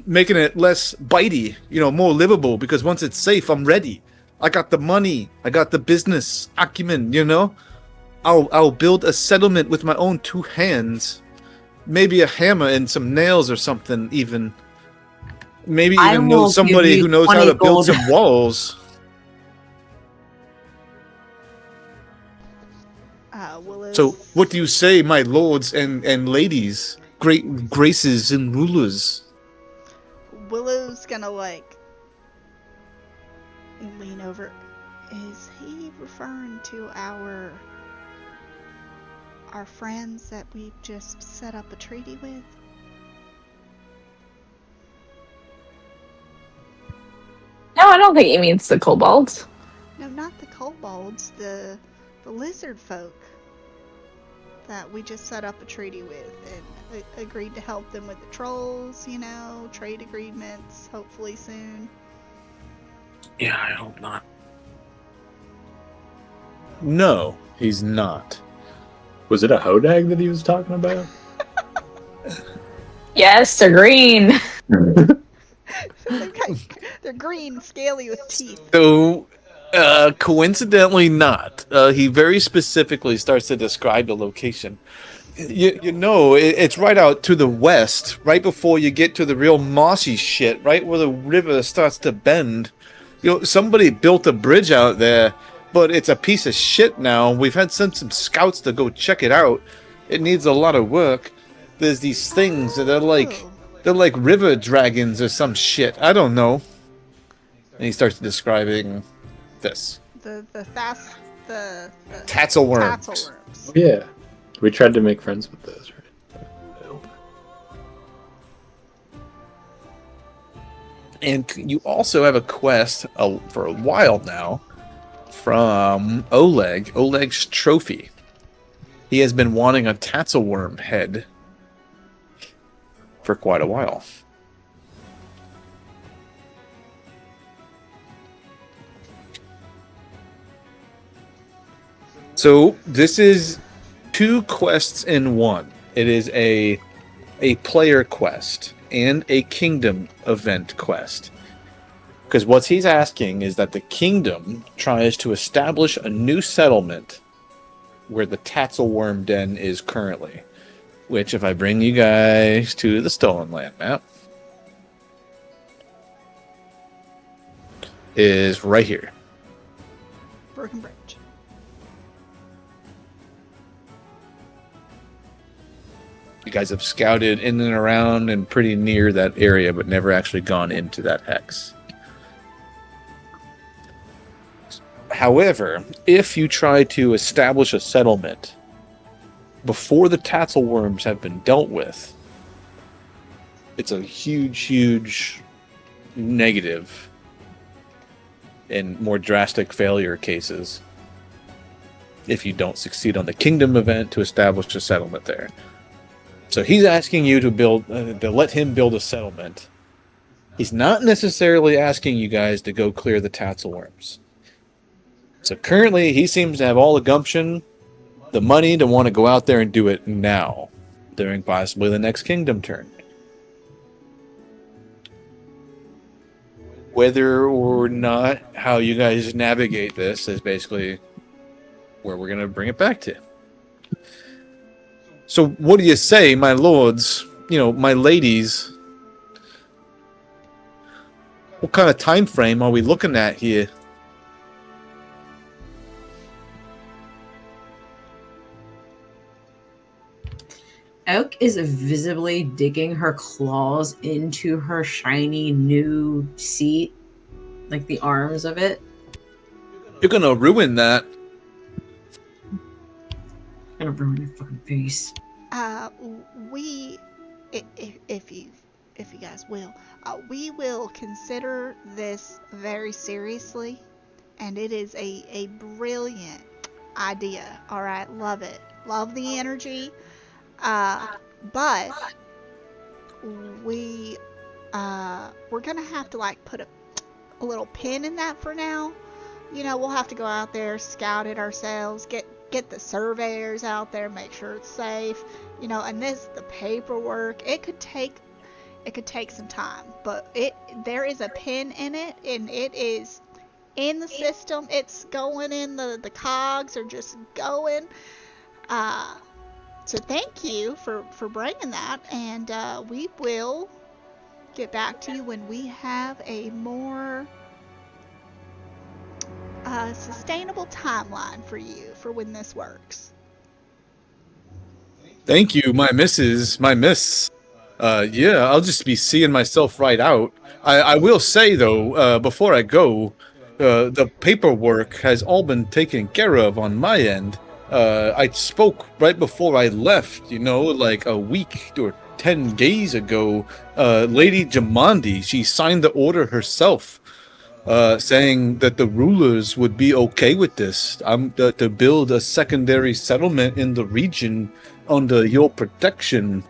making it less bitey, more livable, because once it's safe, I'm ready. I got the money. I got the business acumen, I'll build a settlement with my own 2 hands. Maybe a hammer and some nails or something even. Maybe even know somebody who knows how to build some walls. Willow's... So what do you say, my lords and ladies? Great graces and rulers. Willow's gonna lean over. Is he referring to our friends that we just set up a treaty with? No, I don't think he means the kobolds. No, not the kobolds, the lizard folk that we just set up a treaty with and agreed to help them with the trolls, trade agreements, hopefully soon. Yeah, I hope not. No, he's not. Was it a hodag that he was talking about? Yes, they're green. They're green, scaly with teeth. So, coincidentally not. He very specifically starts to describe the location. It's right out to the west, right before you get to the real mossy shit, right where the river starts to bend. Somebody built a bridge out there, but it's a piece of shit now. We've had sent some scouts to go check it out. It needs a lot of work. There's these things that are like river dragons or some shit. I don't know. And he starts describing this. The Tatzelworms. Tatzelworms. Yeah. We tried to make friends with those, right? And you also have a quest for a while now from Oleg's trophy. He has been wanting a Tatzelworm head for quite a while. So this is 2 quests in one. It is a player quest and a kingdom event quest. Because what he's asking is that the kingdom tries to establish a new settlement where the Tatzelworm Den is currently. which, if I bring you guys to the Stolen Land map, is right here. Broken Bridge. You guys have scouted in and around and pretty near that area, but never actually gone into that hex. However, if you try to establish a settlement before the tassel worms have been dealt with, it's a huge negative in more drastic failure cases if you don't succeed on the kingdom event to establish a settlement there. So he's asking you to build, to let him build a settlement. He's not necessarily asking you guys to go clear the tassel worms. So currently, he seems to have all the gumption, the money to want to go out there and do it now, during possibly the next kingdom turn. Whether or not how you guys navigate this is basically where we're going to bring it back to. So what do you say, my lords, my ladies? What kind of time frame are we looking at here? Oak is visibly digging her claws into her shiny new seat, like the arms of it. You're gonna ruin that. I'm gonna ruin your fucking face. If you guys will, we will consider this very seriously, and it is a brilliant idea. All right, love it, love the energy. But we're gonna have to put a little pin in that for now. We'll have to go out there, scout it ourselves, get the surveyors out there, make sure it's safe. And the paperwork, it could take some time, but there is a pin in it, and it is in the system. It's going in, the cogs are just going. So thank you for bringing that, and we will get back to you when we have a more sustainable timeline for you for when this works. Thank you, my miss. Yeah, I'll just be seeing myself right out. I will say, though, before I go, the paperwork has all been taken care of on my end. I spoke right before I left, like a week or 10 days ago. Lady Jamandi, she signed the order herself, saying that the rulers would be okay with this. To build a secondary settlement in the region under your protection.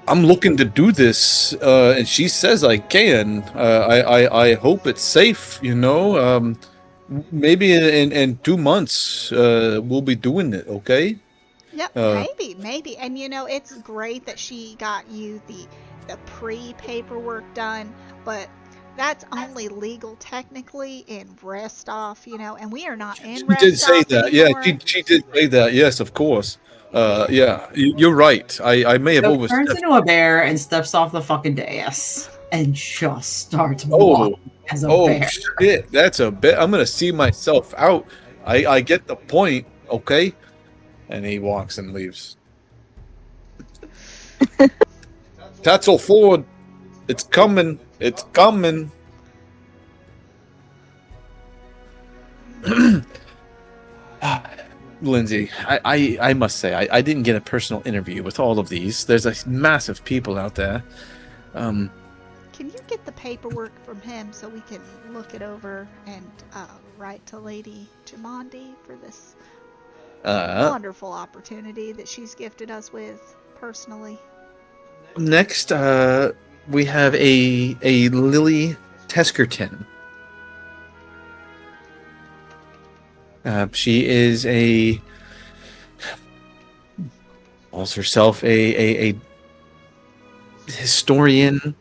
I'm looking to do this, and she says I can. I hope it's safe, maybe in 2 months, we'll be doing it, okay? Yep, maybe. And it's great that she got you the pre-paperwork done, but that's only legal technically in Restoff, and we are not in Restoff. She did say that, anymore. Yeah, she did say that, yes, of course. Yeah, you're right. I may have overstepped. Turns into a bear and steps off the fucking dais and just starts walking as a bear. Oh, shit, that's a bit. I'm gonna see myself out. I get the point, okay? And he walks and leaves. Tassel forward. It's coming. It's coming. Lindsay, I must say, I didn't get a personal interview with all of these. There's a massive people out there. Can you get the paperwork from him so we can look it over and write to Lady Jamandi for this wonderful opportunity that she's gifted us with personally? Next, we have a Lily Teskerton. She is calls herself a historian,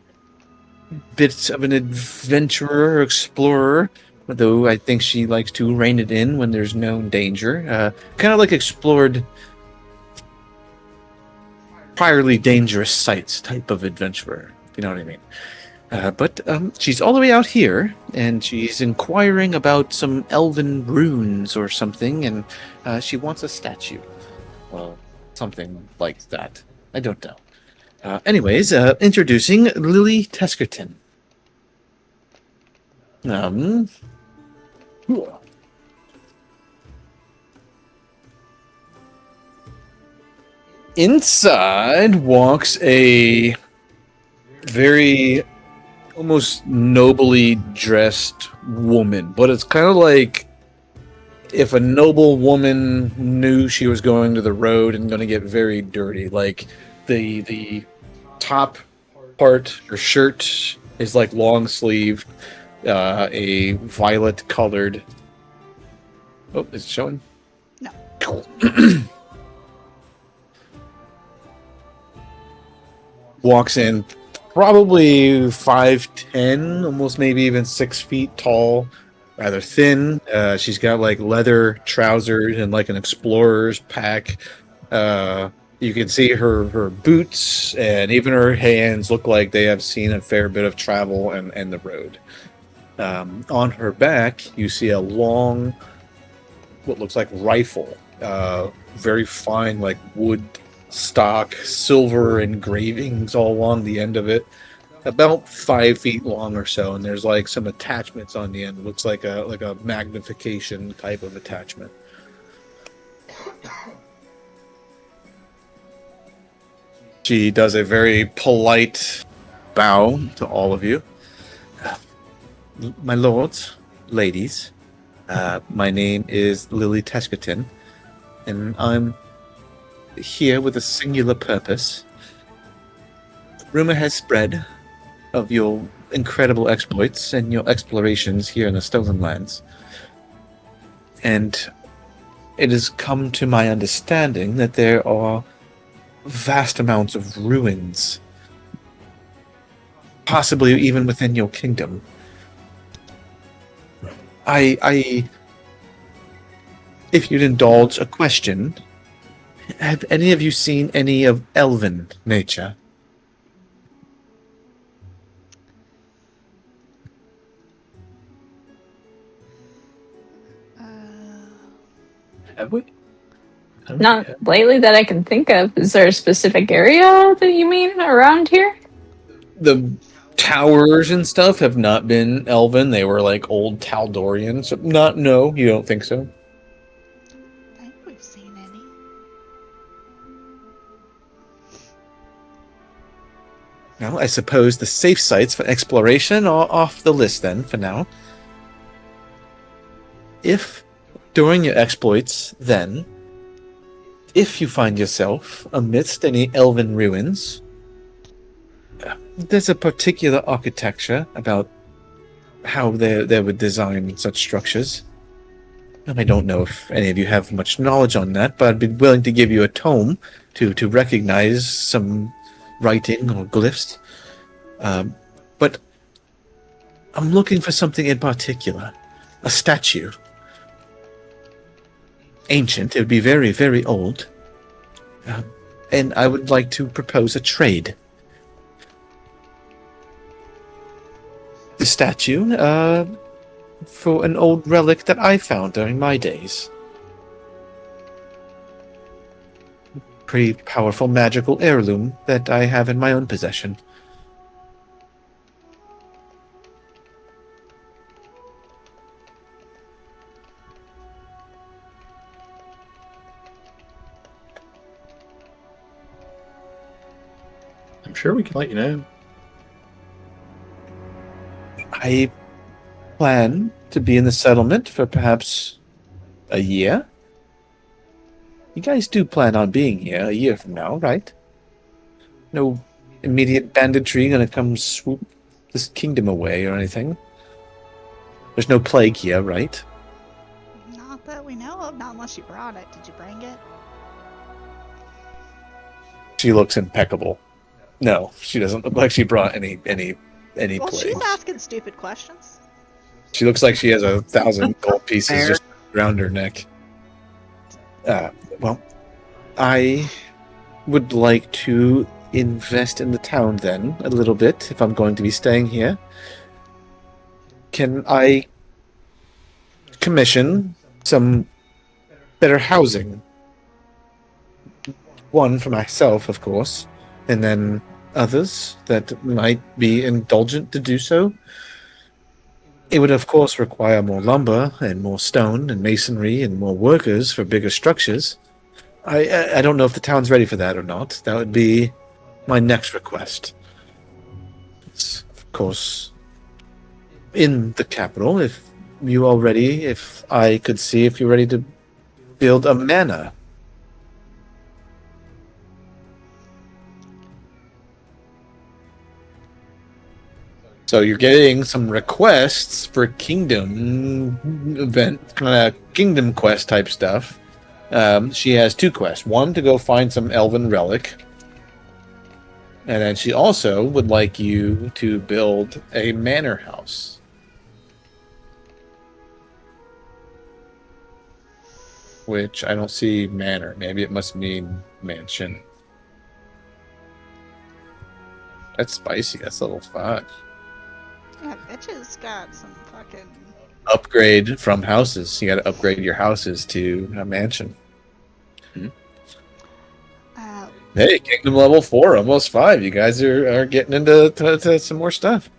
bits of an adventurer, explorer, though I think she likes to rein it in when there's no danger. Kind of like explored priorly dangerous sites type of adventurer. If you know what I mean. But she's all the way out here, and she's inquiring about some elven runes or something, and she wants a statue. Well, something like that. I don't know. Anyways, introducing Lily Teskerton. Inside walks a very almost nobly dressed woman, but it's kind of like if a noble woman knew she was going to the road and going to get very dirty. Like the top part, her shirt is like long sleeved, a violet colored. Oh, is it showing? No. Walks in probably 5'10", almost maybe even 6 feet tall, rather thin. She's got like leather trousers and like an explorer's pack. You can see her boots and even her hands look like they have seen a fair bit of travel and the road. On her back, you see a long, what looks like rifle, very fine, like wood stock, silver engravings all along the end of it, about 5 feet long or so, and there's like some attachments on the end. It looks like a magnification type of attachment. She does a very polite bow to all of you. My lords, ladies, my name is Lily Teskerton, and I'm here with a singular purpose. Rumor has spread of your incredible exploits and your explorations here in the Stolen Lands. And it has come to my understanding that there are vast amounts of ruins, possibly even within your kingdom. I if you'd indulge a question, have any of you seen any of elven nature? Have we? I don't Not think lately that I can think of. Is there a specific area that you mean around here? The towers and stuff have not been elven. They were like old Taldorian. So no, you don't think so? I think we've seen any. Well, I suppose the safe sites for exploration are off the list then, for now. If, during your exploits, then, if you find yourself amidst any elven ruins, there's a particular architecture about how they would design such structures. And I don't know if any of you have much knowledge on that, but I'd be willing to give you a tome to recognize some writing or glyphs. But I'm looking for something in particular. A statue. Ancient. It would be very, very old. And I would like to propose a trade. The statue, for an old relic that I found during my days. Pretty powerful magical heirloom that I have in my own possession. I'm sure we can let you know. I plan to be in the settlement for perhaps a year. You guys do plan on being here a year from now, right? No immediate banditry gonna come swoop this kingdom away or anything. There's no plague here, right? Not that we know of, not unless you brought it. Did you bring it? She looks impeccable. No, she doesn't look like she brought any Well, plague. she's asking stupid questions. She looks like she has 1,000 gold pieces Fair. just around her neck. Well, I would like to invest in the town then a little bit if I'm going to be staying here. Can I commission some better housing? One for myself, of course, and then others that might be indulgent to do so. It would, of course, require more lumber and more stone and masonry and more workers for bigger structures. I don't know if the town's ready for that or not. That would be my next request. It's, of course, in the capital. If you are ready, if I could see if you're ready to build a manor. So you're getting some requests for kingdom event, kind of kingdom quest type stuff. She has 2 quests. One to go find some elven relic. And then she also would like you to build a manor house. Which I don't see manor. Maybe it must mean mansion. That's spicy. That's level 5. Yeah, bitches got some fucking. Upgrade from houses. You got to upgrade your houses to a mansion. Hey, Kingdom level 4, almost 5. You guys are getting into to some more stuff.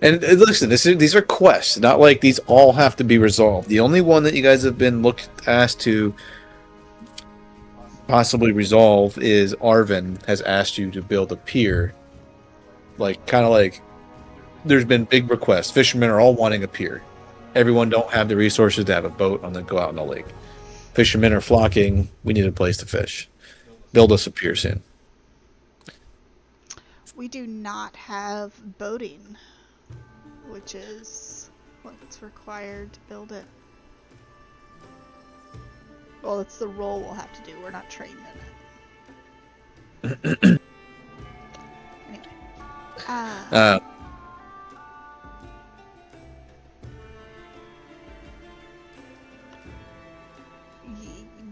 And listen, these are quests. Not like these all have to be resolved. The only one that you guys have been asked to possibly resolve is Arvin has asked you to build a pier. Kind of like there's been big requests. Fishermen are all wanting a pier. Everyone don't have the resources to have a boat and then go out in the lake. Fishermen are flocking. We need a place to fish. Build us a pier soon. We do not have boating, which is what's required to build it. Well, it's the role we'll have to do. We're not trained in it. Anyway.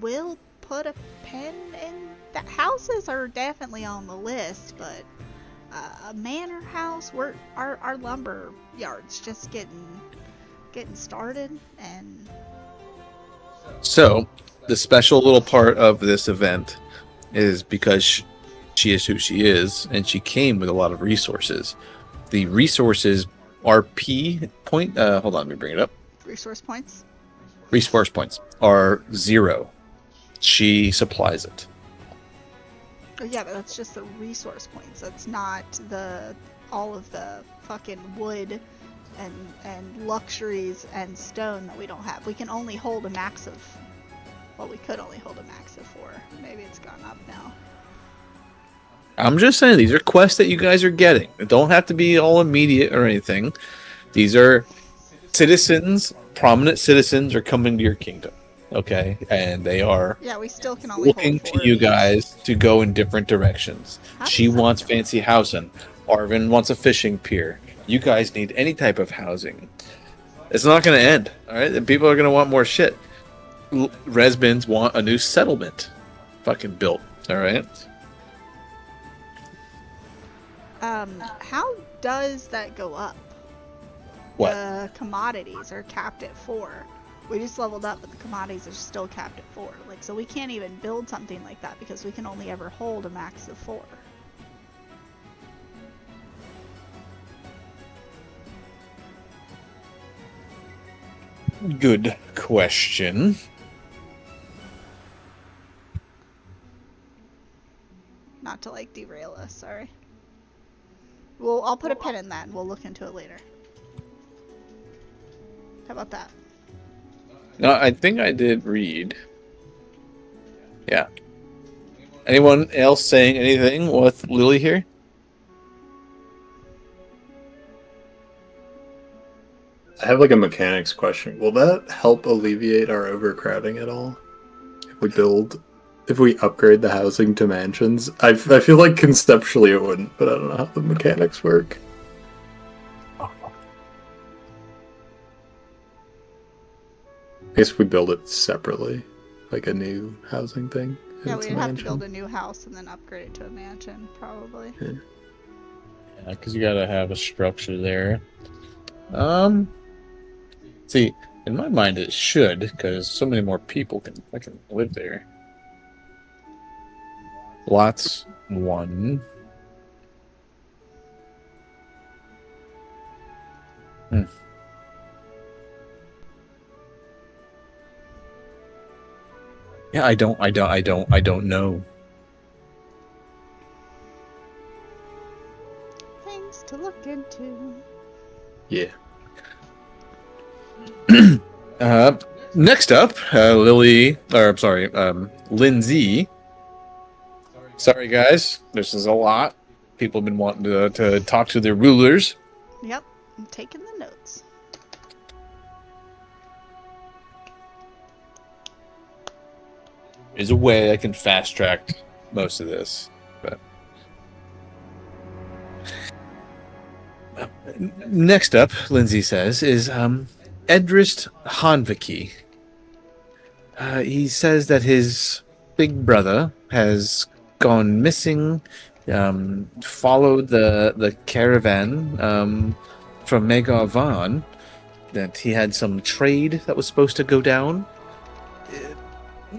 We'll put a pin in that. Houses are definitely on the list, but a manor house, our lumber yard's just getting started. And so the special little part of this event is because she is who she is, and she came with a lot of resources. The resources RP point. Hold on, let me bring it up. Resource points. Resource points are 0. She supplies it. Oh yeah, but that's just the resource points. That's not all of the fucking wood and luxuries and stone that we don't have. We can only hold a max of. Well, we could only hold a max of 4. Maybe it's gone up now. I'm just saying, these are quests that you guys are getting. It don't have to be all immediate or anything. These are citizens, prominent citizens are coming to your kingdom. Okay? And they are we still can only looking hold 4 to you of these. guys to go in different directions. She wants fancy housing. Arvin wants a fishing pier. You guys need any type of housing. It's not going to end. All right? People are going to want more shit. Resbins want a new settlement fucking built. All right? How does that go up? What? The commodities are capped at 4. We just leveled up, but the commodities are still capped at 4. So we can't even build something like that because we can only ever hold a max of 4. Good question. Not to derail us, sorry. Well, I'll put a pin in that and we'll look into it later. How about that? No, I think I did read. Yeah. Anyone else saying anything with Lily here? I have a mechanics question. Will that help alleviate our overcrowding at all? If we upgrade the housing to mansions? I feel like conceptually it wouldn't, but I don't know how the mechanics work. I guess we build it separately, like a new housing thing. Yeah, It's a we'd have to mansion. build a new house and then upgrade it to a mansion, probably. Yeah, because you gotta have a structure there. See, in my mind it should, because so many more people can live there. Lots 1. Yeah, I don't know. Things to look into. Yeah. Next up, Lindsay. Sorry, guys. This is a lot. People have been wanting to talk to their rulers. Yep, I'm taking the notes. There's a way I can fast track most of this, but next up, Lindsay says, is Edrist Hanviki. He says that his big brother has gone missing, followed the caravan from Megavan, that he had some trade that was supposed to go down.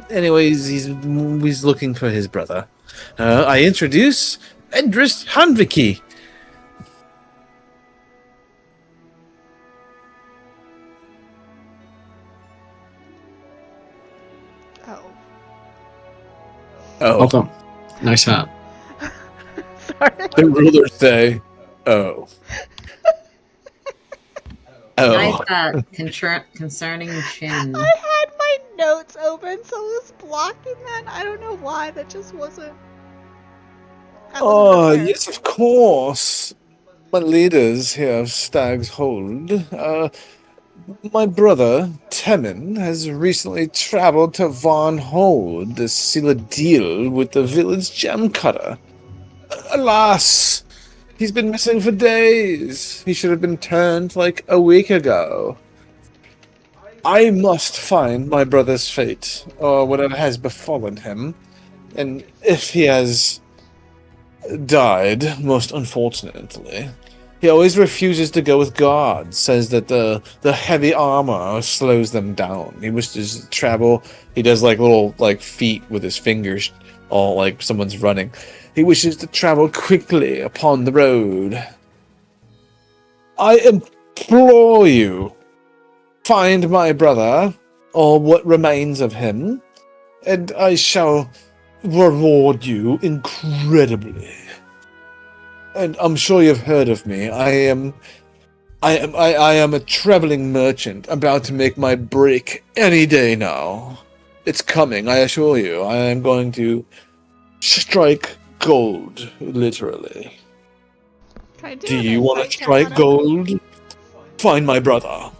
Anyways, he's looking for his brother. I introduce Edrist Hanviki. Oh. Oh, Welcome. Nice hat. Sorry. the rulers say, oh. Oh. Nice that concerning chin. I had my notes open, so I was blocking that. I don't know why. That just wasn't. I wasn't prepared. Yes, of course. My leaders here of Stag's Hold. My brother, Temin, has recently traveled to Von Hold to seal a deal with the village gem cutter. Alas, he's been missing for days. He should have been turned like a week ago. I must find my brother's fate, or whatever has befallen him, and if he has died, most unfortunately. He always refuses to go with guards, says that the heavy armor slows them down. He wishes to travel. He does like little feet with his fingers, all like someone's running. He wishes to travel quickly upon the road. I implore you, find my brother, or what remains of him, and I shall reward you incredibly. And I'm sure you've heard of me. I am a traveling merchant about to make my break any day now. It's coming, I assure you. I am going to strike gold, literally. Can I Do an you want to insight check strike on him? gold? Find my brother.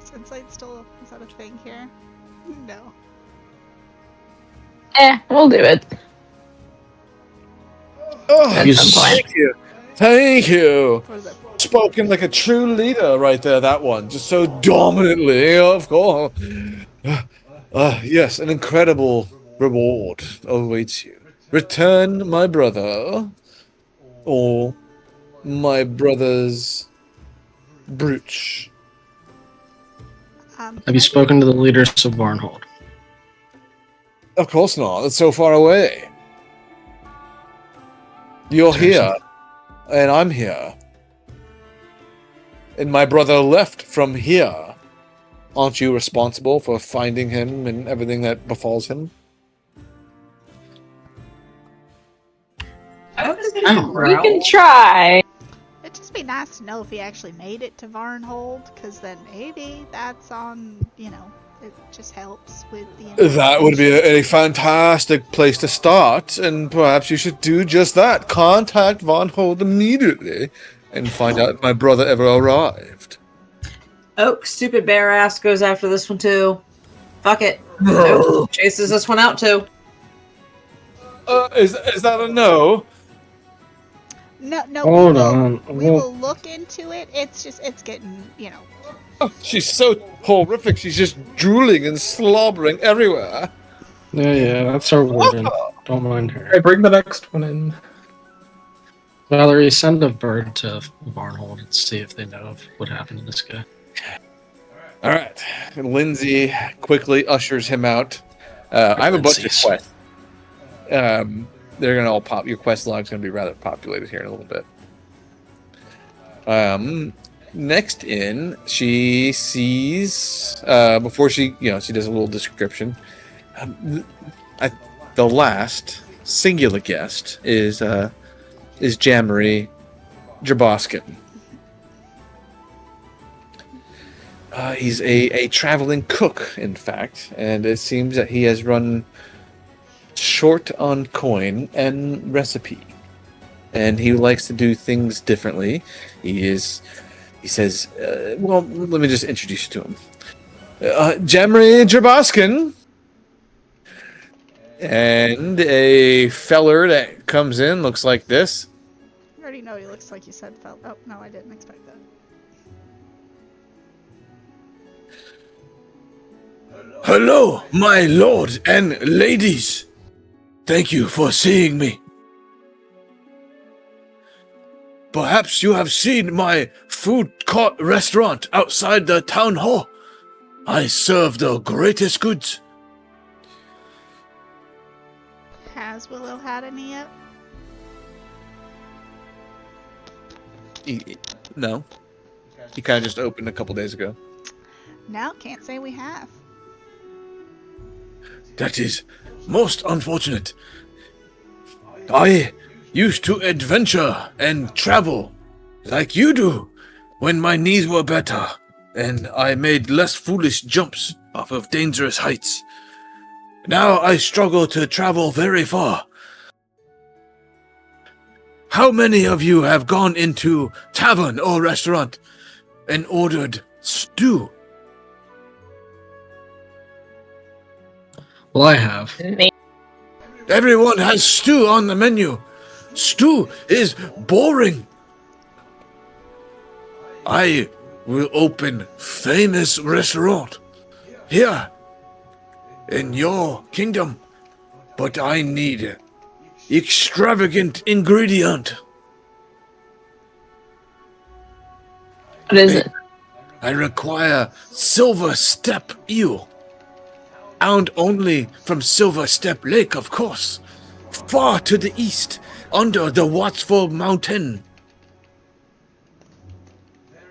Is insight still? Is that a thing here? No. We'll do it. Oh, At some point. thank you. Thank you. What is it? Spoken like a true leader right there, that one. Just so dominantly, of course. Yes, an incredible reward awaits you. Return my brother, or my brother's brooch. Have you spoken to the leaders of Barnhold? Of course not. It's so far away. You're here, and I'm here. And my brother left from here. Aren't you responsible for finding him and everything that befalls him? We can try. It'd just be nice to know if he actually made it to Varnhold, because then maybe that's on, it just helps with the... That would be a fantastic place to start, and perhaps you should do just that. Contact Von Hold immediately and find out if my brother ever arrived. Oak, stupid bear ass, goes after this one too. Fuck it. Oak chases this one out too. Is that a no? No, Hold on. we will look into it. It's getting, Oh, she's so horrific. She's just drooling and slobbering everywhere. Yeah, that's our warden. Don't mind her. Hey, bring the next one in. Valerie, send a bird to Varnhold and see if they know of what happened to this guy. All right. Lindsay quickly ushers him out. I have a bunch of Lindsay's. quests. They're going to all pop. Your quest log's going to be rather populated here in a little bit. Next in, she sees, before she does a little description. The last singular guest is Jammery Jaboskin. He's a traveling cook, in fact, and it seems that he has run short on coin and recipe, and he likes to do things differently. He says, well, let me just introduce you to him. Jammery Jaboskin. And a feller that comes in looks like this. You already know he looks like you said felt. Oh, no, I didn't expect that. Hello, my lord and ladies. Thank you for seeing me. Perhaps you have seen my food court restaurant outside the town hall. I serve the greatest goods. Has Willow had any yet? No. He kind of just opened a couple days ago. No, can't say we have. That is most unfortunate. I used to adventure and travel like you do when my knees were better and I made less foolish jumps off of dangerous heights. Now I struggle to travel very far. How many of you have gone into tavern or restaurant and ordered stew? Well, I have. Everyone has stew on the menu. Stew is boring. I will open famous restaurant here in your kingdom, but I need extravagant ingredient. What is it? I require silver step eel. Found only from Silver Step Lake, of course. Far to the east, under the Watchful Mountain.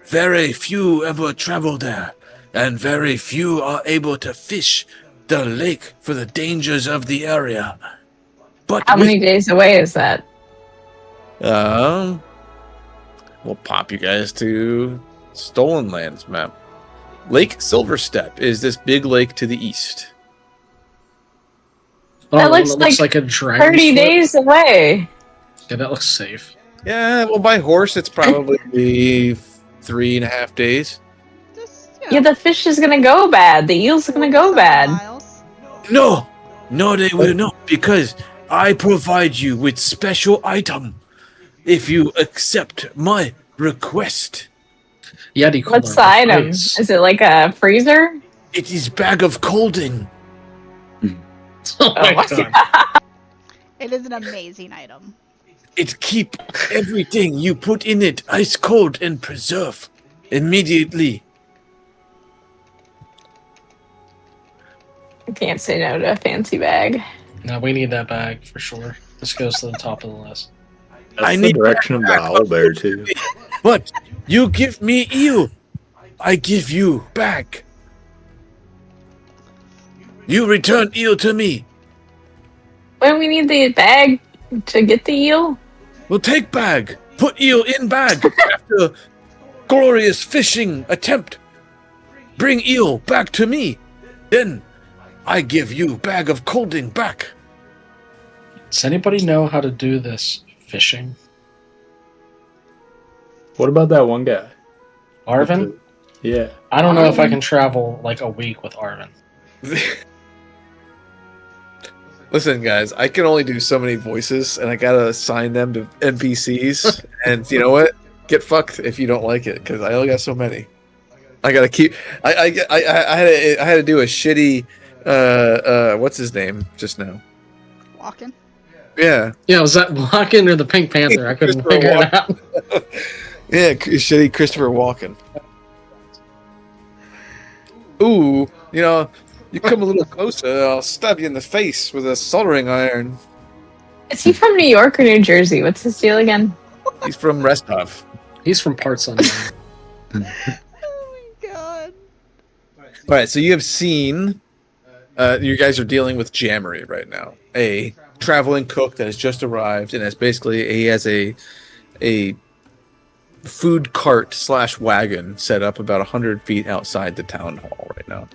Very few ever travel there, and very few are able to fish the lake for the dangers of the area. But How many days away is that? we'll pop you guys to Stolen Lands map. Lake Silver Step is this big lake to the east. Oh, That it looks like a dragon. 30 days away. Yeah, that looks safe. Yeah, well, by horse, it's probably 3.5 days. Just, Yeah, the fish is gonna go bad. The eel's gonna go 40-some bad. miles. No, they will not, because I provide you with special item if you accept my request. Yeti cooler What's the with item? ice. Is it like a freezer? It is bag of colding. Oh my my god. It is an amazing item. It keep everything you put in it ice cold and preserve immediately. I can't say no to a fancy bag. No, we need that bag for sure. This goes to the top of the list. That's I the need direction of the back. owl bear too. But you give me eel, I give you back. You return eel to me. When we need the bag to get the eel? We'll take bag. Put eel in bag after glorious fishing attempt. Bring eel back to me. Then I give you bag of colding back. Does anybody know how to do this fishing? What about that one guy? Arvin? Yeah. I don't know if I can travel like a week with Arvin. Listen, guys, I can only do so many voices, and I gotta assign them to NPCs. And you know what? Get fucked if you don't like it, because I only got so many. I gotta keep. I had to do a shitty What's his name just now? Walking. Yeah. Yeah, was that Walken or the Pink Panther? I couldn't Christopher figure it out. Yeah, shitty Christopher Walken. Ooh, you come a little closer, I'll stab you in the face with a soldering iron. Is he from New York or New Jersey? What's his deal again? He's from Restov. He's from parts unknown. Oh my god. All right, so you have seen. You guys are dealing with Jammery right now, a traveling cook that has just arrived and he has a food cart / wagon set up about 100 feet outside the town hall right now.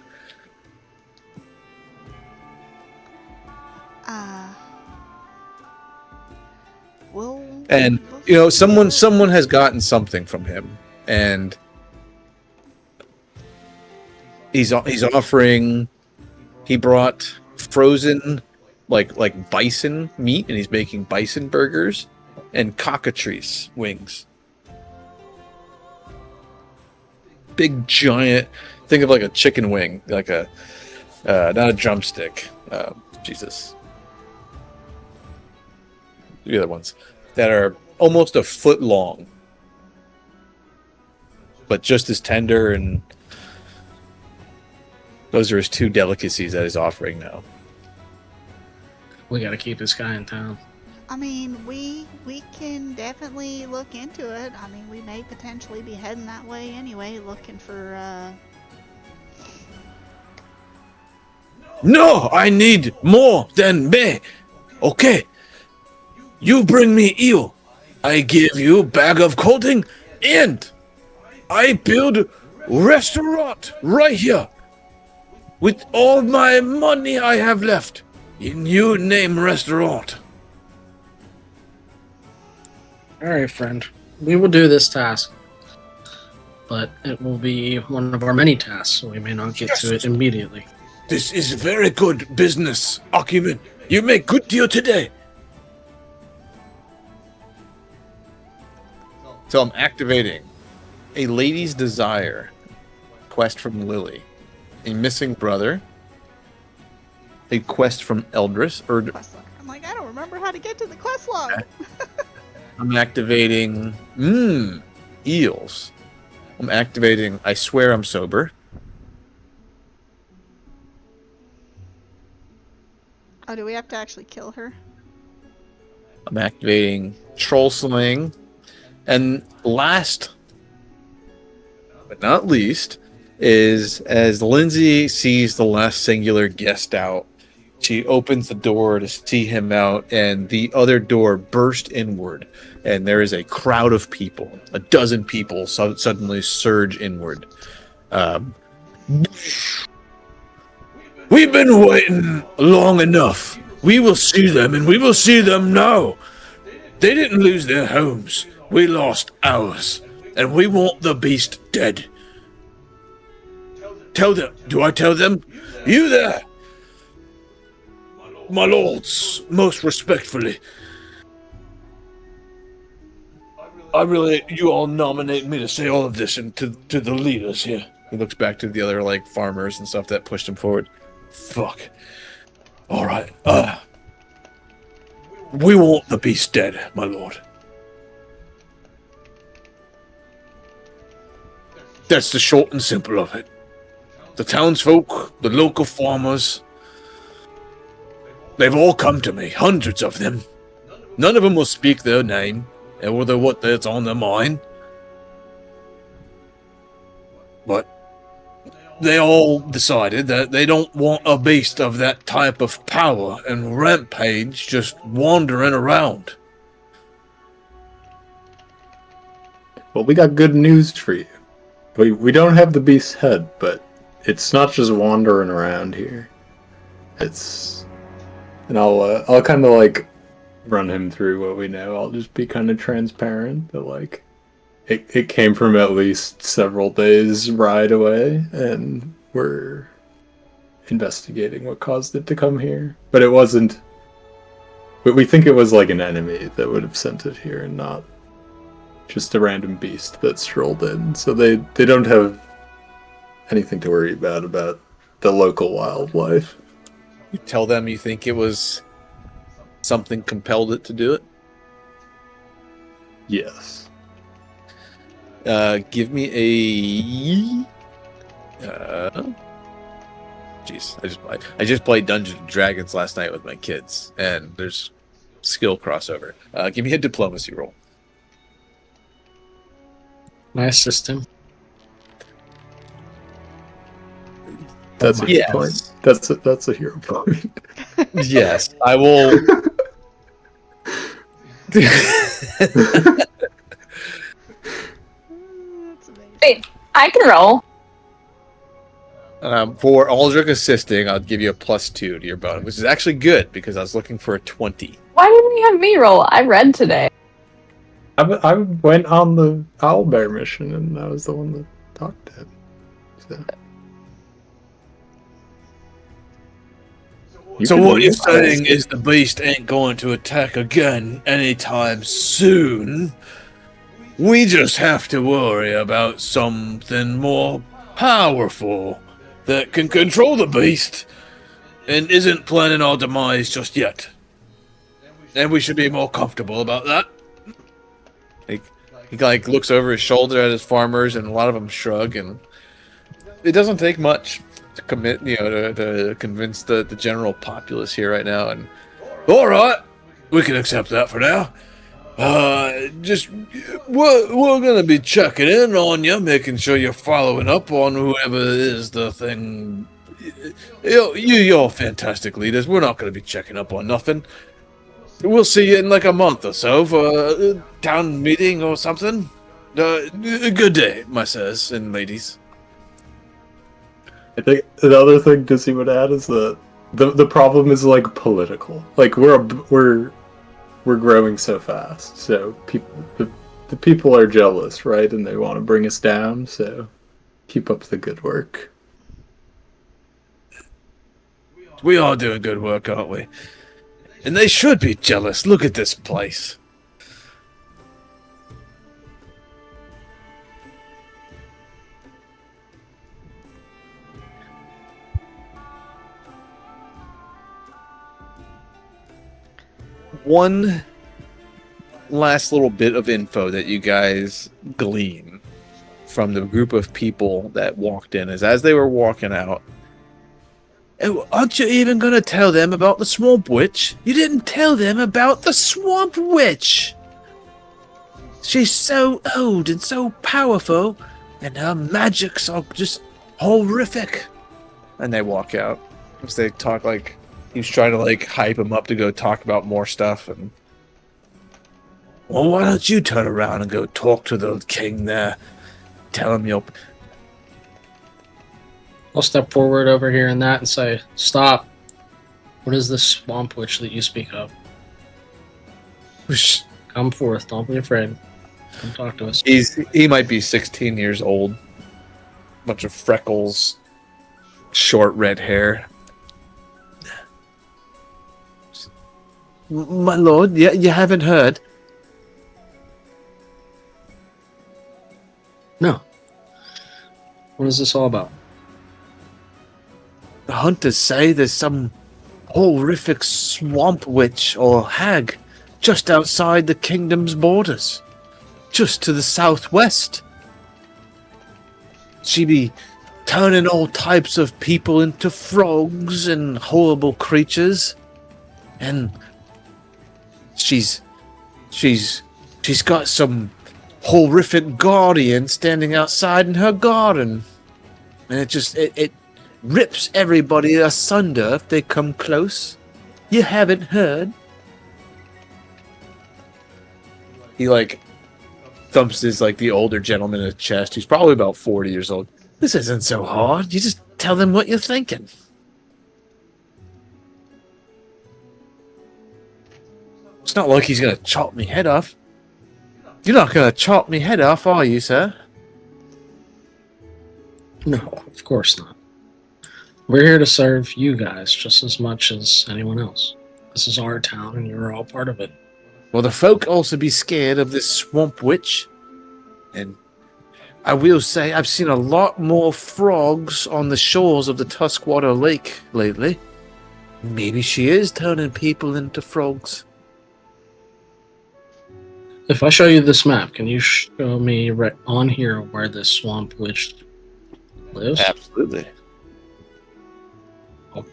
And someone has gotten something from him, and he's offering. He brought frozen, like bison meat, and he's making bison burgers and cockatrice wings. Big giant. Think of like a chicken wing, like a not a drumstick. Jesus, the other ones that are almost a foot long, but just as tender, and those are his two delicacies that he's offering now. We gotta keep this guy in town. I mean, we can definitely look into it. I mean, we may potentially be heading that way anyway, looking for, No, I need more than me. Okay. You bring me eel. I give you bag of coating, and I build restaurant right here. With all my money I have left. In you name restaurant. Alright, friend. We will do this task. But it will be one of our many tasks, so we may not get to it immediately. This is very good business, Akumen. You make good deal today. So I'm activating a lady's desire quest from Lily, a missing brother, a quest from Eldris. quest log. I'm like, I don't remember how to get to the quest log. Okay. I'm activating eels. I'm activating I swear I'm sober. Oh, do we have to actually kill her? I'm activating troll sling. And last but not least is as Lindsay sees the last singular guest out, she opens the door to see him out, and the other door burst inward, and there is a crowd of people. 12 people suddenly surge inward. We've been waiting long enough. We will see them, and we will see them now. They didn't lose their homes. We lost ours, and we want the beast dead. Tell them. Do I tell them? You there? My lords, most respectfully. You all nominate me to say all of this and to the leaders here. He looks back to the other, farmers and stuff that pushed him forward. Fuck. Alright, we want the beast dead, my lord. That's the short and simple of it. The townsfolk, the local farmers, they've all come to me, hundreds of them. None of them will speak their name, or that's on their mind. But they all decided that they don't want a beast of that type of power and rampage just wandering around. Well, we got good news for you. We don't have the beast's head, but it's not just wandering around here. And I'll kind of run him through what we know. I'll just be kind of transparent that it came from at least several days' ride away, and we're investigating what caused it to come here. But it wasn't. We think it was an enemy that would have sent it here, and not just a random beast that strolled in. So they don't have anything to worry about the local wildlife. You tell them you think it was something compelled it to do it. Yes. Give me a. Jeez, I just played Dungeons and Dragons last night with my kids, and there's skill crossover. Give me a diplomacy roll. My assistant. That's a hero Yes. point. That's a hero point. Yes, I will. That's amazing. Wait, I can roll. For Aldrich assisting, I'll give you a +2 to your bonus, which is actually good because I was looking for a 20. Why didn't you have me roll? I read today. I went on the owlbear mission, and I was the one that talked to him. So. So what you're saying is the beast ain't going to attack again anytime soon. We just have to worry about something more powerful that can control the beast and isn't planning our demise just yet. And we should be more comfortable about that. He looks over his shoulder at his farmers, and a lot of them shrug, and it doesn't take much to commit, to convince the general populace here right now. And all right, we can accept that for now. Just we're gonna be checking in on you, making sure you're following up on whoever is the thing. You're fantastic leaders. We're not gonna be checking up on nothing. We'll see you in like a month or so for a town meeting or something. Good day, my sirs and ladies. I think the other thing Dizzy would add is that the problem is like political. Like we're growing so fast, so the people are jealous, right? And they want to bring us down. So keep up the good work. We are doing good work, aren't we? And they should be jealous. Look at this place. One last little bit of info that you guys glean from the group of people that walked in is as they were walking out. Oh, aren't you even going to tell them about the Swamp Witch? You didn't tell them about the Swamp Witch! She's so old and so powerful, and her magics are just horrific. And they walk out. Because they talk he's trying to hype him up to go talk about more stuff. And well, why don't you turn around and go talk to the king there? Tell him you'll... I'll step forward over here in that and say, stop. What is this swamp witch that you speak of? Come forth. Don't be afraid. Come talk to us. He might be 16 years old. Bunch of freckles. Short red hair. My lord, you haven't heard? No. What is this all about? The hunters say there's some horrific swamp witch or hag just outside the kingdom's borders. Just to the southwest. She be turning all types of people into frogs and horrible creatures. And she's got some horrific guardian standing outside in her garden. And it rips everybody asunder if they come close. You haven't heard? He thumps his the older gentleman in the chest. He's probably about 40 years old. This isn't so hard. You just tell them what you're thinking. It's not like he's gonna chop me head off. You're not gonna chop me head off, are you, sir? No, of course not. We're here to serve you guys just as much as anyone else. This is our town and you're all part of it. Well, the folk also be scared of this swamp witch. And I will say I've seen a lot more frogs on the shores of the Tuskwater Lake lately. Maybe she is turning people into frogs. If I show you this map, can you show me right on here where this swamp witch lives? Absolutely. I'll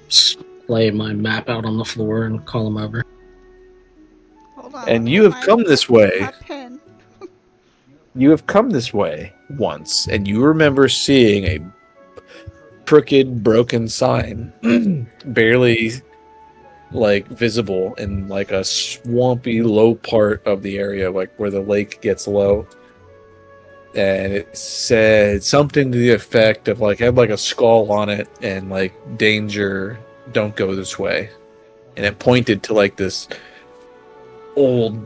lay my map out on the floor and call him over. Hold on. And let me you get have come this way. my pen. You have come this way once, and you remember seeing a crooked, broken sign, barely like visible in like a swampy, low part of the area, like where the lake gets low. And it said something to the effect of like had like a skull on it and like danger, don't go this way. And it pointed to like this old,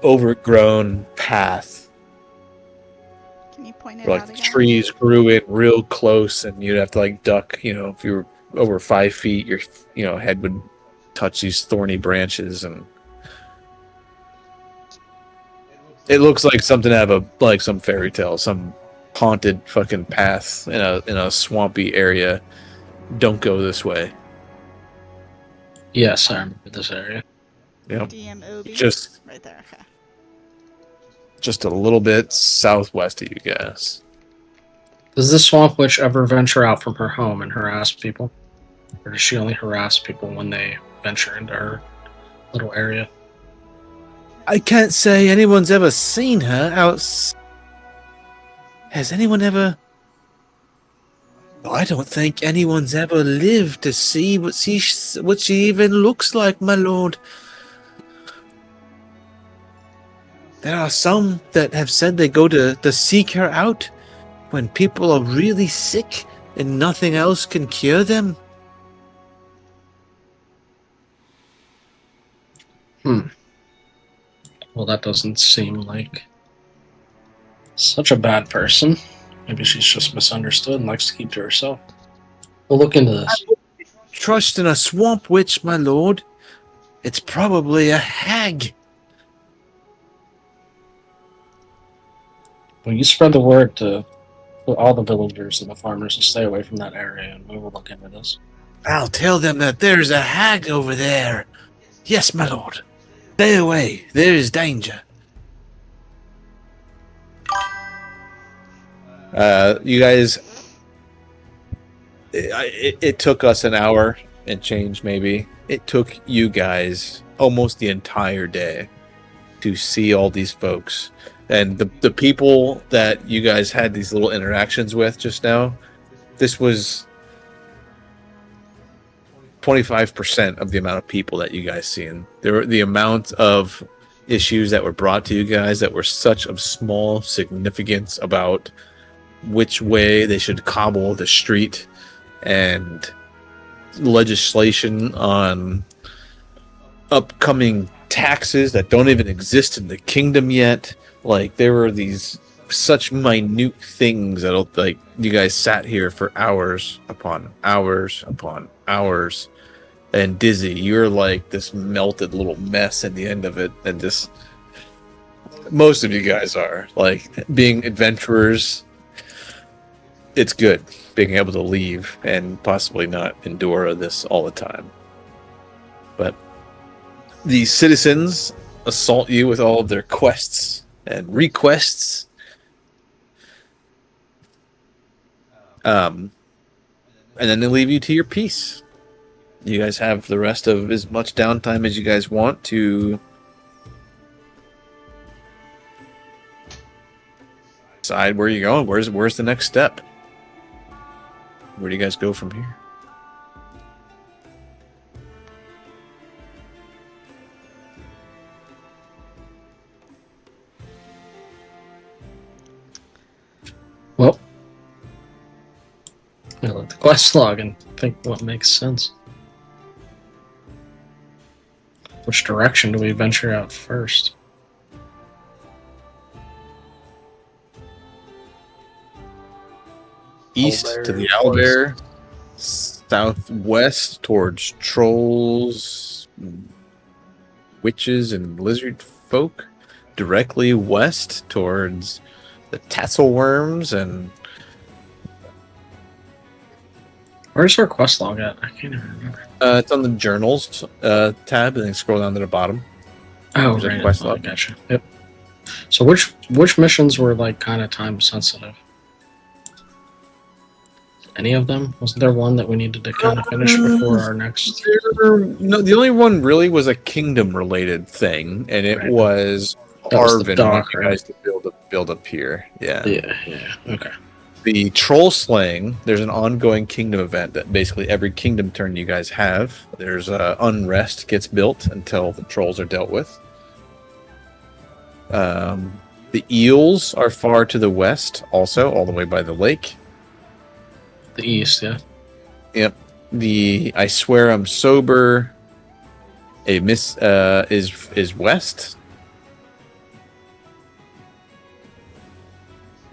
overgrown path. Can you point it Where, out like again? trees grew in real close, and you'd have to like duck. You know, if you were over 5 feet, your head would touch these thorny branches, and it looks like something out of some fairy tale, some haunted fucking path in a swampy area. Don't go this way. Yes, I remember this area. Yep. DMOB. Just right there. Okay. just a little bit southwest of you guys. Does this swamp witch ever venture out from her home and harass people? Or does she only harass people when they venture into her little area? I can't say anyone's ever seen her out. Has anyone ever? I don't think anyone's ever lived to see what she even looks like, my lord. There are some that have said they go to seek her out when people are really sick and nothing else can cure them. Well, that doesn't seem like such a bad person. Maybe she's just misunderstood and likes to keep to herself. We'll look into this. Trust in a swamp witch, my lord. It's probably a hag. Well, you spread the word to all the villagers and the farmers to stay away from that area, and we will look into this. I'll tell them that there's a hag over there. Yes, my lord. Stay away. There is danger. You guys, it took us an hour and change, maybe. It took you guys almost the entire day to see all these folks. And the people that you guys had these little interactions with just now, this was 25% of the amount of people that you guys seen. The amount of issues that were brought to you guys that were such of small significance about which way they should cobble the street, and legislation on upcoming taxes that don't even exist in the kingdom yet. Like, there were these such minute things that, like, you guys sat here for hours upon hours upon hours, and dizzy, you're like this melted little mess at the end of it. And just, most of you guys are like, being adventurers, it's good being able to leave and possibly not endure this all the time. But the citizens assault you with all of their quests and requests. And then they leave you to your peace. You guys have the rest of as much downtime as you guys want to decide where you're going. Where's the next step? Where do you guys go from here? Well, I'll look at the quest log and think what makes sense. Which direction do we venture out first? East to the owlbear, southwest towards trolls, witches, and lizard folk, directly west towards the tassel worms and Where's our quest log at? I can't even remember. it's on the journals tab, and then scroll down to the bottom. Oh, There's a right. quest Oh, log. gotcha. Yep. So which missions were like kind of time sensitive? Any of them? Wasn't there one that we needed to kind of finish before our next? No, the only one really was a kingdom related thing, and it Right. was That was the Arvin dock, wanted you right? guys to build up here. Yeah. Yeah. Okay. The troll slaying, there's an ongoing kingdom event that basically every kingdom turn you guys have, there's unrest gets built until the trolls are dealt with. The eels are far to the west, also all the way by the lake. The east, yeah. Yep. The I swear I'm sober. Is west.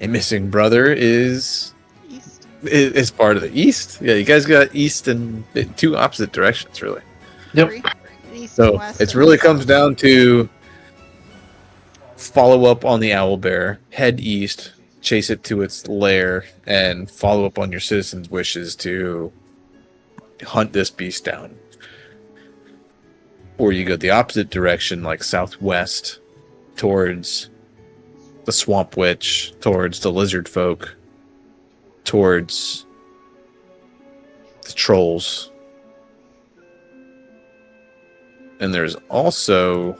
A missing brother is part of the east. Yeah, you guys got east and two opposite directions, really. Yep. East So and west it and really south. comes down to follow up on the owlbear, head east, chase it to its lair, and follow up on your citizens' wishes to hunt this beast down. Or you go the opposite direction, like southwest, towards the swamp witch, towards the lizard folk, towards the trolls. And there's also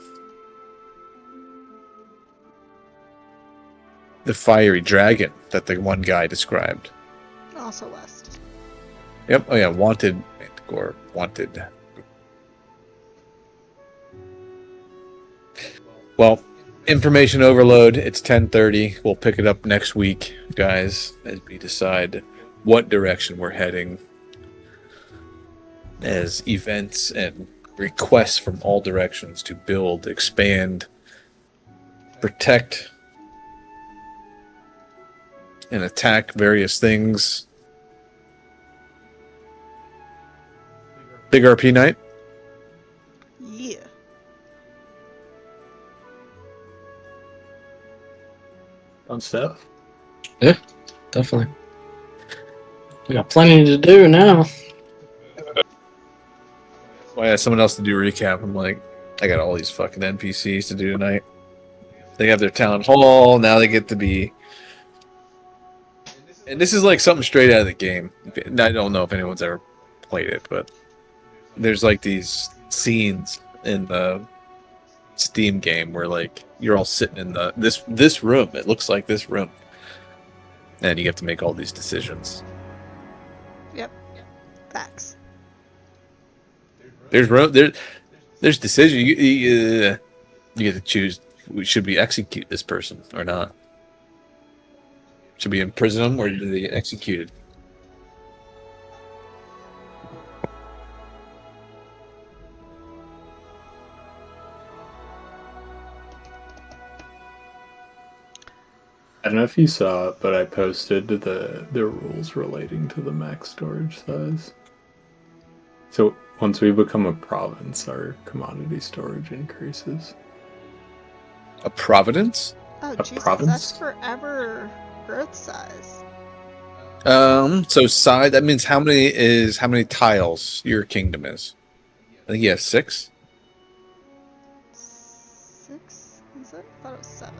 the fiery dragon that the one guy described. Also west. Yep. Oh yeah, wanted. Well, information overload. It's 10:30. We'll pick it up next week, guys, as we decide what direction we're heading. As events and requests from all directions to build, expand, protect, and attack various things. Big RP night. Yeah. Fun stuff. Definitely. We got plenty to do now. Well, I had someone else to do recap. I'm like, I got all these fucking NPCs to do tonight. They have their town hall. Now they get to be. And this is like something straight out of the game. I don't know if anyone's ever played it, but there's like these scenes in the Steam game where like you're all sitting in this room. It looks like this room, and you have to make all these decisions. Yep. Facts. There's decision. You get to choose. Should we execute this person or not? Should we imprison them or do they executed? I don't know if you saw it, but I posted the rules relating to the max storage size. So once we become a province, our commodity storage increases. A providence? Oh, A Jesus, province? that's forever growth size. So size, that means how many tiles your kingdom is. I think you have 6. 6? Is it? I thought it was 7.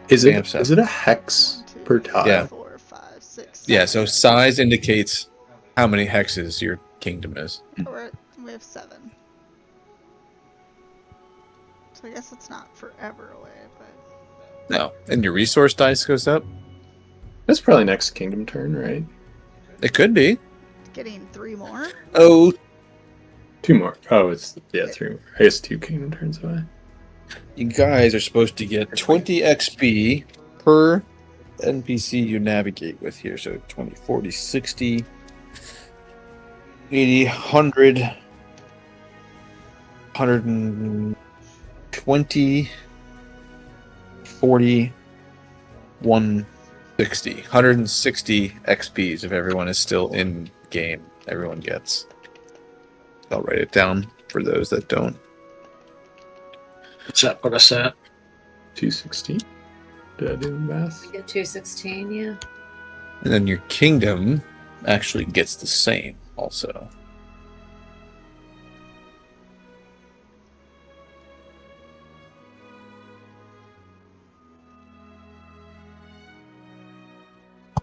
Is Yeah, it so- is it a hex 1, 2, per 3, tile? Yeah. 4, 5, 6. Yeah, so 7. size indicates how many hexes your kingdom is. We have 7. So I guess it's not forever away, but No. And your resource dice goes up? That's probably next kingdom turn, right? It could be. getting 3 more. Oh, 2 more. Oh, it's 3 more. I guess 2 kingdom turns away. you guys are supposed to get 20 XP per NPC you navigate with here. So 20, 40, 60, 80, 100, 120, 40, 160. 160 XPs if everyone is still in game. Everyone gets. I'll write it down for those that don't. What's that put us at? 260. Did I do the math? Get 216, yeah. And then your kingdom actually gets the same also.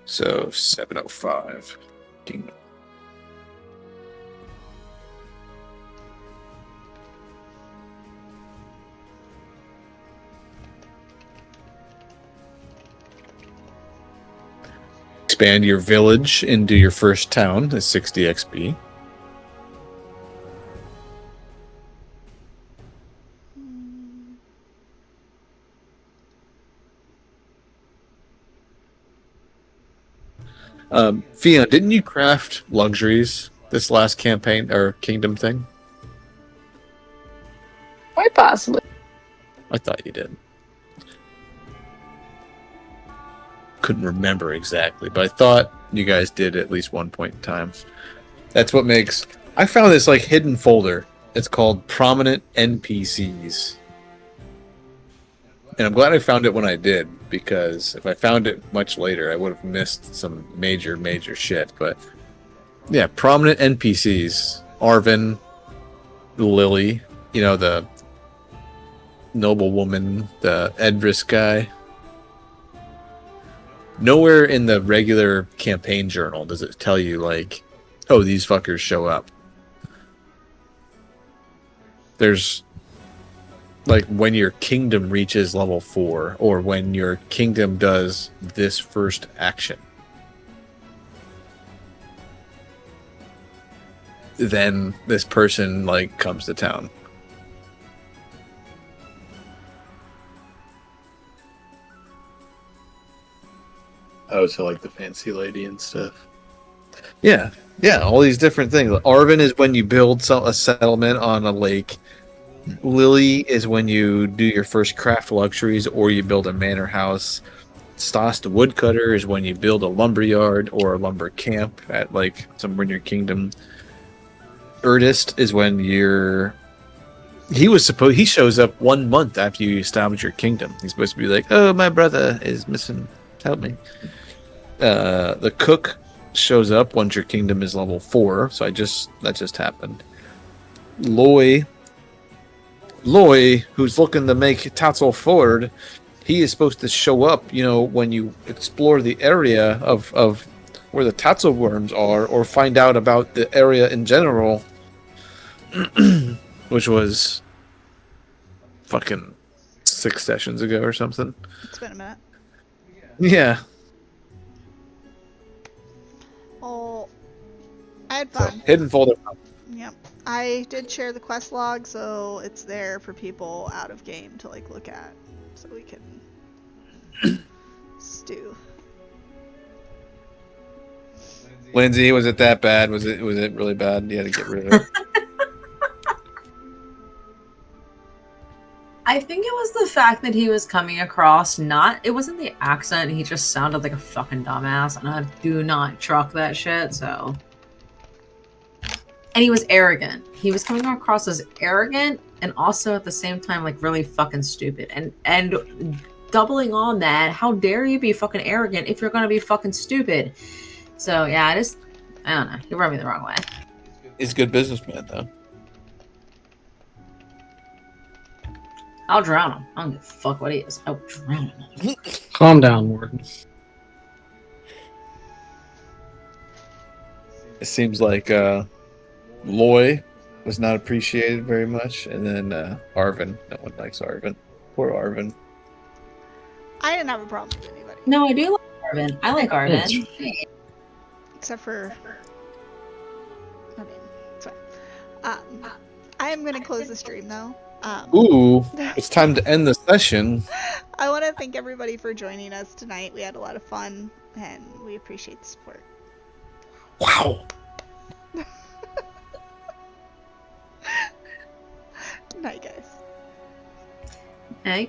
So 705 kingdom. Expand your village into your first town is 60 XP. Fiona, didn't you craft luxuries this last campaign or kingdom thing? Quite possibly. I thought you did. Couldn't remember exactly, but I thought you guys did at least one point in time. That's what makes... I found this like hidden folder. It's called Prominent NPCs. And I'm glad I found it when I did, because if I found it much later, I would have missed some major, major shit. But yeah, prominent NPCs. Arvin, Lily, you know, the noblewoman, the Edris guy. Nowhere in the regular campaign journal does it tell you, like, oh, these fuckers show up. There's, like, when your kingdom reaches level 4, or when your kingdom does this first action. Then this person, like, comes to town. Oh, so like the fancy lady and stuff. Yeah, all these different things. Arvin is when you build a settlement on a lake. Lily is when you do your first craft luxuries or you build a manor house. Stas the woodcutter is when you build a lumber yard or a lumber camp at like somewhere in your kingdom. Erdist is when he shows up 1 month after you establish your kingdom. He's supposed to be like, oh, my brother is missing, help me. The cook shows up once your kingdom is level 4, so that just happened. Loy, who's looking to make Tatzel forward, he is supposed to show up, you know, when you explore the area of where the Tatzel worms are, or find out about the area in general, which was fucking 6 sessions ago or something. It's been a minute. Yeah. Oh, I had So, fun. hidden folder. Yep. I did share the quest log, so it's there for people out of game to like look at, so we can stew. Lindsay, was it that bad? Was it really bad? You had to get rid of it. I think it was the fact that he was coming across it wasn't the accent, he just sounded like a fucking dumbass, and I do not truck that shit, so. And he was arrogant. He was coming across as arrogant and also at the same time like really fucking stupid. And doubling on that, how dare you be fucking arrogant if you're gonna be fucking stupid? So yeah, I don't know. He rubbed me the wrong way. He's a good businessman, though. I'll drown him. I don't give a fuck what he is. I'll drown him. Calm down, Warden. It seems like Loy was not appreciated very much, and then Arvin. No one likes Arvin. Poor Arvin. I didn't have a problem with anybody. No, I do like Arvin. I like Arvin. Except for... I mean, it's fine. I am going to close the stream, though. Ooh, it's time to end the session. I want to thank everybody for joining us tonight. We had a lot of fun, and we appreciate the support. Wow. Night, guys. Hey,